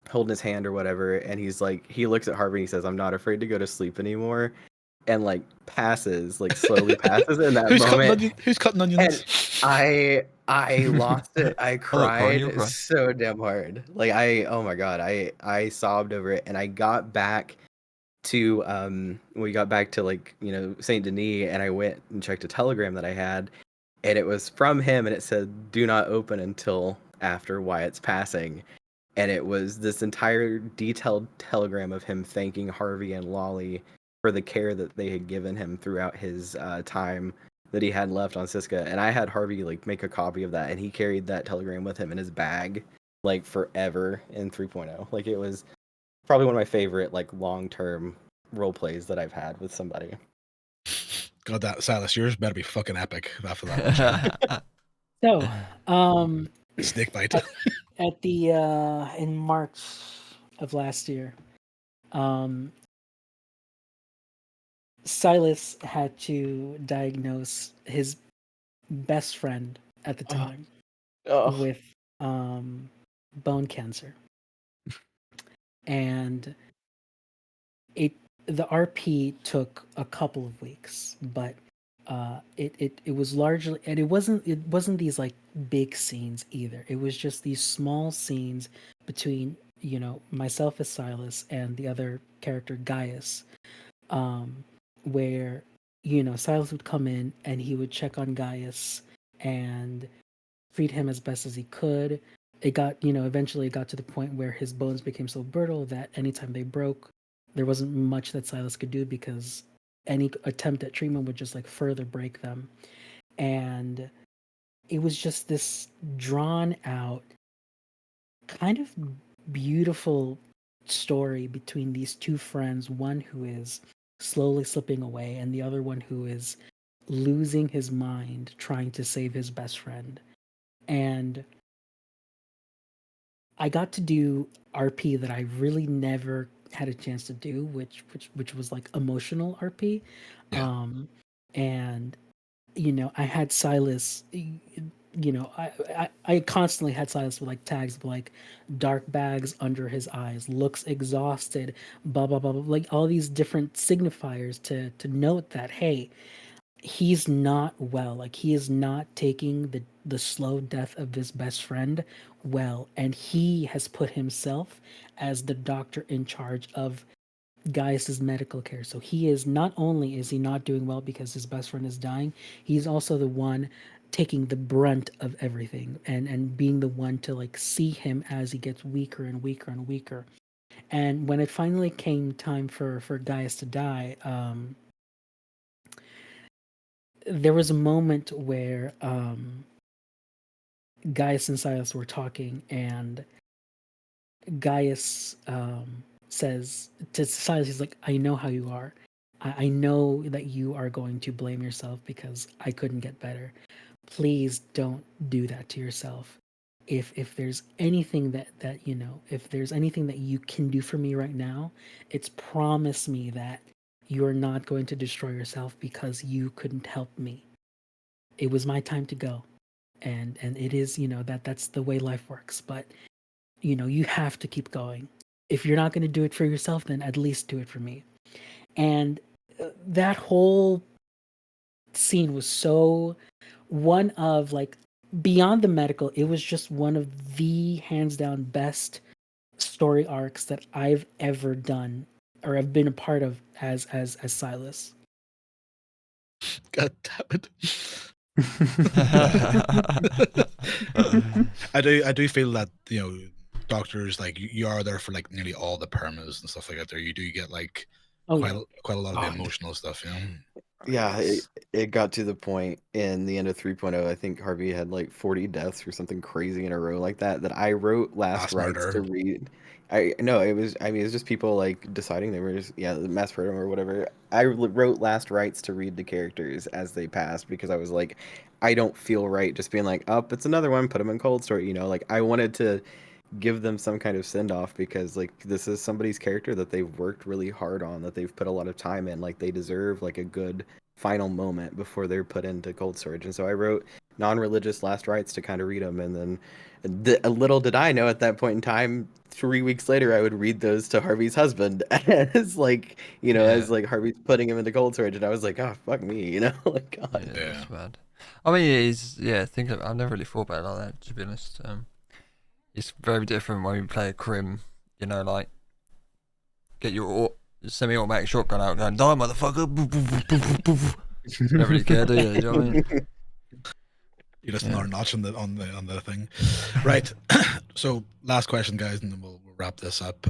Speaker 4: holding his hand or whatever. And he's like, he looks at Harvey and he says, "I'm not afraid to go to sleep anymore." And like passes, like slowly passes in that moment.
Speaker 2: Who's cutting onions?
Speaker 4: And I lost it. I
Speaker 1: Cory, you'll
Speaker 4: cried
Speaker 1: cry.
Speaker 4: so damn hard. Like oh my god, I sobbed over it. And I got back to we got back to like, Saint Denis, and I went and checked a telegram that I had, and it was from him, and it said, "Do not open until after Wyatt's passing." And it was this entire detailed telegram of him thanking Harvey and Lolly for the care that they had given him throughout his time that he had left on Siska. And I had Harvey like make a copy of that, and he carried that telegram with him in his bag like forever in 3.0. Like it was probably one of my favorite like long-term role plays that I've had with somebody.
Speaker 2: God, that Silas, yours better be fucking epic after that.
Speaker 5: So,
Speaker 2: Snake bite.
Speaker 5: at the in March of last year, Silas had to diagnose his best friend at the time with bone cancer, and the RP took a couple of weeks, but it was largely, and it wasn't these like big scenes either. It was just these small scenes between myself as Silas and the other character Gaius, where Silas would come in and he would check on Gaius and treat him as best as he could. It got eventually it got to the point where his bones became so brittle that anytime they broke, there wasn't much that Silas could do, because any attempt at treatment would just like further break them. And it was just this drawn out, kind of beautiful story between these two friends, one who is slowly slipping away and the other one who is losing his mind trying to save his best friend. And I got to do RP that I really never had a chance to do, which was like emotional RP.
Speaker 2: Yeah.
Speaker 5: And I had Silas, I constantly had Silas with like tags of like dark bags under his eyes, looks exhausted, blah blah blah, blah, like all these different signifiers to note that, hey, he's not well, like he is not taking the slow death of his best friend well, and he has put himself as the doctor in charge of Gaius's medical care. So he is, not only is he not doing well because his best friend is dying, he's also the one taking the brunt of everything, and being the one to like see him as he gets weaker and weaker and weaker. And when it finally came time for Gaius to die, there was a moment where Gaius and Silas were talking, and Gaius says to Silas, he's like, "I know how you are. I know that you are going to blame yourself because I couldn't get better. Please don't do that to yourself. If there's anything that if there's anything that you can do for me right now, it's promise me that you're not going to destroy yourself because you couldn't help me. It was my time to go, and it is that's the way life works. But you have to keep going. If you're not going to do it for yourself, then at least do it for me." And that whole scene was so one of like, beyond the medical, it was just one of the hands down best story arcs that I've ever done or have been a part of as Silas.
Speaker 2: God damn it. I do feel that doctors, like you are there for like nearly all the permas and stuff like that. There you do get like quite a lot of the emotional stuff.
Speaker 4: Yeah,
Speaker 3: Yes.
Speaker 4: it got to the point in the end of 3.0. I think Harvey had like 40 deaths or something crazy in a row like that. That I wrote last
Speaker 2: Mass
Speaker 4: rites to
Speaker 2: murder.
Speaker 4: read. I no, it was. I mean, it was just people like deciding they were just the mass murder or whatever. Wrote last rites to read the characters as they passed because I was like, I don't feel right just being like, up, it's another one, put them in cold story. Like I wanted to give them some kind of send off because like this is somebody's character that they've worked really hard on, that they've put a lot of time in. Like they deserve like a good final moment before they're put into cold storage. And so I wrote non-religious last rites to kind of read them, and then a little did I know at that point in time, 3 weeks later I would read those to Harvey's husband as like as like Harvey's putting him into cold storage, and I was like, oh fuck me, like God.
Speaker 1: Yeah,
Speaker 2: Yeah.
Speaker 1: that's bad. I mean, it is. Yeah, I've never really thought about it like that. To be honest, it's very different when you play a crim. Like get your semi-automatic shotgun out, going die, motherfucker. Boo, boo, boo, boo, boo, boo, boo. Never really care, do you? Do you know what I mean?
Speaker 2: You just
Speaker 1: Yeah.
Speaker 2: another notch on the thing. Right. So last question, guys, and then we'll wrap this up.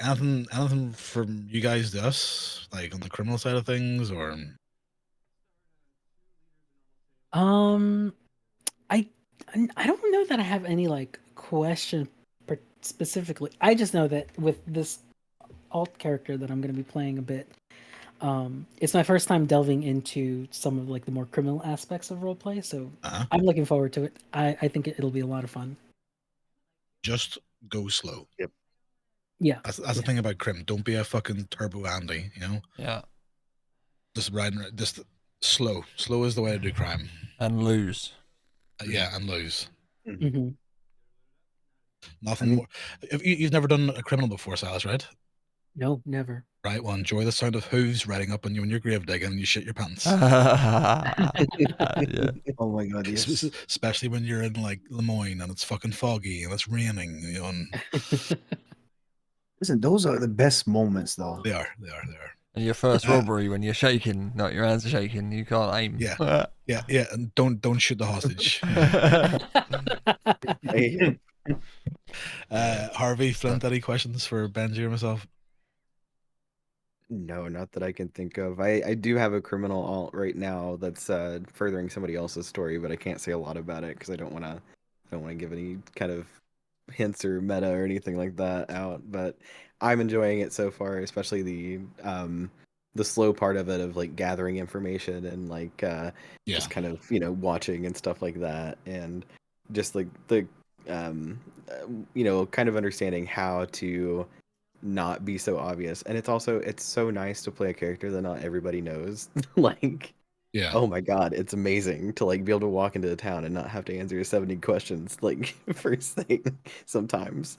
Speaker 2: Anything from you guys to us, like on the criminal side of things, or
Speaker 5: I I don't know that I have any like question specifically. I just know that with this alt character that I'm going to be playing a bit, it's my first time delving into some of like the more criminal aspects of roleplay, so I'm looking forward to it. I think it'll be a lot of fun.
Speaker 2: just go slow.
Speaker 4: Yep.
Speaker 5: Yeah,
Speaker 2: That's the thing about crim. Don't be a fucking turbo Andy.
Speaker 1: Yeah.
Speaker 2: Just riding, just slow. Slow is the way to do crime.
Speaker 1: And lose.
Speaker 2: Yeah, and lose.
Speaker 5: hmm
Speaker 2: Nothing
Speaker 3: I mean-
Speaker 2: more. If you've never done a criminal before, Silas, right?
Speaker 5: No, never.
Speaker 2: Right. Well, enjoy the sound of hooves riding up on you when you're grave digging and you shit your pants.
Speaker 1: Yeah.
Speaker 3: Oh my god, yes.
Speaker 2: Especially when you're in like Lemoyne and it's fucking foggy and it's raining. And
Speaker 3: Listen, those are the best moments, though.
Speaker 2: they are. They are. They are.
Speaker 1: And your first robbery when you're shaking, not your hands are shaking, you can't aim.
Speaker 2: Yeah. Yeah. And don't shoot the hostage. Harvey, Flint, any questions for Benji or myself?
Speaker 4: No, not that I can think of. I do have a criminal alt right now that's furthering somebody else's story, but I can't say a lot about it because I don't want to give any kind of hints or meta or anything like that out. But I'm enjoying it so far, especially the slow part of it of like gathering information and like just kind of watching and stuff like that, and just like the kind of understanding how to not be so obvious. And it's so nice to play a character that not everybody knows. Like,
Speaker 2: Yeah.
Speaker 4: oh my god, it's amazing to like be able to walk into a town and not have to answer 70 questions like first thing sometimes.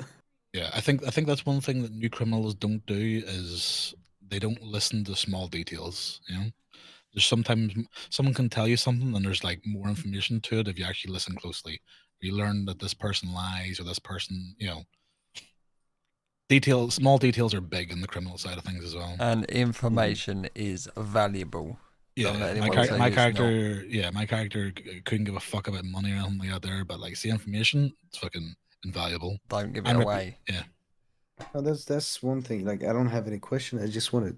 Speaker 2: Yeah, I think that's one thing that new criminals don't do is they don't listen to small details. There's sometimes someone can tell you something and there's like more information to it if you actually listen closely. You learn that this person lies or this person, small details are big in the criminal side of things as well.
Speaker 1: And information is valuable. Don't let
Speaker 2: Yeah,
Speaker 1: anyone say
Speaker 2: my
Speaker 1: it's not.
Speaker 2: character, my character couldn't give a fuck about money or anything like that there, but like see information, it's fucking invaluable.
Speaker 1: Don't give it
Speaker 2: I'm a-
Speaker 1: away.
Speaker 2: Yeah.
Speaker 3: No, that's one thing. Like, I don't have any question. I just want to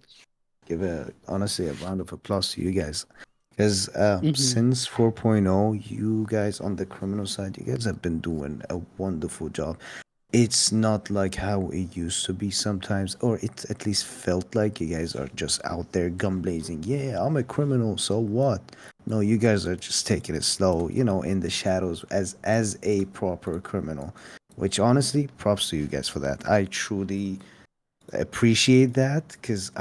Speaker 3: give honestly a round of applause to you guys, because since 4.0, you guys on the criminal side, you guys have been doing a wonderful job. It's not like how it used to be sometimes, or it at least felt like you guys are just out there gun blazing. Yeah, I'm a criminal, so what? No, you guys are just taking it slow, in the shadows as a proper criminal. Which honestly, props to you guys for that. I truly appreciate that, because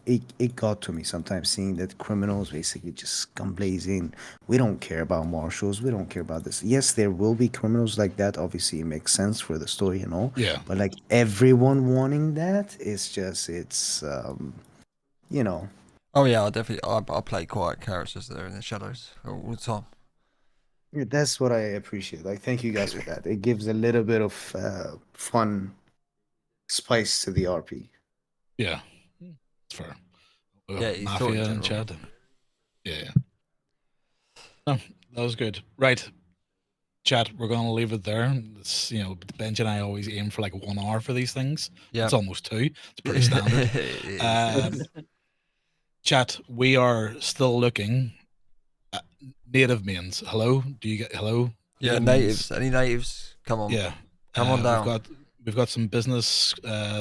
Speaker 3: it got to me sometimes seeing that criminals basically just gun blazing. We don't care about marshals. We don't care about this. Yes, there will be criminals like that. Obviously, it makes sense for the story and all.
Speaker 2: Yeah.
Speaker 3: But like everyone wanting that, it's
Speaker 1: Oh yeah, I play quiet characters that are in the shadows all the time.
Speaker 3: yeah, that's what I appreciate. Like, thank you guys for that. It gives a little bit of fun spice to the RP.
Speaker 2: Yeah. It's fair.
Speaker 1: Yeah, he's
Speaker 2: Mafia
Speaker 1: talking
Speaker 2: and
Speaker 1: general.
Speaker 2: Chad. Yeah. No, that was good. Right. Chat, we're going to leave it there. It's, Benj and I always aim for like 1 hour for these things.
Speaker 1: Yeah.
Speaker 2: It's almost 2. It's pretty standard.
Speaker 1: It is.
Speaker 2: Chat, we are still looking at native mains. Hello? Do you get hello?
Speaker 1: Yeah,
Speaker 2: Native
Speaker 1: natives.
Speaker 2: mains?
Speaker 1: Any natives? Come on.
Speaker 2: Yeah.
Speaker 1: Come on down.
Speaker 2: We've got some business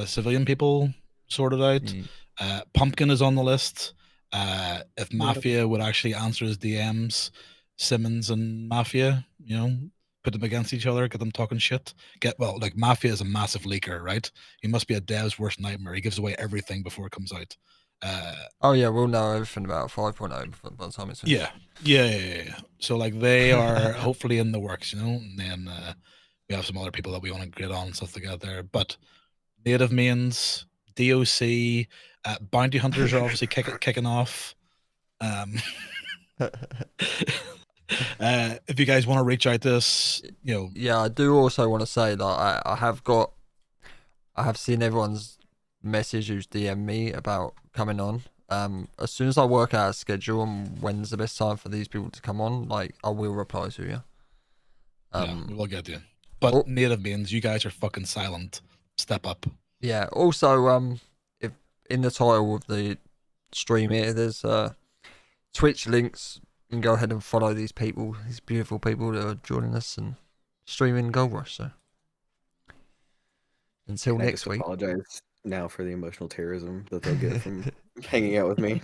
Speaker 2: civilian people sorted out.
Speaker 1: Mm.
Speaker 2: Pumpkin is on the list. If
Speaker 5: Beautiful.
Speaker 2: Mafia would actually answer his DMs, Simmons and Mafia, put them against each other, get them talking shit. Like Mafia is a massive leaker, right? He must be a dev's worst nightmare. He gives away everything before it comes out.
Speaker 1: Oh yeah, we'll know everything about 5.0 by the time it's finished.
Speaker 2: Yeah. So like they are hopefully in the works, and then we have some other people that we want to get on and stuff together. But native mains, DOC, bounty hunters are obviously kicking off. If you guys want to reach out to us,
Speaker 1: Yeah, I do also want to say that I have seen everyone's message who's DM me about coming on. As soon as I work out a schedule and when's the best time for these people to come on, like I will reply to you.
Speaker 2: we will get you. But
Speaker 1: oh.
Speaker 2: native mains, you guys are fucking silent. Step up.
Speaker 1: Yeah. Also, if in the title of the stream here, there's Twitch links. You can go ahead and follow these people, these beautiful people that are joining us and streaming Gold Rush. So until
Speaker 4: Can I
Speaker 1: next
Speaker 4: just
Speaker 1: week.
Speaker 4: apologize now for the emotional terrorism that they'll get from hanging out with me.